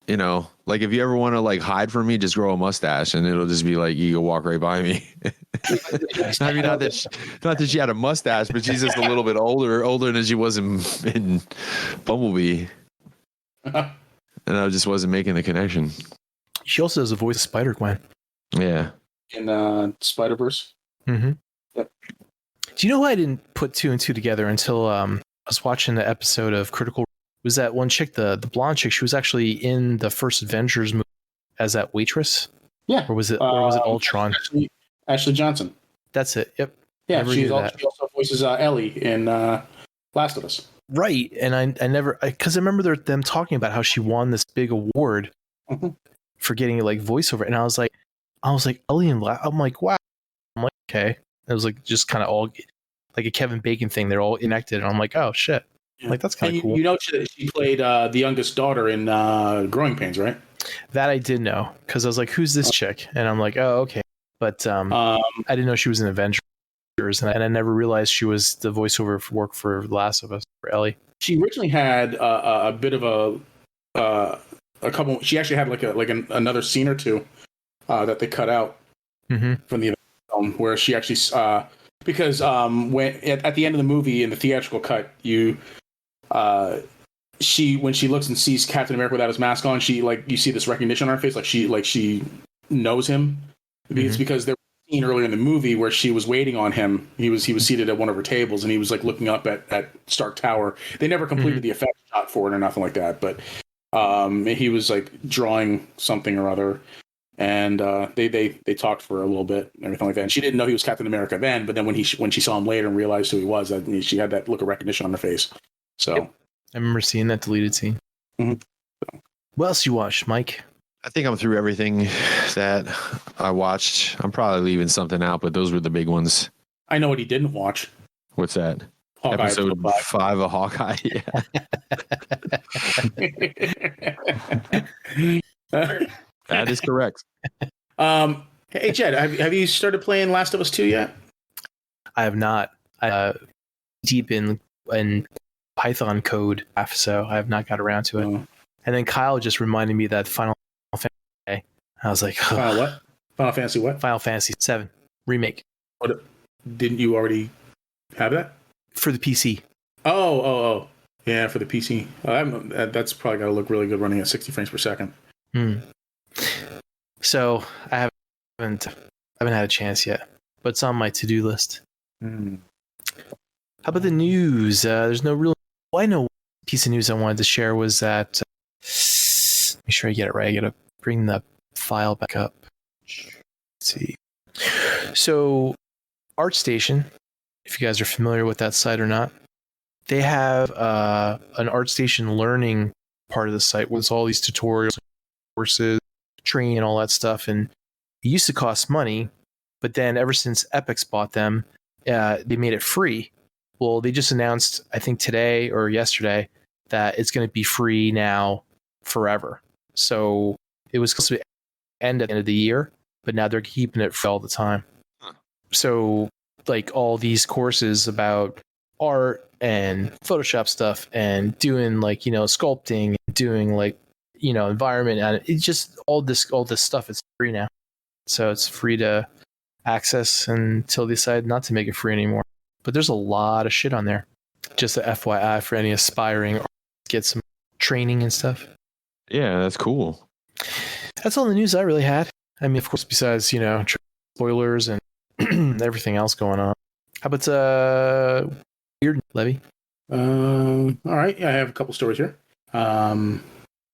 you know, like if you ever want to like hide from me, just grow a mustache and it'll just be like you can walk right by me. I mean, not that she had a mustache, but she's just a little bit older than she was in Bumblebee, and I just wasn't making the connection. She also does a voice of Spider-Gwen. Yeah. In Spider-Verse. Mm-hmm. Yep. Do you know who I didn't put two and two together until I was watching the episode of Critical? Was that one chick, the blonde chick? She was actually in the first Avengers movie as that waitress. Yeah. Or was it Ultron? Ashley Johnson. That's it. Yep. Yeah, she also voices Ellie in Last of Us. Right, and I never, because I remember them talking about how she won this big award for getting like voiceover, and I was like Ellie and I'm like, wow. I'm like, okay. It was like just kind of all like a Kevin Bacon thing. They're all connected, and I'm like, oh shit. Yeah. Like that's kind of cool. You know, she played the youngest daughter in Growing Pains, right? That I did know, because I was like, who's this chick? And I'm like, oh, okay. But I didn't know she was in Avengers, and I never realized she was the voiceover for work for Last of Us for Ellie. She originally had a bit of a couple. She actually had another scene or two that they cut out from the film, where she actually because when at the end of the movie in the theatrical cut, when she looks and sees Captain America without his mask on, you see this recognition on her face, like she knows him. It's because there was a scene earlier in the movie where she was waiting on him. He was seated at one of her tables, and he was like looking up at Stark Tower. They never completed the effect shot for it or nothing like that, but he was like drawing something or other, and they talked for a little bit and everything like that. And she didn't know he was Captain America then, but then when she saw him later and realized who he was, she had that look of recognition on her face. So I remember seeing that deleted scene. What else you watched, Mike? I think I'm through everything that I watched. I'm probably leaving something out, but those were the big ones. I know what he didn't watch. What's that? Hawkeye Episode 5 of Hawkeye. Yeah. That is correct. Hey, Jed, have you started playing Last of Us 2 yet? I have not. Deep in Python code, so I have not got around to it. And then Kyle just reminded me that Final Fantasy. I was like, what? Final Fantasy what? Final Fantasy 7 remake. What, didn't you already have that? For the PC. Oh. Yeah, for the PC. That's probably got to look really good running at 60 frames per second. So I haven't had a chance yet, but it's on my to-do list. How about the news? There's no real... Well, I know one piece of news I wanted to share was that... make sure I get it right. I got to bring the file back up. Let's see. So, ArtStation, if you guys are familiar with that site or not, they have an ArtStation learning part of the site with all these tutorials, courses, training, and all that stuff. And it used to cost money, but then ever since Epic's bought them, they made it free. Well, they just announced, I think today or yesterday, that it's going to be free now forever. So it was supposed to end at the end of the year, but now they're keeping it free all the time. So like all these courses about art and Photoshop stuff and doing like, sculpting, doing like, environment, and it's just all this stuff is free now. So it's free to access until they decide not to make it free anymore. But there's a lot of shit on there. Just a FYI for any aspiring artists, get some training and stuff. Yeah, that's cool. That's all the news I really had. I mean, of course, besides, spoilers and everything else going on. How about Weird, Levy? All right. Yeah, I have a couple stories here.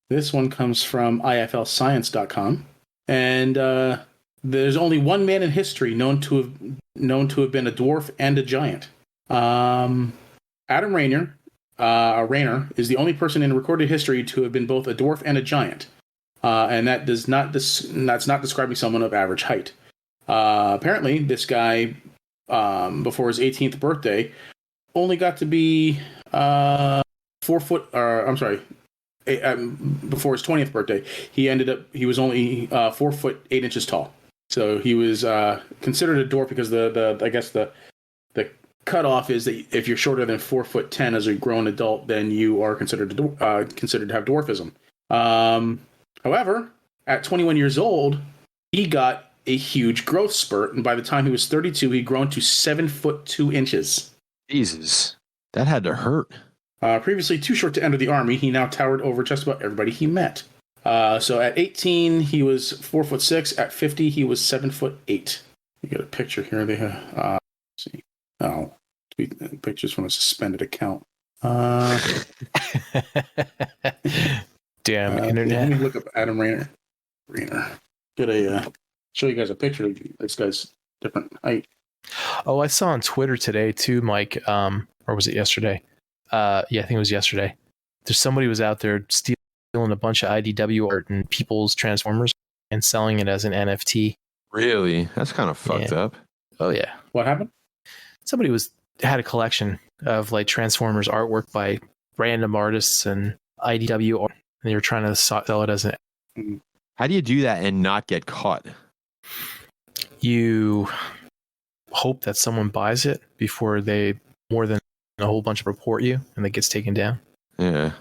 This one comes from iflscience.com. And there's only one man in history known to have been a dwarf and a giant. Adam Rayner is the only person in recorded history to have been both a dwarf and a giant. And that's not describing someone of average height. Apparently, this guy, before his 18th birthday, only got to be 4 foot. Before his 20th birthday, he was only 4 foot 8 inches tall. So he was considered a dwarf because the cutoff is that if you're shorter than 4'10" as a grown adult, then you are considered to have dwarfism. However, at 21 years old, he got a huge growth spurt, and by the time he was 32, he'd grown to 7'2". Jesus, that had to hurt. Previously too short to enter the army, he now towered over just about everybody he met. So at 18, he was 4'6". At 50, he was 7'8". You get a picture here. They have. Let's see. Oh, tweet pictures from a suspended account. Damn internet. Let me look up Adam Rayner. Get a show you guys a picture of this guy's different height. Oh, I saw on Twitter today too, Mike. Or was it yesterday? Yeah, I think it was yesterday. There's somebody was out there stealing a bunch of IDW art and people's Transformers and selling it as an NFT. Really? That's kind of fucked up. Oh yeah. What happened? Somebody had a collection of like Transformers artwork by random artists and IDW art, and they were trying to sell it as an. How do you do that and not get caught? You hope that someone buys it before they more than a whole bunch report you, and it gets taken down. Yeah,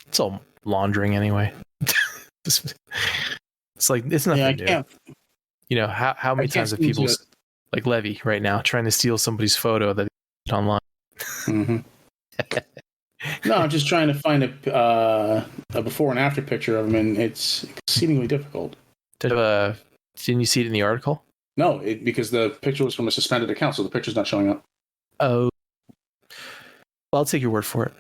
it's all laundering anyway. It's like it's nothing new. You know how many times have people like Levy right now trying to steal somebody's photo that online? Mm-hmm. No, I'm just trying to find a before and after picture of him, and it's exceedingly difficult. Didn't you see it in the article? No, because the picture was from a suspended account, so the picture's not showing up. Oh, well, I'll take your word for it.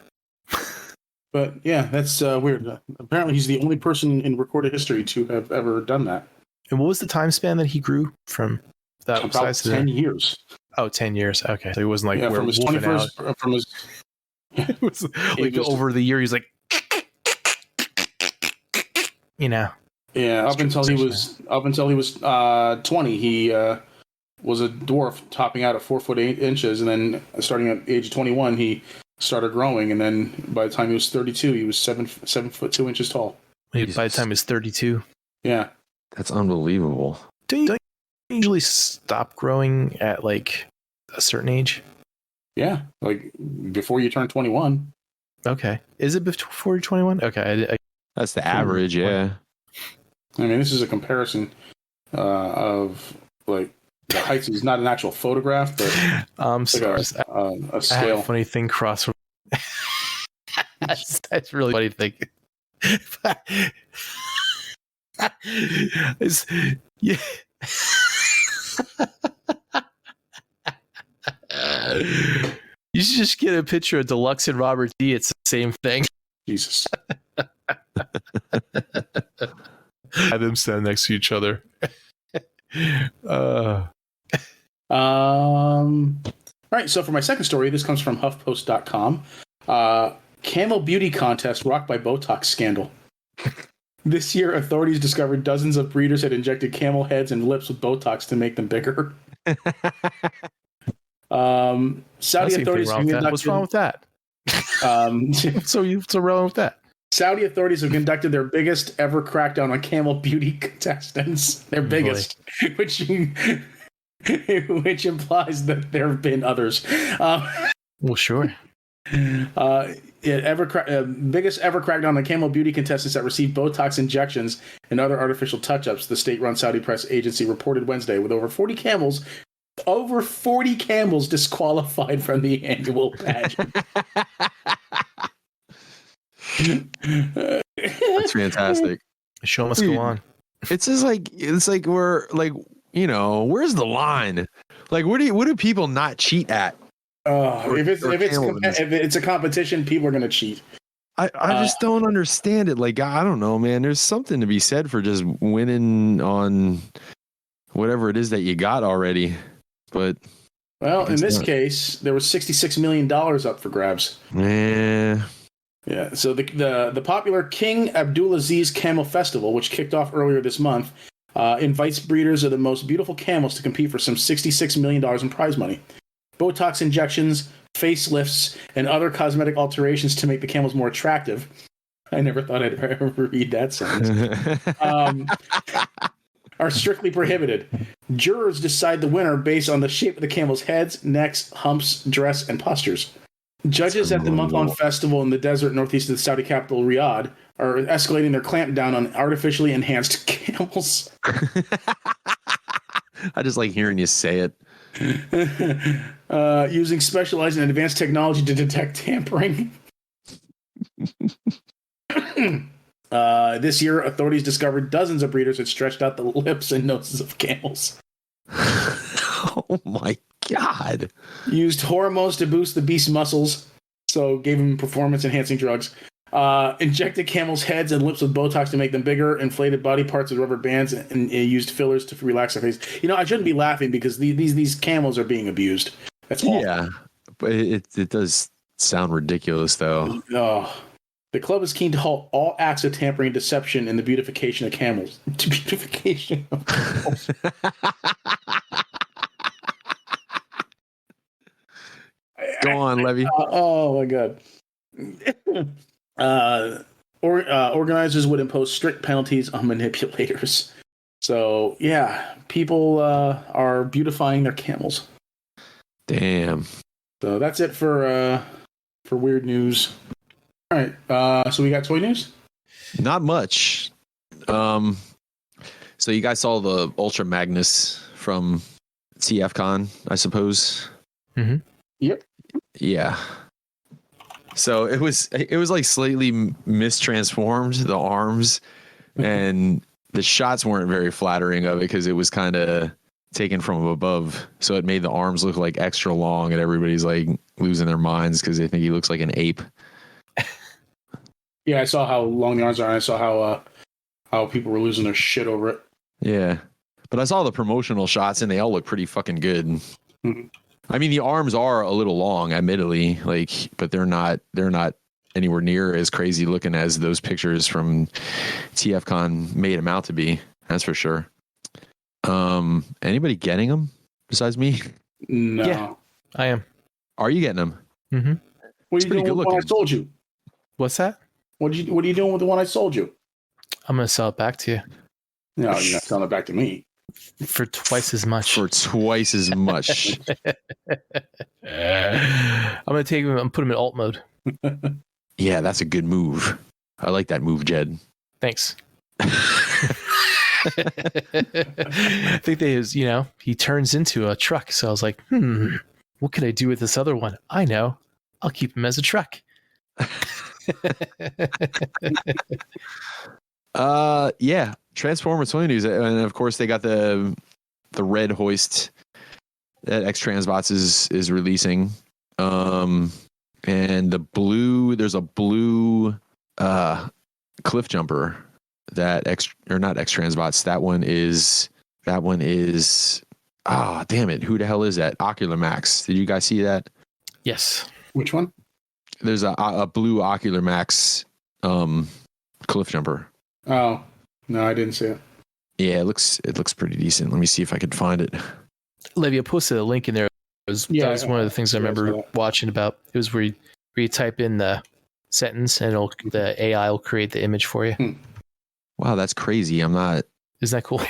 But yeah, that's weird. Apparently, he's the only person in recorded history to have ever done that. And what was the time span that he grew from that? About 10 years. Oh, 10 years. Okay, so it wasn't like from his 21st, from his. It was like over the year, he's like, you know. Yeah, up until he was 20, he was a dwarf, topping out at 4'8", and then starting at the age of 21, he started growing, and then by the time he was 32, he was 7'2" tall. By the time he was 32. Yeah, that's unbelievable. Don't you usually stop growing at like a certain age? Yeah, like before you turn 21. Okay, is it before you're 21? Okay, that's the average. Yeah. I mean, this is a comparison of like the heights. It's not an actual photograph, but sorry, a scale. I had a funny thing cross from. that's really funny thing. Yeah. You should just get a picture of Deluxe and Robert D. It's the same thing. Jesus. Have them stand next to each other. All right, so for my second story, this comes from HuffPost.com. Camel beauty contest rocked by Botox scandal. This year, authorities discovered dozens of breeders had injected camel heads and lips with Botox to make them bigger. Saudi authorities. What's wrong with that? So wrong with that? Saudi authorities have conducted their biggest ever crackdown on camel beauty contestants. Their biggest, which implies that there have been others. Well, sure. Biggest ever crackdown on camel beauty contestants that received Botox injections and other artificial touch-ups, the state-run Saudi press agency reported Wednesday, with over 40 camels disqualified from the annual pageant. That's fantastic. The show must go on. It's just like we're like, you know, where's the line? Like, what do people not cheat at? If it's a competition, people are going to cheat. I just don't understand it. Like, I don't know, man. There's something to be said for just winning on whatever it is that you got already. But in this case, there was $66 million up for grabs. Yeah. So the popular King Abdulaziz Camel Festival, which kicked off earlier this month, invites breeders of the most beautiful camels to compete for some $66 million in prize money. Botox injections, facelifts, and other cosmetic alterations to make the camels more attractive. I never thought I'd ever read that sentence. are strictly prohibited. Jurors decide the winner based on the shape of the camel's heads, necks, humps, dress, and postures. Judges at the month-long festival in the desert northeast of the Saudi capital, Riyadh, are escalating their clampdown on artificially enhanced camels. I just like hearing you say it. Using specialized and advanced technology to detect tampering. This year, authorities discovered dozens of breeders had stretched out the lips and noses of camels. Oh my God. Used hormones to boost the beast's muscles, so gave him performance-enhancing drugs. Injected camels' heads and lips with Botox to make them bigger, inflated body parts with rubber bands, and used fillers to relax their face. You know, I shouldn't be laughing because these camels are being abused. That's awful. Yeah, but it does sound ridiculous, though. Oh. The club is keen to halt all acts of tampering and deception in the beautification of camels. Beautification of camels. Go on, Levy. Oh my God. Organizers would impose strict penalties on manipulators. So yeah, people are beautifying their camels. Damn. So that's it for weird news. All right. So we got toy news? Not much. So you guys saw the Ultra Magnus from TFCon, I suppose? Mm-hmm. Yep. Yeah. So it was like slightly mistransformed, the arms, and the shots weren't very flattering of it because it was kind of taken from above. So it made the arms look like extra long, and everybody's like losing their minds because they think he looks like an ape. Yeah, I saw how long the arms are, and I saw how people were losing their shit over it. Yeah. But I saw the promotional shots, and they all look pretty fucking good. Mm-hmm. I mean, the arms are a little long, admittedly, but they're not anywhere near as crazy looking as those pictures from TFCon made them out to be. That's for sure. Anybody getting them besides me? No. Yeah. I am. Are you getting them? Mm-hmm. What are you doing with the one I sold you? What's that? What are you doing with the one I sold you? I'm gonna sell it back to you No, you're not selling it back to me. for twice as much. For twice as much. I'm gonna take him and put him in alt mode. Yeah, that's a good move. I like that move, Jed. Thanks. I think he turns into a truck. So I was like, what could I do with this other one? I know. I'll keep him as a truck. Yeah, Transformers toy news, and of course they got the red hoist that X Transbots is releasing, and there's a blue cliff jumper that not X Transbots. That one is damn it, who the hell is that? Ocular Max. Did you guys see that? Yes. Which one? There's a blue Ocular Max cliff jumper. Oh, no, I didn't see it. Yeah, it looks pretty decent. Let me see if I can find it. Olivia posted a link in there. That was one of the things I remember watching about. It was where you type in the sentence and the AI will create the image for you. Wow, that's crazy. I'm not. Isn't that cool?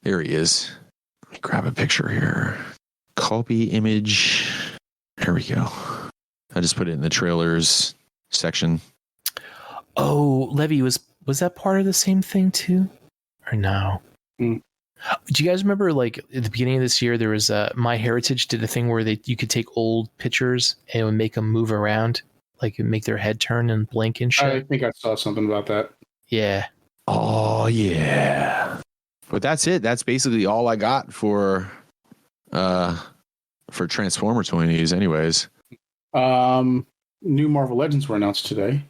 There he is. Let me grab a picture here. Copy image. There we go. I just put it in the trailers section. Oh, Levy, was that part of the same thing too? Or no? Do you guys remember, like, at the beginning of this year, there was MyHeritage did a thing where you could take old pictures and it would make them move around, like make their head turn and blink and shit? I think I saw something about that. Yeah. Oh, yeah. But that's it. That's basically all I got for Transformer toy news anyways. New Marvel Legends were announced today.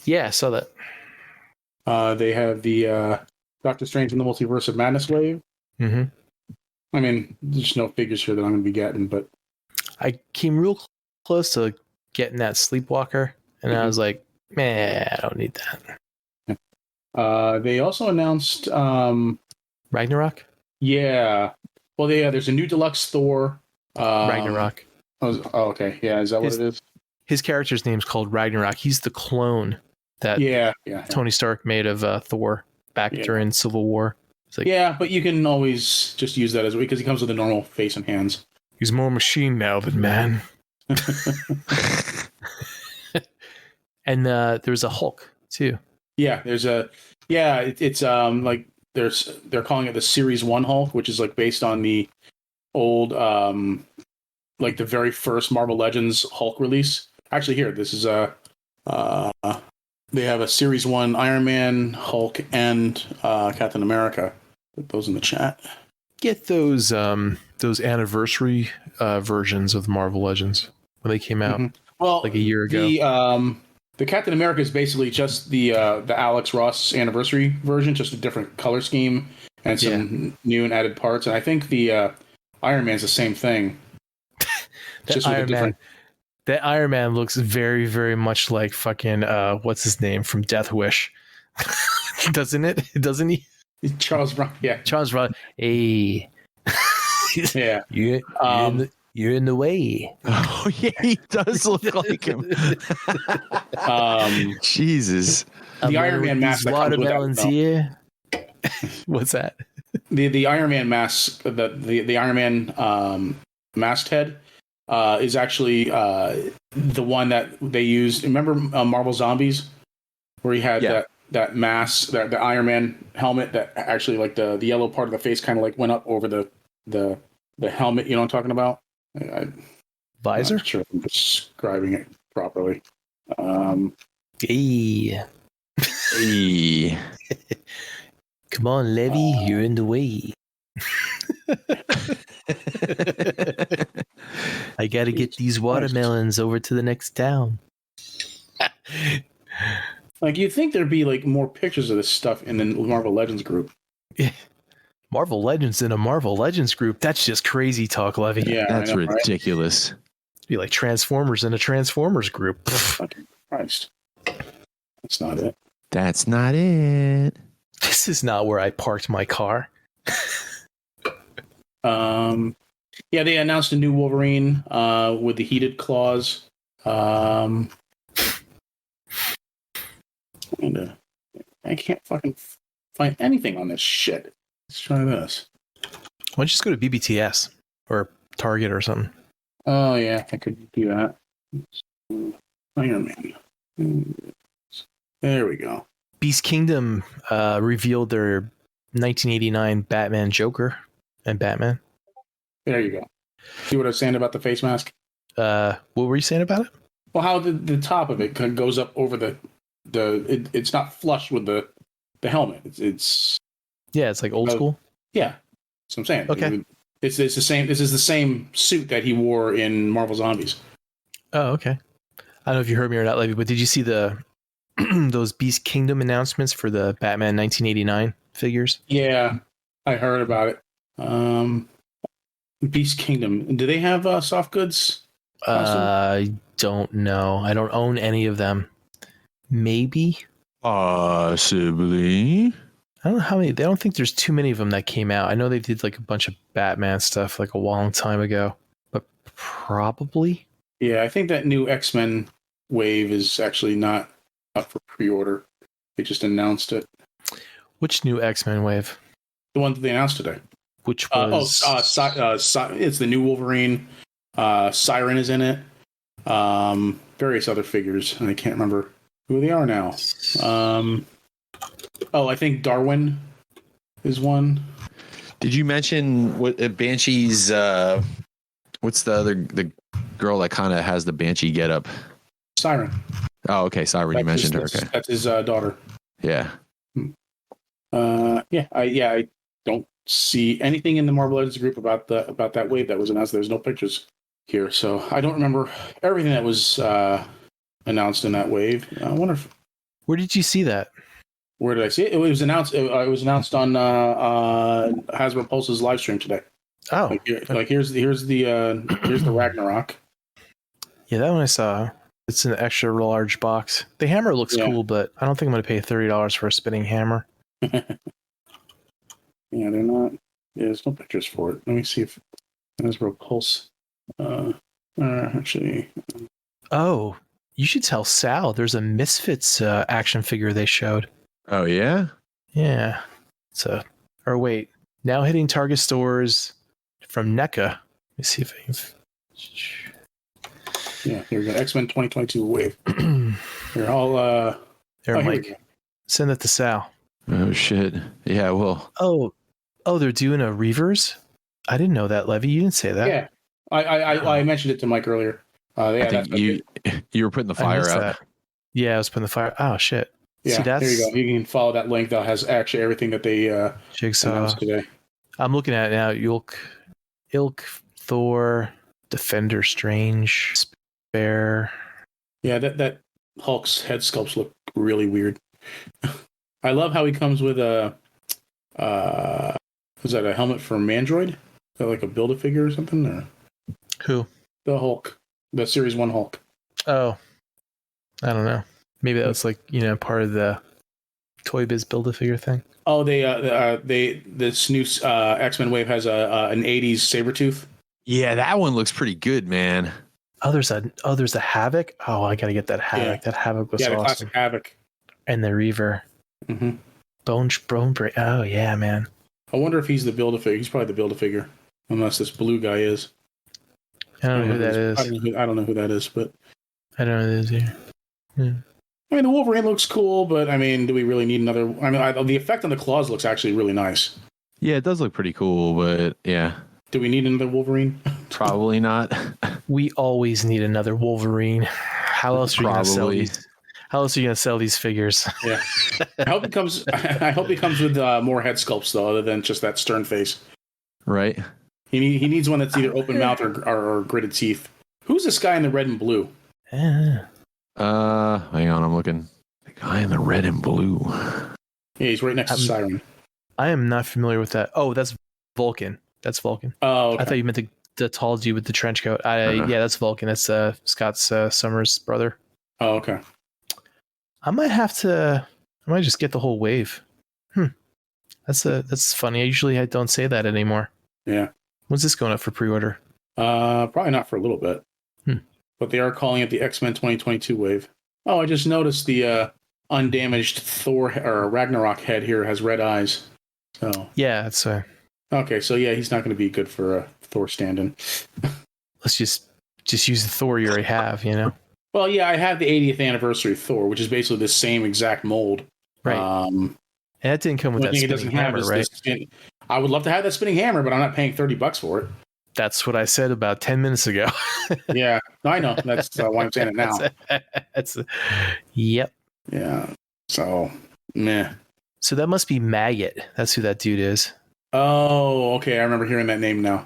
Yeah, I saw that. They have the Doctor Strange in the Multiverse of Madness wave. Mm-hmm. I mean, there's no figures here that I'm going to be getting, but I came real close to getting that Sleepwalker, and I was like, man, I don't need that. They also announced Ragnarok? Yeah. Well, there's a new deluxe Thor. Ragnarok. Oh, okay. Yeah, is that what it is? His character's name's called Ragnarok. He's the clone that Yeah. Tony Stark made of Thor back during Civil War. It's like, yeah, but you can always just use that as because he comes with a normal face and hands. he's more machine now than man. And there's a Hulk too. Yeah, there's a it's like they're calling it the Series 1 Hulk, which is like based on the old like the very first Marvel Legends Hulk release. Actually, here this is they have a Series 1 Iron Man, Hulk, and Captain America. Put those in the chat. Get those anniversary versions of Marvel Legends when they came out Well, like a year ago. The Captain America is basically just the Alex Ross anniversary version, just a different color scheme and some new and added parts. And I think the Iron Man's the same thing. That Iron Man looks very, very much like fucking what's his name from Death Wish, doesn't it? Doesn't he? Charles Bronson. Yeah, Charles Bronson. Hey, yeah, you're in the way. Oh yeah, he does look like him. Jesus. The Iron Man mask that comes with watermelons here. What's that? The Iron Man mask, the Iron Man masked head is actually the one that they used. Remember Marvel Zombies, where he had that mask, the Iron Man helmet that actually like the yellow part of the face kind of like went up over the helmet. You know what I'm talking about? Visor? I'm not sure if I'm describing it properly. Hey. Come on, Levy, you're in the way. I gotta get these watermelons over to the next town. Like, you'd think there'd be like more pictures of this stuff in the Marvel Legends group. Marvel Legends in a Marvel Legends group? That's just crazy talk, Levy. Yeah, That's ridiculous. It'd be like Transformers in a Transformers group. Fucking Christ. That's not it. That's not it. This is not where I parked my car. Yeah, they announced a new Wolverine with the heated claws. And I can't fucking find anything on this shit. Let's try this. Why don't you just go to BBTS or Target or something? Oh yeah, I could do that. Iron Man. There we go. Beast Kingdom revealed their 1989 Batman Joker and Batman. There you go. See what I was saying about the face mask? What were you saying about it? Well, how the top of it kind of goes up over it's not flush with the helmet. It's Yeah, it's like old school. Yeah, that's what I'm saying. Okay. It's the same. This is the same suit that he wore in Marvel Zombies. Oh, okay. I don't know if you heard me or not, Levy, but did you see the those Beast Kingdom announcements for the Batman 1989 figures? Yeah, I heard about it. Beast Kingdom. Do they have soft goods? I don't know. I don't own any of them. Maybe. Possibly. I don't know how many. I don't think there's too many of them that came out. I know they did like a bunch of Batman stuff like a long time ago, but probably. Yeah, I think that new X-Men wave is actually not up for pre-order. They just announced it. Which new X-Men wave? The one that they announced today. Which was it's the new Wolverine. Siren is in it. Various other figures, and I can't remember who they are now. I think Darwin is one. Did you mention what Banshee's? What's the girl that kind of has the Banshee getup? Siren. Oh, okay. Siren, you mentioned her. Okay, that's his daughter. Yeah. I don't see anything in the Marvel Legends group about that wave that was announced. There's no pictures here, so I don't remember everything that was announced in that wave. I wonder if. Where did you see that? Where did I see it? It was announced. It was announced on Hasbro Pulse's live stream today. Oh, here's the Ragnarok. Yeah, that one I saw. It's an extra large box. The hammer looks cool, but I don't think I'm going to pay $30 for a spinning hammer. Yeah, they're not. Yeah, there's no pictures for it. Let me see if Hasbro Pulse. Actually. Oh, you should tell Sal. There's a Misfits action figure they showed. Oh yeah. Yeah. Or wait, now hitting Target stores from NECA. Let me see if I can. Yeah, here we go. X-Men 2022 wave. Here, I'll There, here we Mike. go. Send that to Sal. Oh shit. Yeah. Well. Oh, they're doing a Reavers? I didn't know that, Levy. You didn't say that. Yeah, I mentioned it to Mike earlier. I think you were putting the I fire missed out. that. Yeah, I was putting the fire. Oh shit. Yeah, See, that's there you go. You can follow that link that has actually everything that they Jigsaw. announced today. I'm looking at it now. Ilk, Thor, Defender, Strange, Spare. Yeah, that Hulk's head sculpts look really weird. I love how he comes with a is that a helmet for Mandroid? Is that like a Build-A-Figure or something? Or Who? the Hulk, the Series 1 Hulk. Oh, I don't know. Maybe that was like, part of the Toy Biz Build-A-Figure thing. Oh, this new X-Men wave has an 80s Sabretooth. Yeah, that one looks pretty good, man. Oh, there's a Havoc. Oh, I gotta get that Havoc. Yeah. That Havoc was Yeah, the awesome. classic Havoc. And the Reaver. Mm-hmm. Bone Break. Oh yeah, man. I wonder if he's the Build-A-Figure. He's probably the Build-A-Figure, unless this blue guy is. I don't know who that is. I don't know who that is, but I don't know who that is either. Yeah. I mean, the Wolverine looks cool, but I mean, do we really need another? I mean, the effect on the claws looks actually really nice. Yeah, it does look pretty cool, but yeah, Do we need another Wolverine? probably not. We always need another Wolverine. How else are you gonna sell these? How else are you gonna sell these figures? Yeah. I hope he comes. I hope he comes with more head sculpts though, other than just that stern face. Right? He needs one that's either open mouth or gritted teeth. Who's this guy in the red and blue? Hang on, I'm looking. The guy in the red and blue. Yeah, he's right next to Siren. I am not familiar with that. Oh, that's Vulcan. That's Vulcan. Oh, okay. I thought you meant the tall dude with the trench coat. Yeah, that's Vulcan. That's Scott's Summers' brother. Oh, okay. I might just get the whole wave. That's funny. I don't say that anymore. Yeah. When's this going up for pre-order? Probably not for a little bit. But they are calling it the X-Men 2022 wave. Oh, I just noticed the undamaged Thor or Ragnarok head here has red eyes. So Yeah, that's okay, so yeah, he's not going to be good for a Thor stand-in. let's just use the Thor you already have, Well, yeah, I have the 80th anniversary Thor, which is basically the same exact mold. Right. And that didn't come with that spinning hammer, right? I would love to have that spinning hammer, but I'm not paying $30 for it. That's what I said about 10 minutes ago. Yeah, I know. That's why I'm saying it now. Yep. Yeah. So, meh. So that must be Maggot. That's who that dude is. Oh, okay. I remember hearing that name now.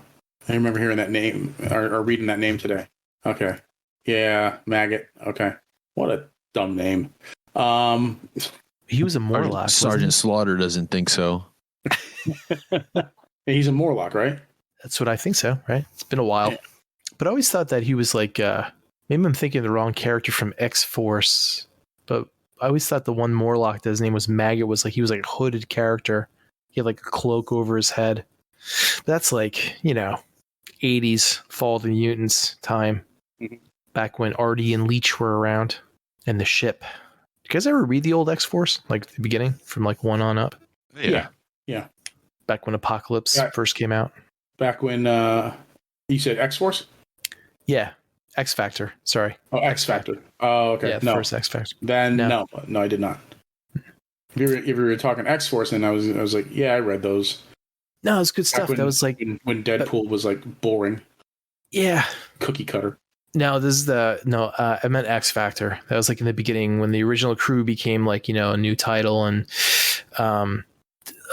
I remember hearing that name or reading that name today. Okay. Yeah, Maggot. Okay. What a dumb name. He was a Morlock. Sergeant Slaughter doesn't think so. He's a Morlock, right? That's what I think so, right? It's been a while. Yeah. But I always thought that he was like, maybe I'm thinking of the wrong character from X-Force, but I always thought the one Morlock that his name was Maggot was like, he was like a hooded character. He had like a cloak over his head. But that's like, 80s Fall of the Mutants time, back when Artie and Leech were around, and the ship. You guys ever read the old X-Force, like the beginning, from like 1 on up? Yeah. Back when Apocalypse first came out? Back when you said X-Force? Yeah. X-Factor. Sorry. Oh, X-Factor. Oh, okay. Yeah, no. first X-Factor. Then no, I did not. If you were talking X-Force, and I was like, yeah, I read those. No, it was good stuff. That was like when Deadpool was like boring. Yeah. Cookie cutter. No, this is I meant X Factor. That was like in the beginning when the original crew became like, a new title, and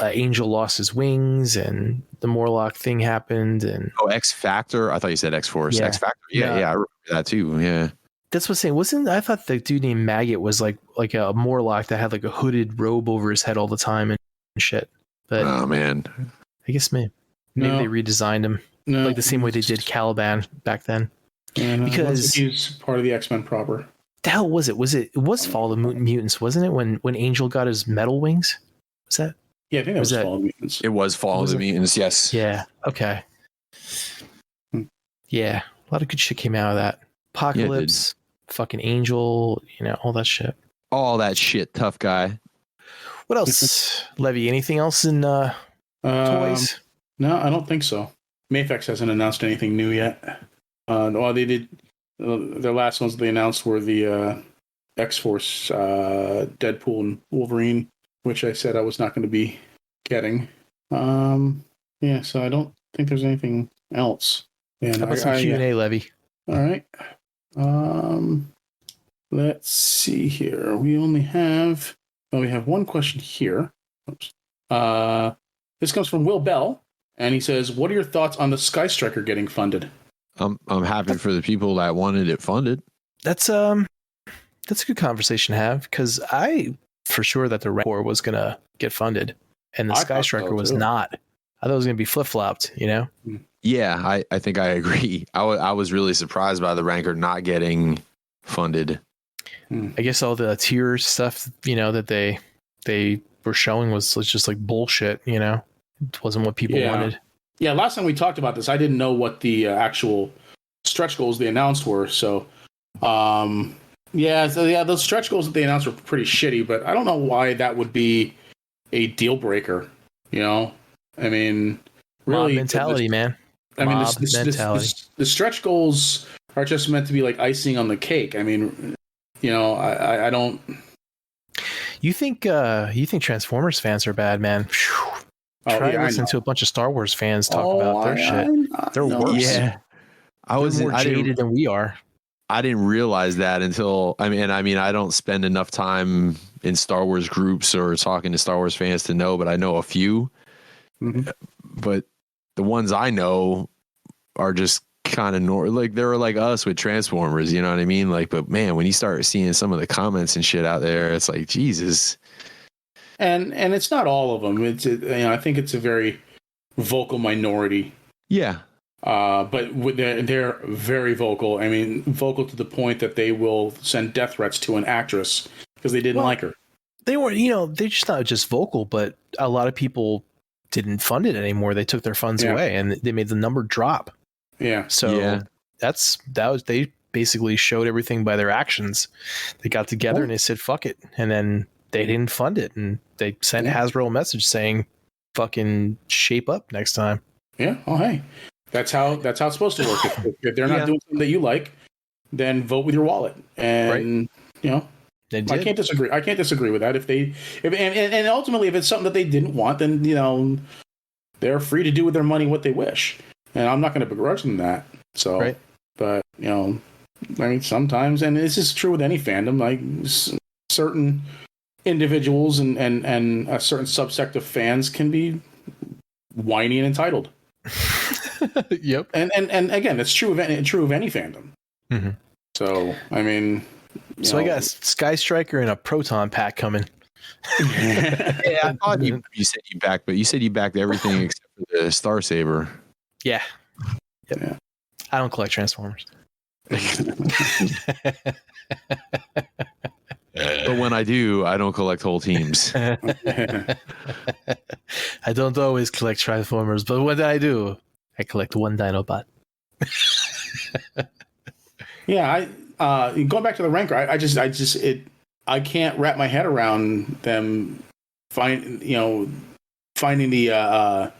Angel lost his wings and the Morlock thing happened. And X Factor. I thought you said X Force. Yeah. X Factor. Yeah, I remember that too. Yeah. That's what's saying. I thought the dude named Maggot was like a Morlock that had like a hooded robe over his head all the time and shit. But oh man, I guess maybe they redesigned him like the same way they did Caliban back then. Because he's part of the X-Men proper. The hell was it? It was Fall of the Mutants, wasn't it? When Angel got his metal wings? Was that? Yeah, I think that was Fall of the Mutants. It was Fall of the Mutants, yes. Yeah. Okay. Yeah. A lot of good shit came out of that. Apocalypse, fucking Angel, all that shit. All that shit, tough guy. What else, Levy? Anything else in toys? No, I don't think so. Mafex hasn't announced anything new yet. Well, they did. The last ones they announced were the X-Force, Deadpool, and Wolverine, which I said I was not going to be getting. Yeah, so I don't think there's anything else. And How about some Q&A, Levy? All right. Let's see here. We have one question here. Oops. This comes from Will Bell, and he says, "What are your thoughts on the Sky Striker getting funded?" I'm happy for the people that wanted it funded. That's a good conversation to have, because I for sure that the Rancor was gonna get funded, and the Sky Striker was not. I thought it was gonna be flip flopped. You know? Yeah, I think I agree. I was really surprised by the Rancor not getting funded. I guess all the tier stuff, that they were showing was just like bullshit. It wasn't what people wanted. Yeah, last time we talked about this, I didn't know what the actual stretch goals they announced were. So, those stretch goals that they announced were pretty shitty. But I don't know why that would be a deal breaker. I mean, really, mob mentality, man. I mean, the stretch goals are just meant to be like icing on the cake. I mean, I don't. You think Transformers fans are bad, man? Try to listen to a bunch of Star Wars fans talk about their shit. They're worse. Yeah, They're more jaded than we are. I didn't realize that until I mean I don't spend enough time in Star Wars groups or talking to Star Wars fans to know, but I know a few. Mm-hmm. But the ones I know are just kind of like they were like us with Transformers, you know what I mean? Like, but man, when you start seeing some of the comments and shit out there, it's like Jesus. And it's not all of them. I think it's a very vocal minority. Yeah. But they're very vocal. I mean, vocal to the point that they will send death threats to an actress because they didn't like her. They weren't, they're just not just vocal, but a lot of people didn't fund it anymore. They took their funds away and they made the number drop. Yeah. So they basically showed everything by their actions. They got together and they said, fuck it. And then they didn't fund it. And they sent Hasbro a message saying, fucking shape up next time. Yeah. Oh, hey, that's how it's supposed to work. If they're not doing something that you like, then vote with your wallet. And, I can't disagree. I can't disagree with that. And ultimately, if it's something that they didn't want, then, they're free to do with their money what they wish. And I'm not going to begrudge them that. So, but, I mean, sometimes, and this is true with any fandom, like certain individuals and a certain subsect of fans can be whiny and entitled. Yep. And again, it's true of any fandom. Mm-hmm. So, I mean, I got a Sky Striker and a Proton pack coming. Yeah, I thought you said you backed, but you said you backed everything except for the Star Saber. Yeah. Yep. Yeah. I don't collect Transformers. But when I do, I don't collect whole teams. Yeah. I don't always collect Transformers, but when I do, I collect one Dinobot. Yeah, going back to the Rancor, I can't wrap my head around them finding the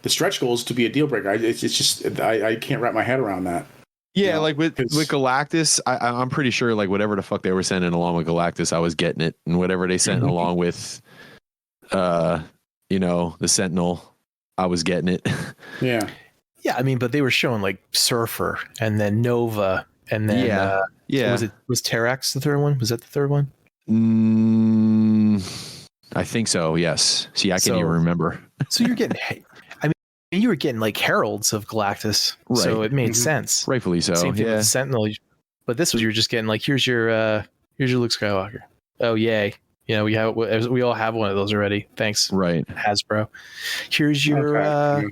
stretch goals to be a deal breaker. I can't wrap my head around that. Yeah, like with Galactus, I'm pretty sure like whatever the fuck they were sending along with Galactus, I was getting it, and whatever they sent along with, the Sentinel, I was getting it. Yeah. Yeah, I mean, but they were showing like Surfer and then Nova and then was Terrax the third one? Was that the third one? I think so. Yes. See, I can't even remember. So you're getting. You were getting like heralds of Galactus, right. So it made sense. Rightfully so. Same thing with the Sentinel, but this was you're just getting like here's your Luke Skywalker. Oh yay! We all have one of those already. Thanks, right, Hasbro. Here's your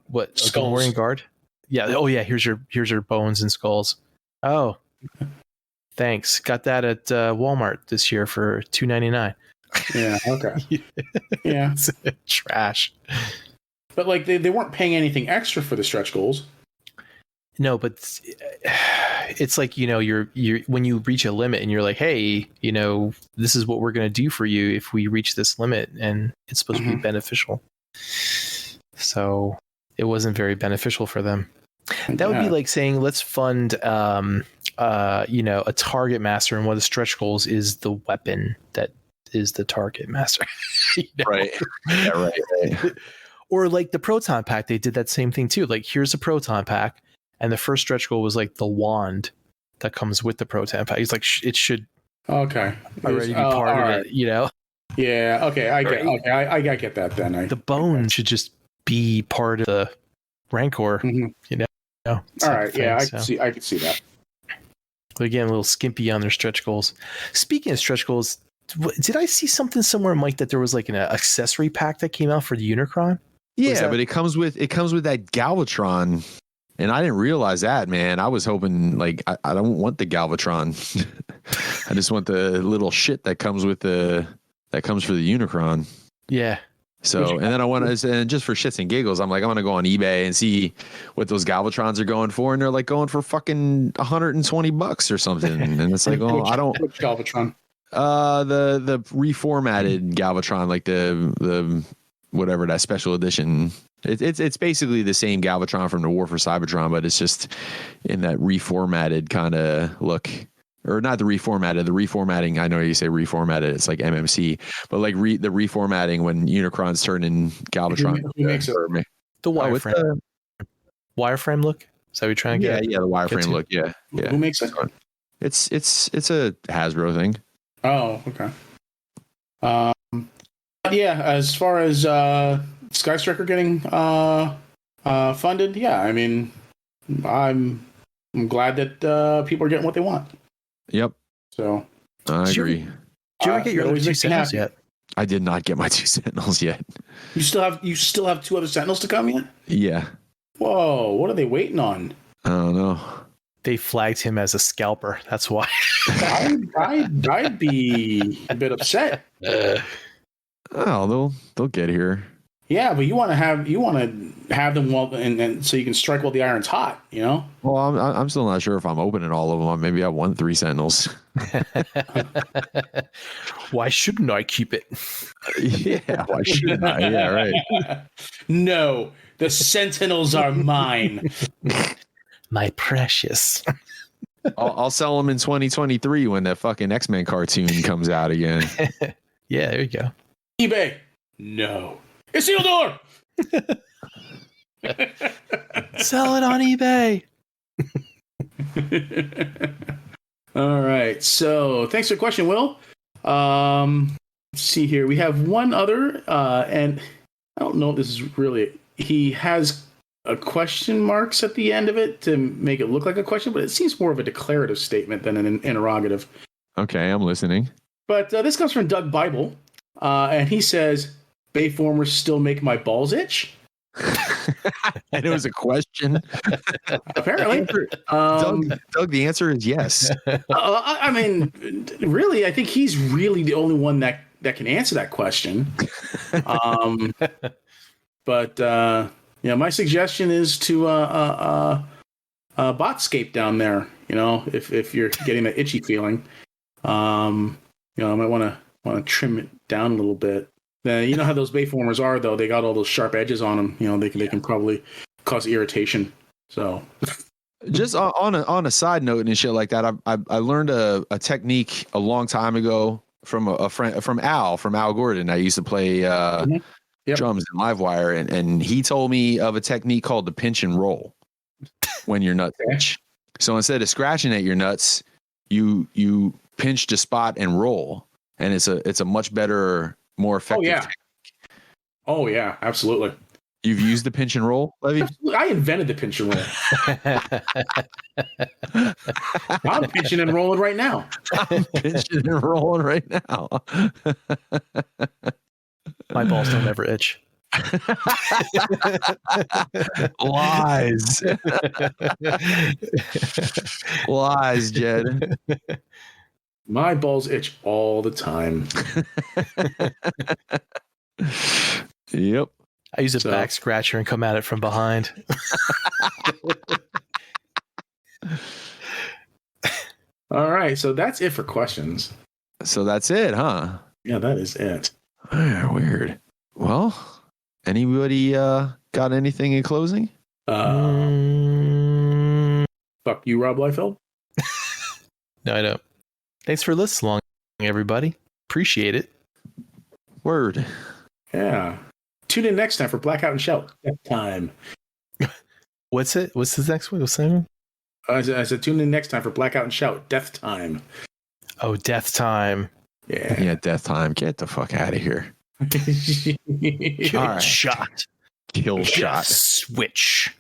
what Skulls. Guard. Yeah. Oh yeah. Here's your bones and skulls. Oh, thanks. Got that at Walmart this year for $2.99. Yeah. Okay. Yeah. Trash. But like they weren't paying anything extra for the stretch goals. No, but it's like, you're when you reach a limit and you're like, hey, this is what we're going to do for you if we reach this limit, and it's supposed to be beneficial. So it wasn't very beneficial for them. That would be like saying, let's fund, a target master, and one of the stretch goals is the weapon that is the target master. Right. Yeah, right. Or like the proton pack, they did that same thing too. Like, here's a proton pack, and the first stretch goal was like the wand that comes with the proton pack. He's like, it should already be part of it, Yeah. Okay. I get that then. The bone should just be part of the Rancor. All right. Yeah. I could see that. But again, a little skimpy on their stretch goals. Speaking of stretch goals, did I see something somewhere, Mike, that there was like an accessory pack that came out for the Unicron? Yeah, but it comes with that Galvatron, and I didn't realize that, man. I was hoping, like, I don't want the Galvatron. I just want the little shit that comes for the Unicron. Yeah. So, and then and just for shits and giggles, I'm like, I'm gonna go on eBay and see what those Galvatrons are going for, and they're like going for fucking $120 or something, and it's like, oh, I don't. Which Galvatron? The reformatted Galvatron, like the whatever, that special edition. It's basically the same Galvatron from the War for Cybertron, but it's just in that reformatted kind of look. Or not the reformatting. I know you say reformatted. It's like MMC, but like the reformatting when Unicron's turning Galvatron. Who makes it? The wireframe. Wireframe look. Is that what you're trying to get? Yeah, the wireframe look. Yeah. Who makes it? It's a Hasbro thing. Oh, okay. Yeah. As far as Sky Striker getting funded, yeah. I mean, I'm glad that people are getting what they want. Yep. So I agree. Did you ever get your other two Sentinels yet? I did not get my 2 Sentinels yet. You still have 2 other Sentinels to come yet? Yeah. Whoa! What are they waiting on? I don't know. They flagged him as a scalper. That's why. I'd be a bit upset. Oh, they'll get here. Yeah, but you want to have them and so you can strike while the iron's hot, Well, I'm still not sure if I'm opening all of them. Maybe I want 3 Sentinels. Why shouldn't I keep it? Yeah, why shouldn't I? Yeah, right. No, the Sentinels are mine. My precious. I'll sell them in 2023 when that fucking X-Men cartoon comes out again. Yeah, there you go. eBay. No. Isildur! Sell it on eBay. All right. So thanks for the question, Will. Let's see here. We have one other, and I don't know if this is really. He has a question marks at the end of it to make it look like a question, but it seems more of a declarative statement than an interrogative. Okay, I'm listening. But this comes from Doug Bible, and he says, Bayformers still make my balls itch? And it was a question. Apparently. Doug, the answer is yes. I mean, really, I think he's really the only one that can answer that question. But my suggestion is to Botscape down there. If you're getting that itchy feeling, I might want to trim it down a little bit. You know how those Bayformers are, though. They got all those sharp edges on them. They can probably cause irritation. So, just on a side note and shit like that, I learned a technique a long time ago from a friend from Al Gordon. I used to play drums in Livewire, and he told me of a technique called the pinch and roll when your nuts itch. So instead of scratching at your nuts, you pinch the spot and roll, and it's a much better, more effective technique. Oh yeah, absolutely. You've used the pinch and roll, Levy? I invented the pinch and roll. I'm pinching and rolling right now. I'm pinching and rolling right now. My balls don't ever itch. Lies. Lies, Jed. My balls itch all the time. Yep. I use a back scratcher and come at it from behind. All right, so that's it for questions. So that's it, huh? Yeah, that is it. Weird. Well, anybody got anything in closing? Fuck you, Rob Liefeld. No, I don't. Thanks for listening, everybody. Appreciate it. Word. Yeah. Tune in next time for Blackout and Shout. Death time. What's it? What's the next one? What's the name? I said tune in next time for Blackout and Shout. Death time. Oh, Death Time. Yeah. Yeah, death time. Get the fuck out of here. Kill All right. shot. Kill shot. Switch.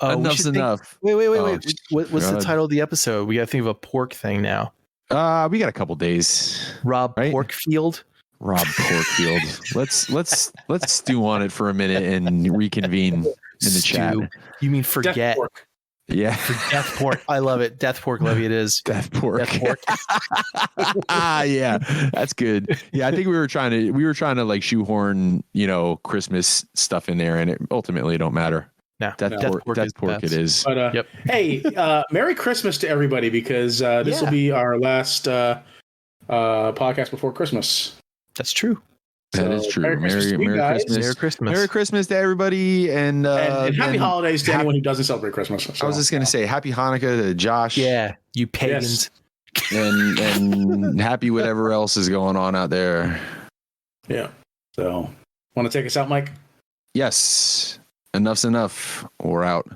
Enough's enough. Wait. Oh, What's the God. title of the episode? We got to think of a pork thing now. We got a couple days. Rob Right? Porkfield. Rob Porkfield. let's stew on it for a minute and reconvene in the chat. Stew. You mean Death forget? pork. Yeah. Death pork. I love it. Death pork, Levy. It is. Death pork. Death pork. Yeah, that's good. Yeah, I think we were trying to like shoehorn, Christmas stuff in there, and it ultimately don't matter. No, Death pork it is. But Yep. hey, Merry Christmas to everybody, because this will be our last podcast before Christmas. That's true. That is true. Merry Christmas. Merry Christmas. Merry Christmas to everybody, and happy holidays to anyone who doesn't celebrate Christmas. So, I was just gonna say happy Hanukkah to Josh. Yeah, you pagans. and happy whatever else is going on out there. Yeah. So, want to take us out, Mike? Yes. Enough's enough. We're out.